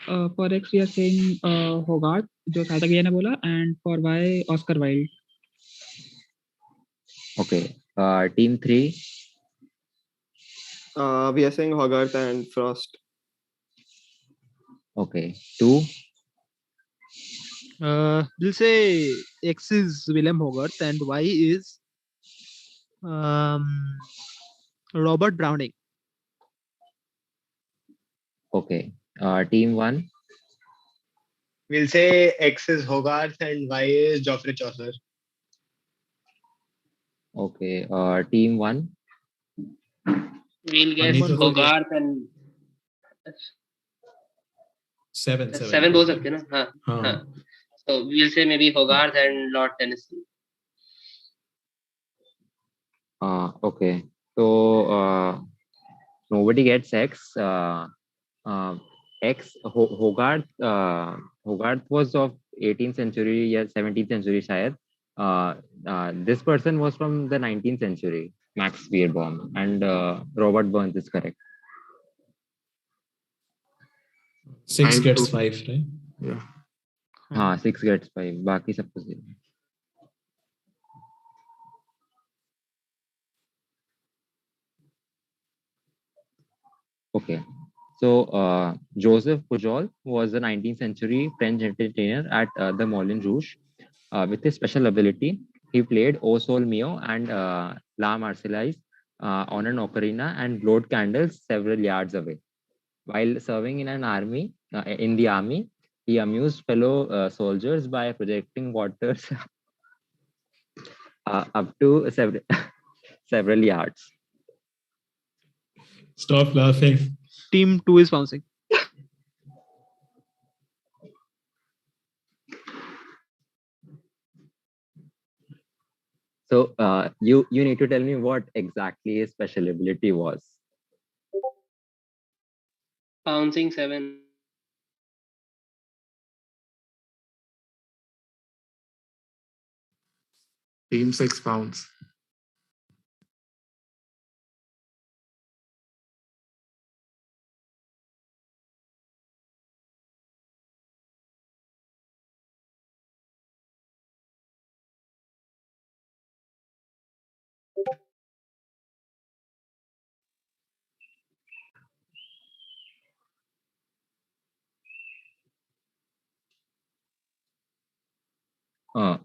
For X we are saying Hogarth, जो सार्थक भैया ने बोला, and for Y Oscar Wilde. Okay. Team 3. We are saying Hogarth and Frost. Okay. 2. We'll say X is William Hogarth and Y is Robert Browning. Okay. Team 1. We'll say X is Hogarth and Y is Geoffrey Chaucer. Okay. Team 1. We'll guess Hogarth and 7 बोल सकते हैं ना. हाँ. So we'll say maybe Hogarth and Lord Tennyson. Okay. So nobody gets X. Hogarth. Hogarth was of 18th century, yeah, 17th century, shayad. This person was from the 19th century, Max Beerbohm, and Robert Burns is correct. 6 5 gets to- 5, right? Yeah. 6 gets 5. Baki sabko 0. Okay. So Joseph Pujol was a 19th century French entertainer at the Moulin Rouge. With his special ability, he played O Sol Mio and La Marseillaise on an ocarina and blowed candles several yards away. While serving in the army, he amused fellow soldiers by projecting waters up to several yards. Stop laughing. Team 2 is bouncing. So you need to tell me what exactly his special ability was. Bouncing 7. Team 6 pounds.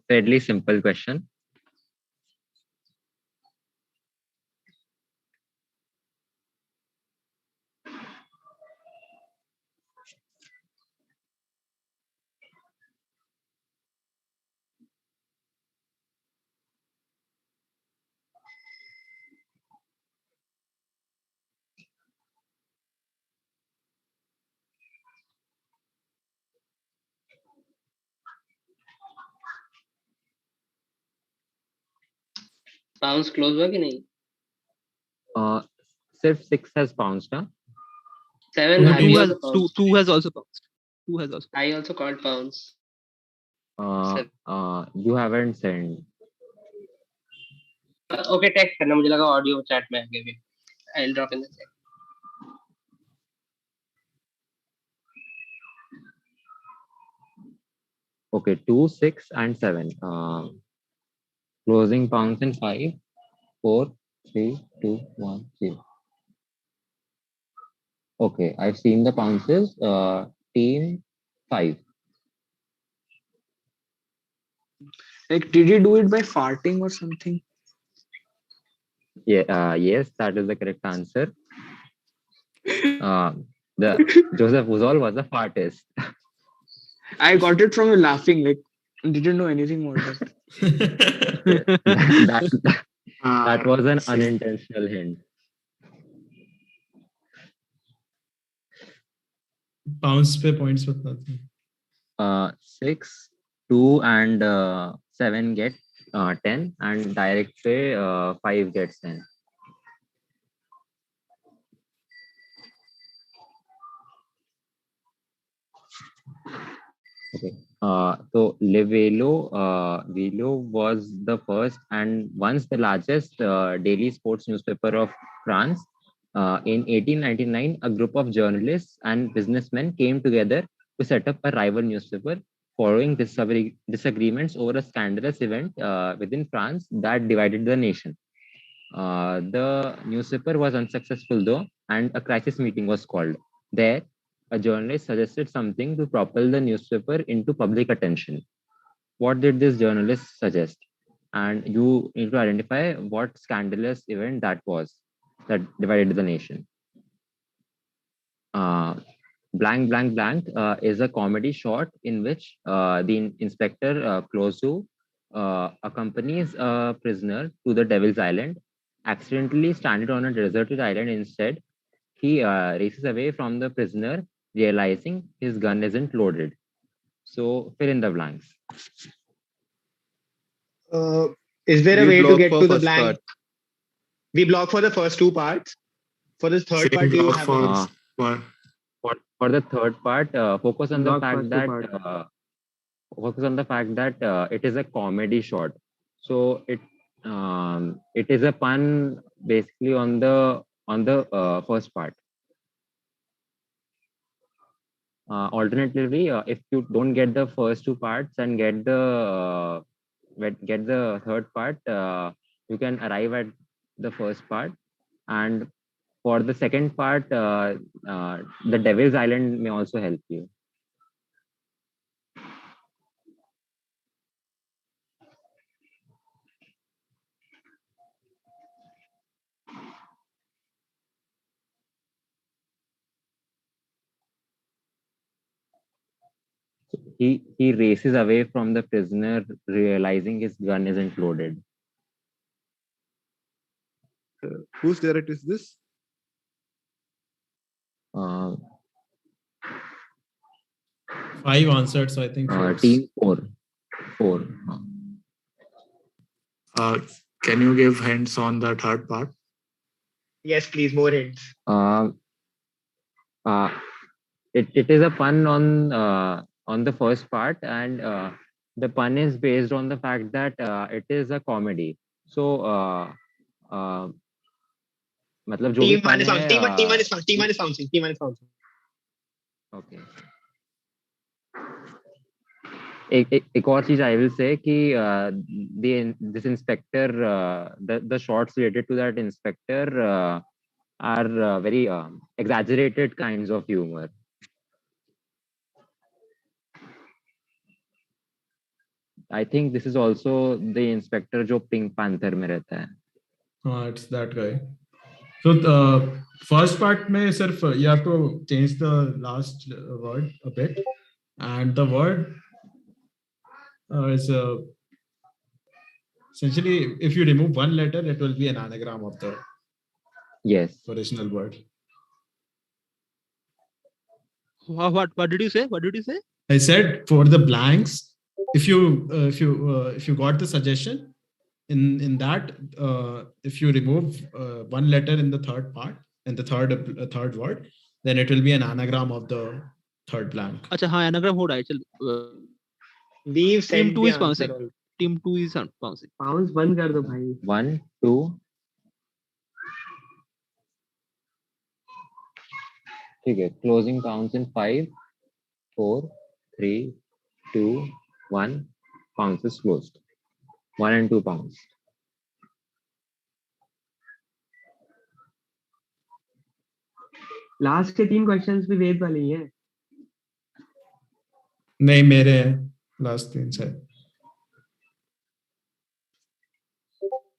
Fairly simple question. Bounce close हुआ कि नहीं? Sirf 6 has bounced, huh? 7 2 Harry has also bounced. 2 has also bounced. 2 has also. I also called bounce. You haven't sent. Okay, text करना, मुझे लगा audio chat में आगे भी. I'll drop in the chat. Okay, 2, 6, and 7. Closing pounds in 5, 4, 3, 2, 1, 0. Okay, I've seen the pounces. Team 5. Like, did he do it by farting or something? Yeah, yes, that is the correct answer. The Joseph Pujol was a fartist. I got it from you laughing. Like, didn't know anything about that. That was an unintentional hint. Bounce पे points बताते हैं. 6, 2, and 7 get 10, and direct पे 5 gets 10. Okay. So Velo was the first and once the largest daily sports newspaper of France. In 1899, a group of journalists and businessmen came together to set up a rival newspaper following disagreements over a scandalous event within France that divided the nation. The newspaper was unsuccessful though, and a crisis meeting was called. There, a journalist suggested something to propel the newspaper into public attention. What did this journalist suggest? And you need to identify what scandalous event that was that divided the nation. Blank, blank, blank is a comedy short in which the inspector Closue accompanies a prisoner to the Devil's Island, accidentally stranded on a deserted island instead. He races away from the prisoner, realizing his gun isn't loaded. So fill in the blanks. Is there a We way to block get for to the first blank? part. We block for the first two parts. For this third Same part, do you block have for a... For the third part, focus on the Block fact first two that parts. it is a comedy shot. So it is a pun basically on the first part. Alternatively, if you don't get the first two parts and get the third part, you can arrive at the first part. And for the second part, the Devil's Island may also help you. He races away from the prisoner, realizing his gun isn't loaded. Whose direct is this? Uh, 5 answered, so I think team 4. Can you give hints on the third part? Yes, please, more hints. It is a pun on the first part, and the pun is based on the fact that it is a comedy. So मतलब जो भी Team pun one is है, Team one is bouncing. Okay. एक और चीज I will say कि this inspector, the shots related to that inspector are very exaggerated kinds of humor. I think this is also the inspector जो Pink Panther में रहता है. It's that guy. So the first part में सिर्फ you have to change the last word a bit, and the word is essentially, if you remove one letter, it will be an anagram of the original word. What did you say? I said for the blanks, if you got the suggestion in that, if you remove one letter in the third part, in the third word, then it will be an anagram of the third blank. अच्छा हाँ anagram हो रहा है चल. We've Team sent 2 the is bouncing. answer. Team 2 is bouncing. Bounce बंद कर दो भाई. 1, 2. ठीक है. Closing counts in 5, 4, 3, 2, 1. Bounce is closed. 1 and 2 bounce. Last के 3 questions भी वेद वाले ही हैं. नहीं मेरे हैं लास्ट 3 से.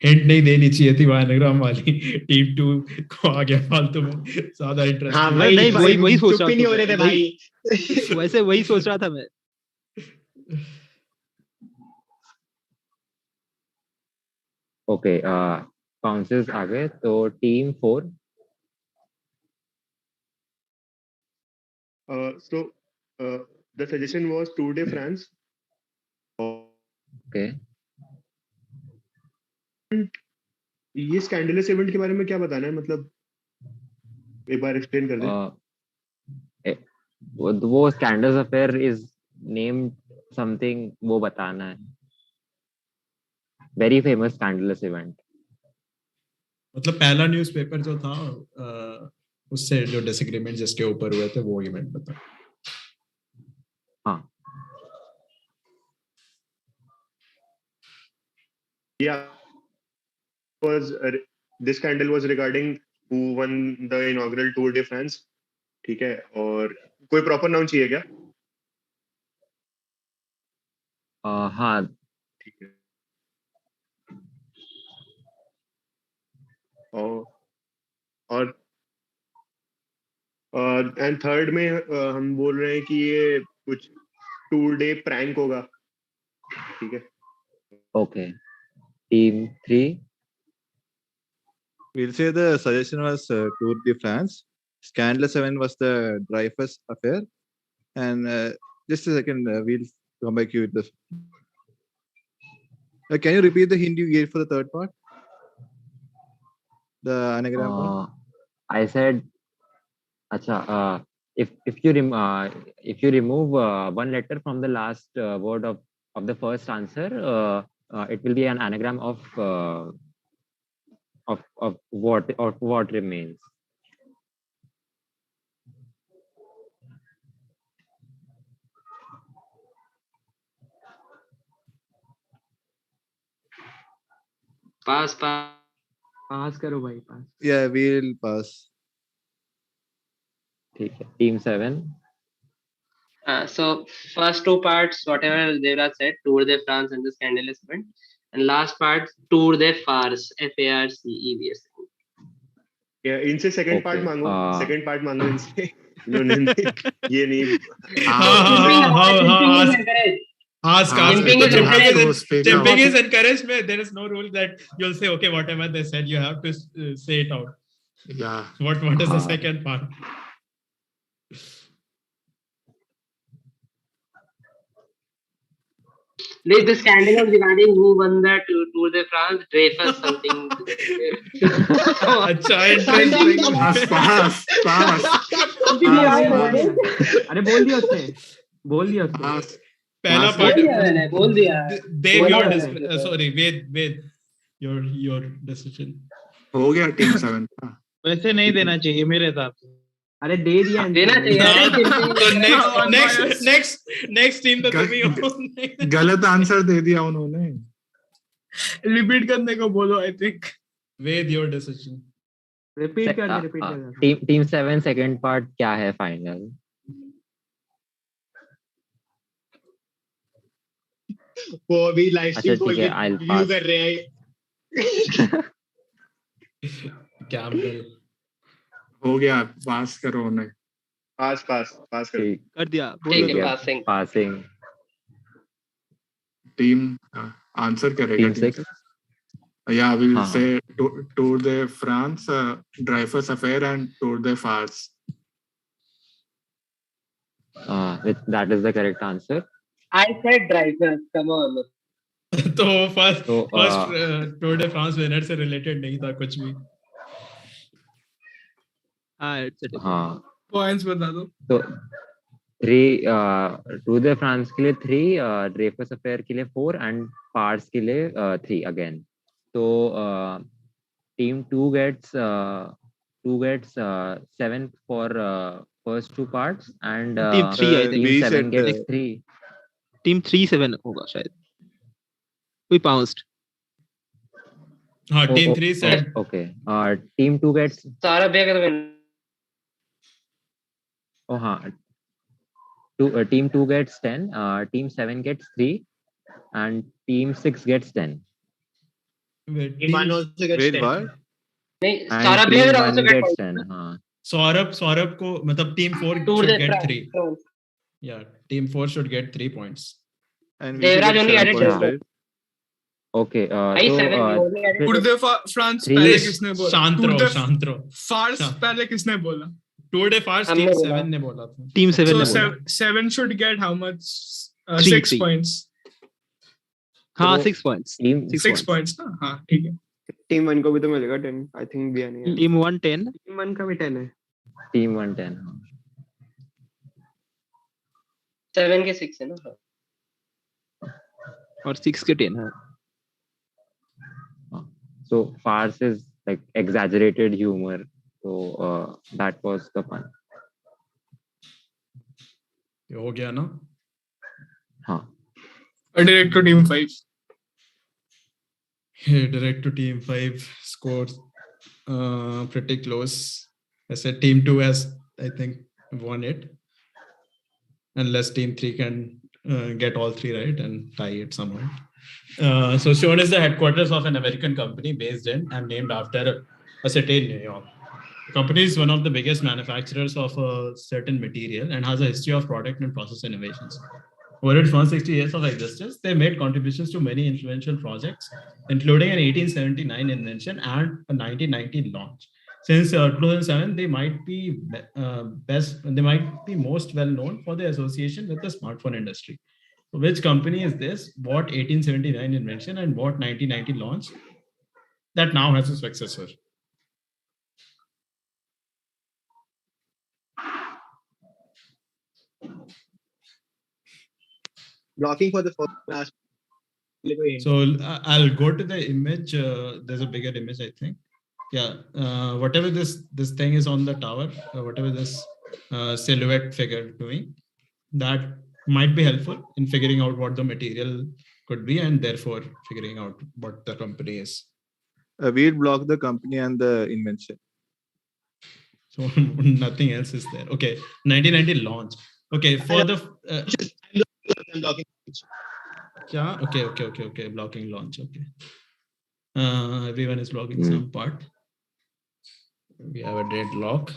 हिंट नहीं देनी चाहिए थी anagram वाली. टीम 2 को आ गया फालतू में. ज्यादा इंटरेस्ट. हाँ वही सोच रहा नहीं हो रहे थे भाई. वैसे वही सोच रहा था मैं. Okay, bounces आ गए तो team 4. So the suggestion was 2-day France. Okay. ये स्कैंडलस इवेंट के बारे में क्या बताना है, मतलब एक बार एक्सप्लेन कर दे. वो scandals affair is named something, वो बताना है. Very famous scandalous event. मतलब पहला न्यूज़पेपर जो था उससे जो डिसएग्रीमेंट जिसके ऊपर हुए थे वो इवेंट बता. हाँ. Yeah. This scandal was regarding who won the inaugural Tour de France. ठीक है, और कोई प्रॉपर नाउन चाहिए क्या? हाँ. ठीक है. और एंड थर्ड में हम बोल रहे हैं कि ये कुछ टूर डे प्रैंक होगा. ठीक है. Okay. Team 3. We'll say the suggestion was Tour de France. Scandalous event was the Dreyfus affair, and Just a second. We'll come back to you with this. Can you repeat the hint you gave for the third part? The anagram part? I said, acha, if you remove one letter from the last word of the first answer, it will be an anagram of what remains. Pass. पास करो भाई पास. Yeah, we'll pass. ठीक है. Team 7. So first two parts, whatever Devraj said, Tour de France and the Scandalous Event, and last part Tour de Farce, FARCEVS. Yeah, इनसे second part मांगो. Second part मांगो इनसे. इन्होंने ये नहीं. Ask. Chimping is encouraged. There is no rule that you'll say, okay, whatever they said, you have to say it out. Yeah. What is the second part? The scandal was regarding who won the Tour de France, Dreyfus something. Pass. अरे बोल दिया उसने. पहला part. बोल दिया. Sorry, Ved, your decision. हो गया Team 7 का. वैसे नहीं देना चाहिए मेरे हिसाब से. अरे दे दिया. देना चाहिए. next team तो तुम्ही हो. गलत आंसर दे दिया उन्होंने. रिपीट करने को बोलो. I think. Ved, your decision. Repeat कर. Team 7 second part क्या है final? वो अभी लाइव स्ट्रीम को ठीक है, व्यू कर रहे हैं. Campbell. हो गया. पास करो उन्हें. पास करो. कर दिया. Passing. Team आंसर करेगा. Team 6. Yeah, we'll say Tour de France, Dreyfus Affair, and Tour de Farce. That is the correct answer. I said Dreyfus. Come on. तो first Tour de France winner से related नहीं था कुछ भी. हाँ. Points बता दो. तो 3 Tour de France के लिए 3, Dreyfus Affair के लिए 4 and Farce के लिए 3 again. So Team 2 gets 7 for first two parts and Team 3 I think. Team 7 gets 3. Team 3 7 होगा शायद. We pounced. हाँ, Team 3 said. Okay. Team 2 gets. सारा बेग तो Oh हाँ. Team 2 gets 10. Team 7 gets 3, and Team 6 gets 10. Iman also gets 10. नहीं, And सारा Team bag 1 also gets 10. हाँ. सौरभ को मतलब Team 4 Tour should de get France. 3. Yeah, Team 4 should get 3 points. And we Devraj should get only 7 added points, 7. right? Okay. Tour de France पहले किसने बोला? शांत्रो. Farce पहले किसने बोला? Tour de France Team 7 ने बोला था. Team 7 So ने बोला. 7 should get how much? 3, 6 points. हाँ 6 points. 6 points ना. हाँ ठीक है. टीम 1 को भी तो मिलेगा 10. आई थिंक भी नहीं है. Team 1 10. टीम 1 का भी 10 है. Team 1 10. 7 के 6 है ना. और 6 के 10 है. So farce is like exaggerated humor. So that was the fun. हो गया ना? हाँ. Direct to Team 5. Direct to Team 5 scores pretty close. I said Team 2 has, I think, won it. Unless Team 3 can get all 3 right and tie it somehow. So Sean is the headquarters of an American company based in and named after a city in New York. The company is one of the biggest manufacturers of a certain material and has a history of product and process innovations. Over its 160 years of existence, they made contributions to many influential projects, including an 1879 invention and a 1990 launch. since 2007, they might be they might be most well known for their association with the smartphone industry. Which company is this? What 1879 invention and what 1990 launch that now has a successor? Blocking for the first last. So I'll go to the image. There's a bigger image, I think. Yeah, whatever this thing is on the tower, whatever this silhouette figure doing, that might be helpful in figuring out what the material could be and therefore figuring out what the company is. We'll block the company and the invention. So nothing else is there. Okay, 1990 launch. Okay, for the yeah. Okay. Blocking launch. Okay. Everyone is blocking some part. We have a deadlock.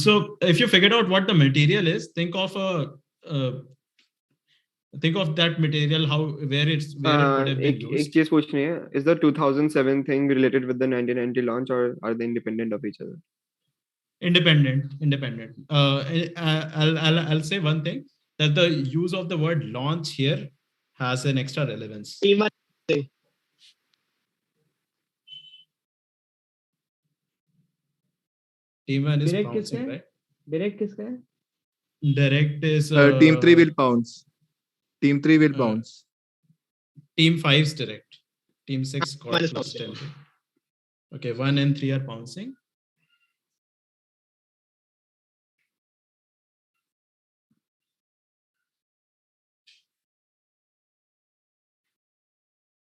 So if you figured out what the material is, think of that material, where it could have been used. एक चीज पूछनी है, is the 2007 thing related with the 1990 launch or are they independent of each other? Independent. I'll say one thing, that the use of the word launch here has an extra relevance. Team 1 is bouncing, right? Direct किसका है? Direct is Team 3 will bounce. Team 3 will bounce. Team 5's direct. Team 6 got plus 10. Okay, 1 and 3 are bouncing.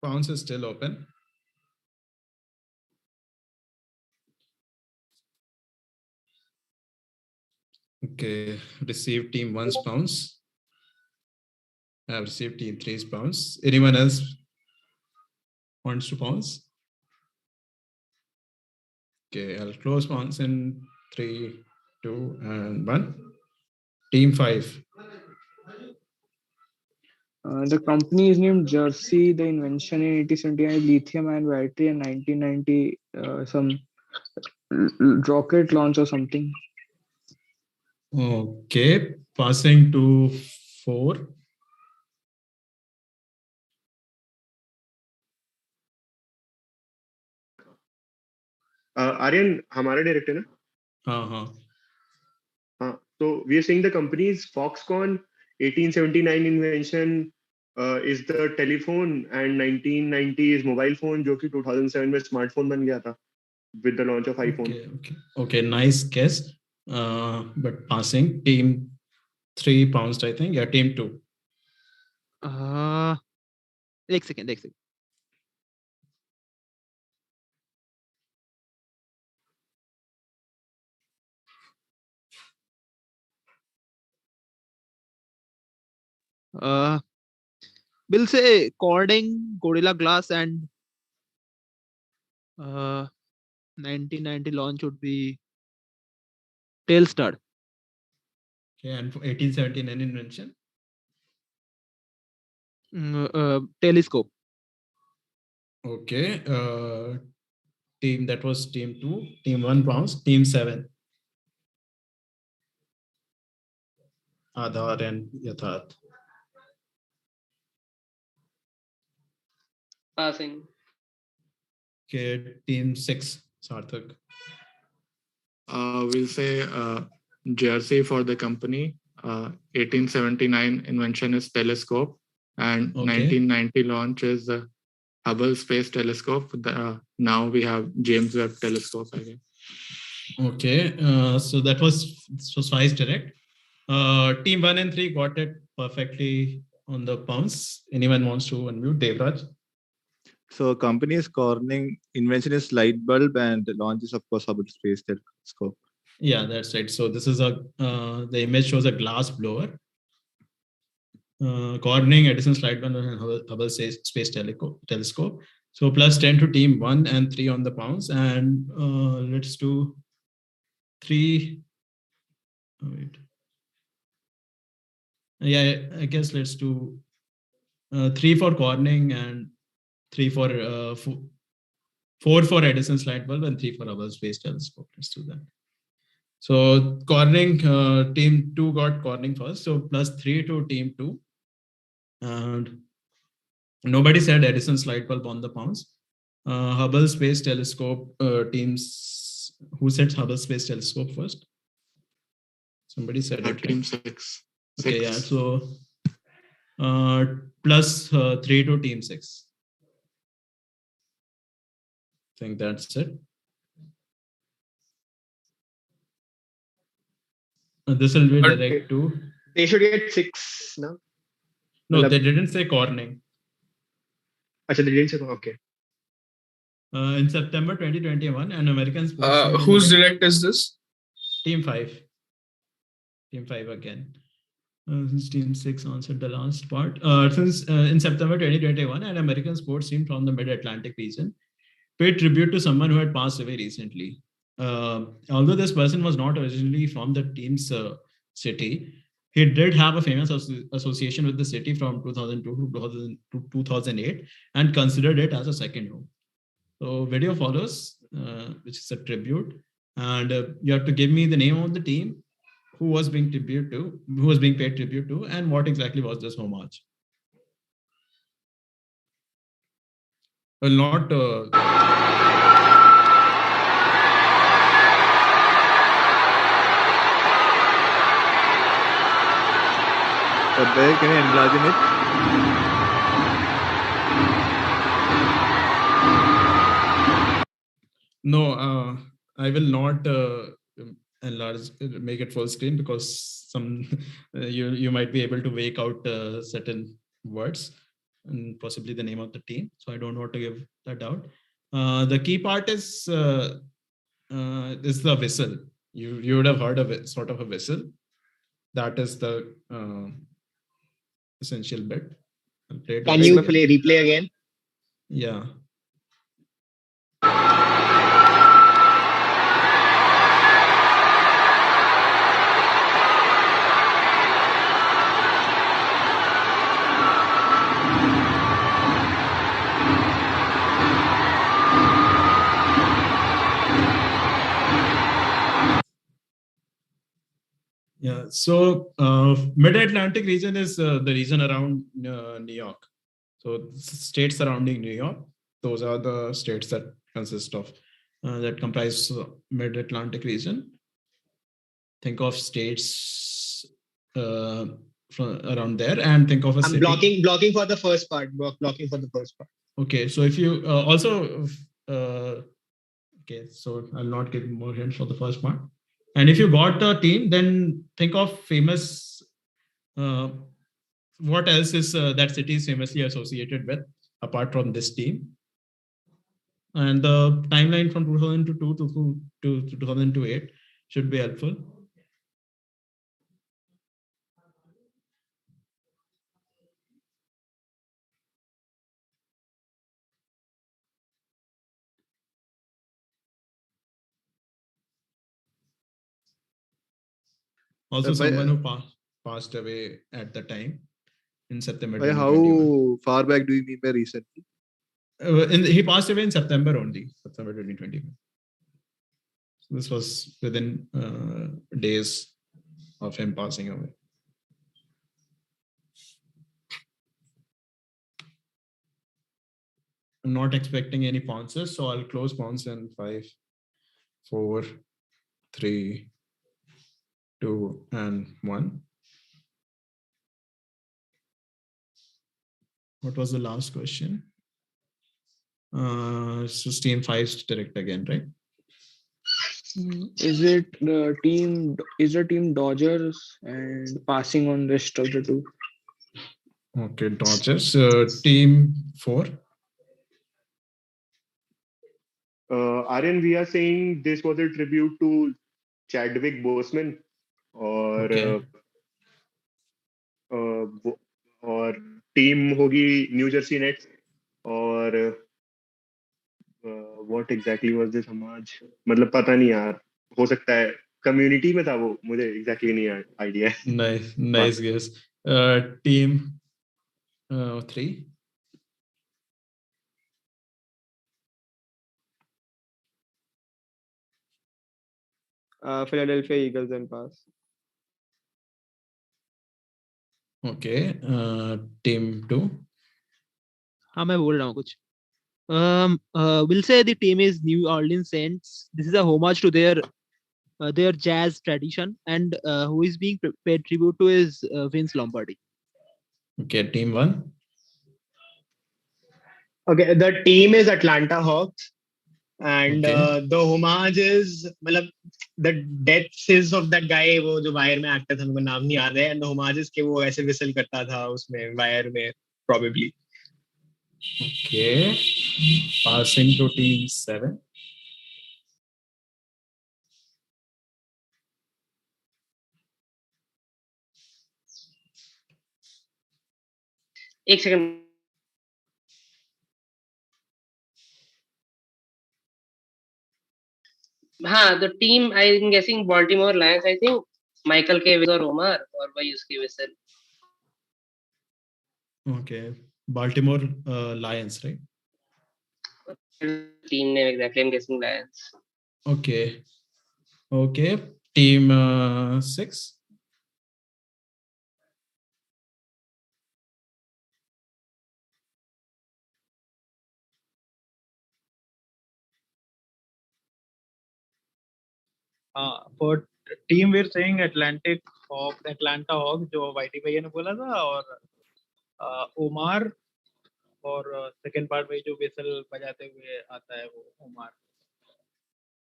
Bounce is still open. Okay, received team 1's bounce. I have received team 3's bounce. Anyone else wants to bounce? Okay, I'll close bounce in 3, 2, and 1. Team 5. The company is named Jersey. The invention in 1879, lithium-ion battery, and 1990 some rocket launch or something. Okay, passing to 4. Aryan, हमारा director ना? हाँ. So we are saying the company's Foxconn 1879 invention is the telephone and 1990 is mobile phone, जो कि 2007 में smartphone बन गया था with the launch of iPhone. Okay, nice guess. But passing. Team 3 pounced, I think. Yeah, team 2. एक second. We'll say Corning, Gorilla Glass, and 1990 launch would be Telstar. Okay, and 1879 invention? Telescope. Okay, that was team 2. Team 1 bounced. Team 7. Aadhar and Yatharth. Passing. Okay, team 6, Sarthak. We'll say Jersey for the company. 1879 invention is telescope, and 1990 launch is the Hubble Space Telescope. Now we have James Webb Telescope, I guess. Okay, so that was Spice direct. Team 1 and 3 got it perfectly on the bounce. Anyone wants to unmute? Devraj? So company is Corning, invention is light bulb, and the launch is of course Hubble Space Telescope. Yeah, that's right. So this is the image shows a glass blower. Corning, Edison slide bulb, and Hubble Space Telescope. So plus 10 to team 1 and 3 on the bounce, and let's do 3. Oh, wait. Yeah, I guess let's do 3 for Corning and 3 for 4 for Edison's light bulb, and 3 for Hubble Space Telescope. Let's do that. So Corning, team 2 got Corning first. So +3 to team 2. And nobody said Edison's light bulb on the pounds. Hubble Space Telescope teams. Who said Hubble Space Telescope first? Somebody said it. Team 6. Okay, yeah. So +3 to team 6. I think that's it. This will be direct to. They should get 6 now. No, they didn't say Corning. Achha, they didn't say. Okay. In September 2021, an American sports. Whose direct is this? Team 5. Team 5 again. Since Team 6 answered the last part. Since in September 2021, an American sports team from the Mid-Atlantic region paid tribute to someone who had passed away recently. Although this person was not originally from the team's city, he did have a famous association with the city from 2002 to 2008 and considered it as a second home. So video follows, which is a tribute, and you have to give me the name of the team, who was being paid tribute to, and what exactly was this homage. Well, not. Can you enlarge it? No, I will not enlarge, make it full screen, because some you might be able to wake out certain words and possibly the name of the team. So I don't want to give that out. The key part is the whistle. You would have heard of it, sort of a whistle. That is the essential bit. Can you replay again? Yeah. Yeah, so Mid-Atlantic region is the region around New York. So states surrounding New York, those are the states that consist of, that comprise Mid-Atlantic region. Think of states from around there, and think of a city. Blocking for the first part. Blocking for the first part. Okay, so if you also, okay, so I'll not give more hints for the first part. And if you got a team, then think of famous, what else is that city is famously associated with, apart from this team. And the timeline from 2002 to 2008 should be helpful. Also, someone who passed away at the time in September. By how far back do you mean by recently? He passed away in September only, September 2021. So this was within days of him passing away. I'm not expecting any bounces, so I'll close bounce in 5, 4, 3, 2, and 1. What was the last question? So team 5 direct again, right? Is it the team? Is the team Dodgers and passing on rest of the two? Okay, Dodgers. Team 4. Aryan, we are saying this was a tribute to Chadwick Boseman, or okay. और team होगी new Jersey nets, और what exactly was this समाज, मतलब पता नहीं यार, हो सकता है कम्युनिटी में था वो, मुझे एग्जैक्टली नहीं आइडिया है. Nice guess. Team 3. Philadelphia Eagles and pass. Okay. Team 2. हाँ मैं बोल रहा हूँ कुछ. We'll say the team is New Orleans Saints. This is a homage to their jazz tradition, and who is being paid tribute to is Vince Lombardi. Okay. Team 1. Okay, the team is Atlanta Hawks, and Okay. the homage is, मतलब, the death is of that guy, वो जो wire में actor था, उनका नाम नहीं याद है, and the homage is कि वो ऐसे whistle करता था उसमें wire में, probably. Okay. Passing to team 7. एक सेकंड. हाँ, the team I'm guessing Baltimore Lions. I think Michael K. or Omar और वही उसकी whistle. Okay. Baltimore Lions, right? Team name exactly. I'm guessing Lions. Okay. Okay. Team 6. For team we're saying Atlanta Hawks जो वाइटी भैया ने बोला था, और OMR, और सेकंड पार्ट में जो वेसल बजाते हुए आता है वो OMR.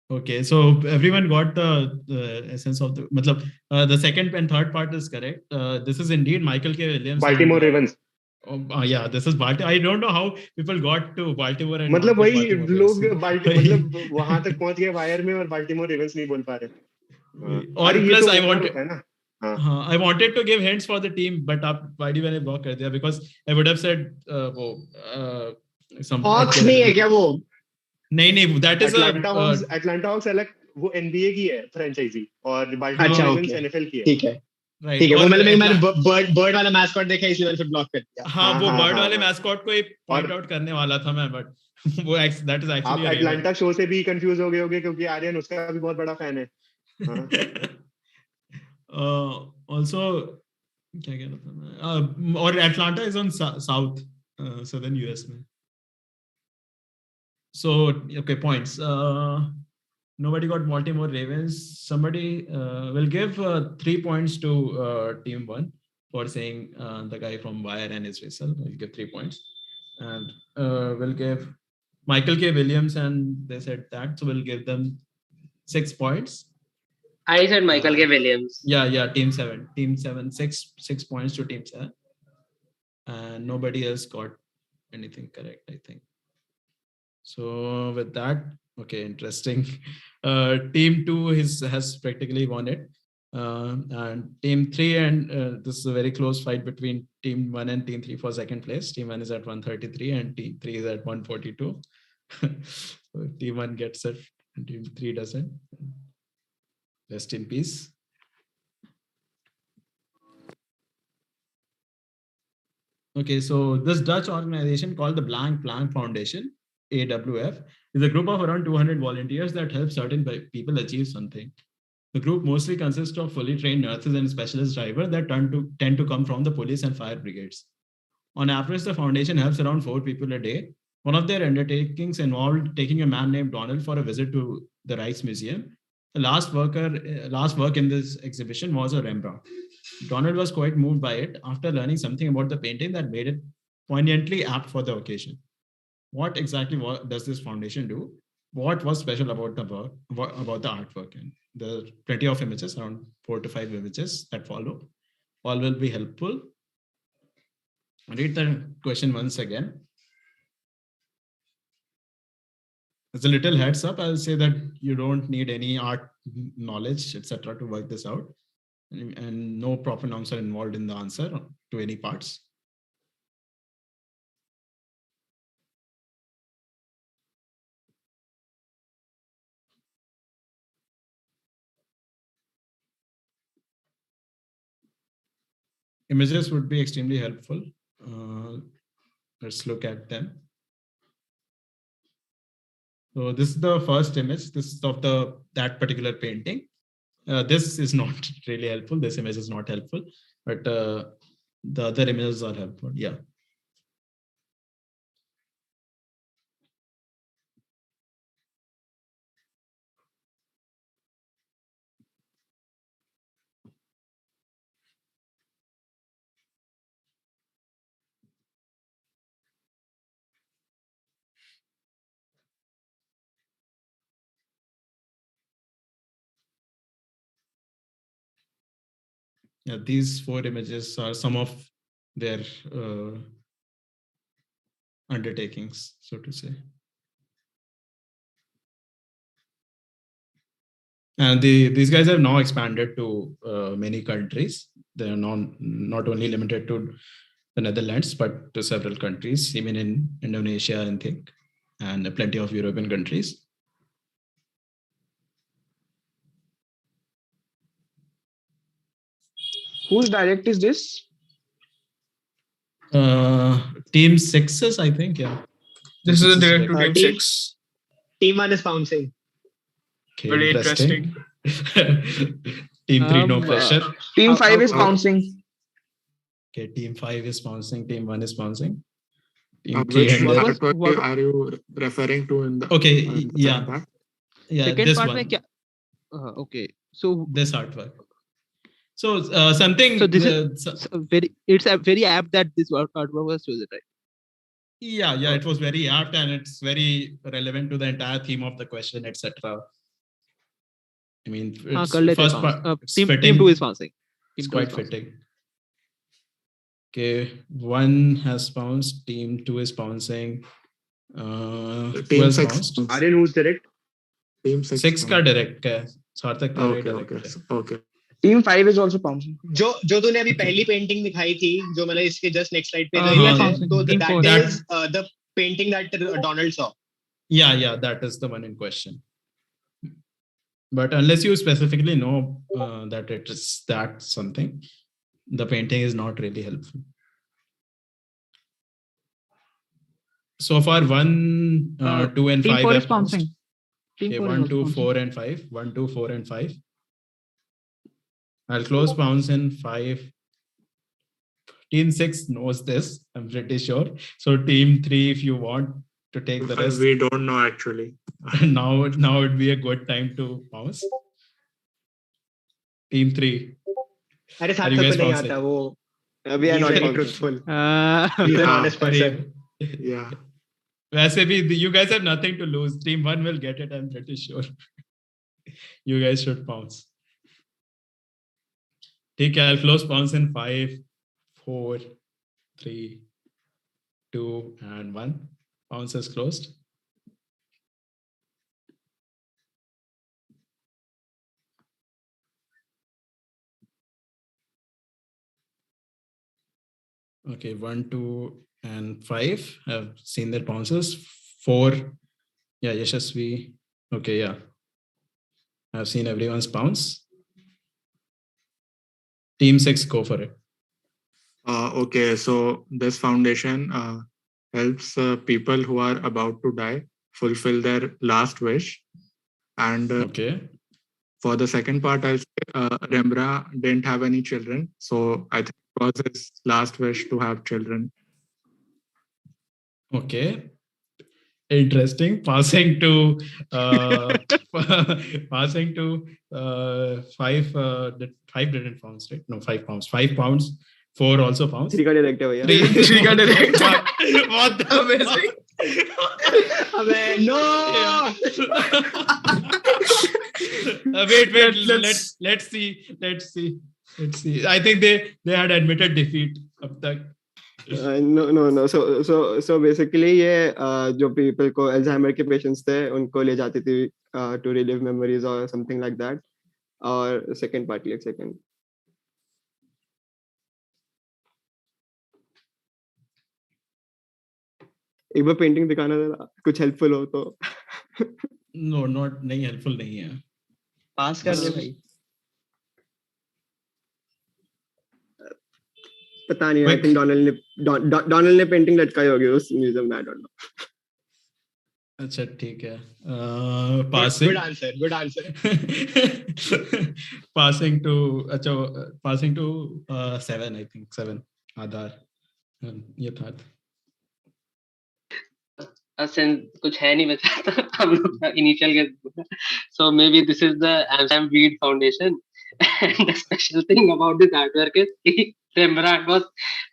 Okay, so everyone got the essence of the. मतलब the second and third part is correct. This is indeed Michael K. Williams. Baltimore Ravens. Yeah, this is Baltimore. I don't know how people got to Baltimore and. मतलब वही लोग मतलब वहां तक पहुंच गए wire में और Baltimore Ravens नहीं बोल पा रहे. और plus I wanted. है ना. I wanted to give hints for the team, but आप वाइडी मैंने block कर दिया because I would have said some. Hawks नहीं है क्या वो? नहीं, that is Atlanta Hawks अलग, वो NBA की है फ्रेंचाइजी, और Baltimore Ravens NFL की है. ठीक है. Right. ठीक है, वो मैंने बर्ड वाला मैस्कॉट देखा इसलिए मैंने ब्लॉक कर दिया. हाँ, वो बर्ड वाले मैस्कॉट को ही पॉइंट आउट करने वाला था मैं, बट वो दैट इज एक्चुअली आप अटलांटा शो से भी कंफ्यूज हो गए होगे क्योंकि आर्यन उसका भी बहुत बड़ा फैन है. ऑल्सो क्या कह रहा था मैं, और Atlanta is on south southern US में. So okay, points. Nobody got Baltimore Ravens. Somebody will give 3 points to team 1 for saying the guy from Wire and his whistle. We'll give 3 points, and we'll give Michael K. Williams, and they said that, so we'll give them 6 points. I said Michael K. Williams. Yeah. Team 7. 6 points to team 7, and nobody else got anything correct, I think. So with that, okay, interesting. Team 2 has practically won it, and team 3, and this is a very close fight between team 1 and team 3 for second place. Team 1 is at 133 and team 3 is at 142. So team 1 gets it and team 3 doesn't. Rest in peace. Okay, so this Dutch organization called the Blank Plank Foundation, AWF, is a group of around 200 volunteers that help certain people achieve something. The group mostly consists of fully trained nurses and specialist drivers that tend to come from the police and fire brigades. On average, the foundation helps around 4 people a day. One of their undertakings involved taking a man named Donald for a visit to the Rijksmuseum. The last work in this exhibition was a Rembrandt. Donald was quite moved by it after learning something about the painting that made it poignantly apt for the occasion. What exactly does this foundation do? What was special about the artwork? And there are plenty of images, around 4 to 5 images that follow. All will be helpful. Read the question once again. As a little heads up, I'll say that you don't need any art knowledge, etc., to work this out, and no proper nouns are involved in the answer to any parts. Images would be extremely helpful. Let's look at them. So this is the first image. This is of that particular painting. This is not really helpful. This image is not helpful, but the other images are helpful. Yeah. Yeah, these 4 images are some of their undertakings, so to say. And these guys have now expanded to many countries. They are not only limited to the Netherlands, but to several countries, even in Indonesia, I think, and plenty of European countries. Whose direct is this? Team 6's, I think, yeah. This is a direct to Team 6. Team 1 is bouncing. Okay, Very interesting. Team 3, no pressure. Team 5 is bouncing. Okay, Team 5 is bouncing. Team 1 is bouncing. Team Which 3 artwork are you referring to in the? Okay, yeah. Second this part one. में क्या? Okay, so this artwork. So something. So this is it's a very apt that this artwork was chosen, right? Yeah, it was very apt and it's very relevant to the entire theme of the question, etc. I mean, it's first part. Team 2 is bouncing. It's quite fitting. Okay, 1 has bounced. Team 2 is bouncing. Who has bounced? Aryan, who's direct? Team 6. 6 का direct है. सार्थक का Okay. Team 5 is also bouncing. जो तूने अभी पहली painting दिखाई थी, जो मतलब इसके just next slide पे तो that is the painting that Donald saw. Yeah, that is the one in question. But unless you specifically know that it is that something, the painting is not really helpful. So far, 1, 2, and 5 Team 4 have is bouncing. Okay, 1, 2, 4, and 5. 1, 2, 4, and 5. I'll close bounce in 5. Team 6 knows this, I'm pretty sure. So Team 3, if you want to take the rest. We don't know actually. now would be a good time to bounce. Team 3. अरे साथ में नहीं आता वो. We are not very truthful. He's an honest person. Yeah. वैसे भी you guys have nothing to lose. Team 1 will get it, I'm pretty sure. You guys should bounce. ठीक है, I'll close bounce in 5, 4, 3, 2, and 1. Bounce is closed. Okay, 1, 2, and 5 have seen their bounces. 4, yeah, Yashasvi. Okay, yeah. I've seen everyone's bounce. Team 6, go for it. Okay, so this foundation helps people who are about to die fulfill their last wish. And for the second part, I'll say Rembrandt didn't have any children. So I think it was his last wish to have children. Okay. Interesting. Passing to 5. 5 didn't bounce, right? No, 5 pounds. 5 pounds. 4 also pounds. 3 का direct है भैया. 3 का direct. What the amazing. No. Wait. Let's see. I think they had admitted defeat अब तक. No. So basically ये जो people को Alzheimer के patients थे उनको ले जाती थी to relive memories or something like that. और second part like second. एक बार पेंटिंग दिखाना जरा कुछ हेल्पफुल हो तो. No, नहीं हेल्पफुल नहीं है. पास कर दे भाई. पता नहीं. I think डोनाल्ड ने पेंटिंग लटकाई होगी उस म्यूजियम में. I don't know. अच्छा ठीक है. Good Passing. answer. Good answer. Passing to अच्छा passing to 7 I think 7 आधार यथार्थ. Since कुछ है नहीं बचा तो हम लोग का initial guess. So maybe this is the Amsterdam Weed Foundation. And the special thing about this artwork is Rembrandt was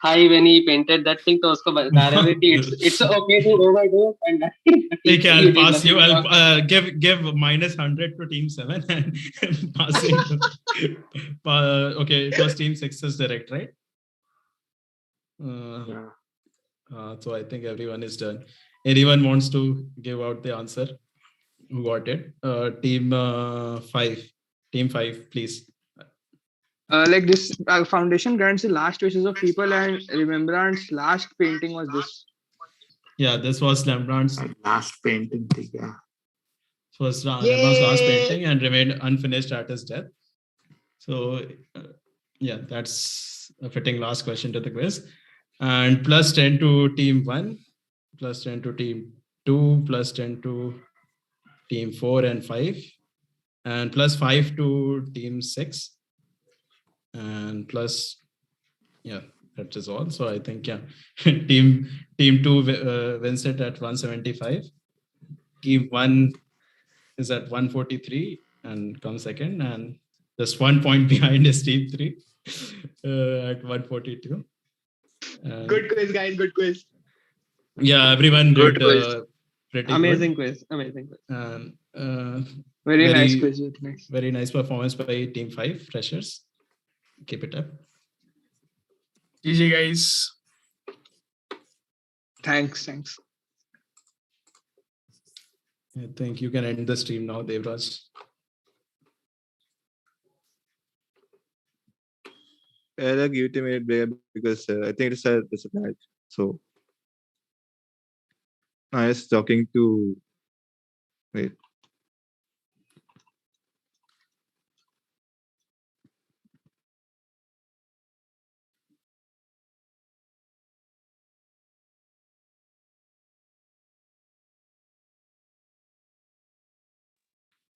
high when he painted that thing. तो उसको बता रहे थे कि it's okay to overdo it and ठीक है, I'll pass you. I'll give -100 to team 7 and passing to okay, it was team 6's direct, right? So I think everyone is done. Anyone wants to give out the answer? Who got it? Team 5. Team 5, please. Like this foundation grants the last wishes of people, and Remembrandt's last painting was this. Yeah, this was Rembrandt's last painting. Yeah. Was Rembrandt's last painting and remained unfinished at his death. So, yeah, that's a fitting last question to the quiz. And plus 10 to team 1, plus 10 to team 2, plus 10 to team 4 and 5, and plus 5 to team 6, and plus, yeah, that is all. So I think, yeah, team 2 wins it at 175. Team 1 is at 143 and comes second, and just 1 point behind is team 3 at 142. Good quiz, guys. Good quiz. Yeah, everyone Good did quiz. pretty Amazing good. quiz. Amazing quiz. Very nice quiz. Nice. Very nice performance by team 5 freshers. Keep it up. GG guys. Thanks. I think you can end the stream now, Devraj. I'll give it a minute because I think it's a match. So I was talking to wait.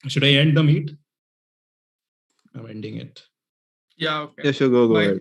Should I end the meet? I'm ending it. Yeah, okay. Yeah, sure, go Bye. ahead.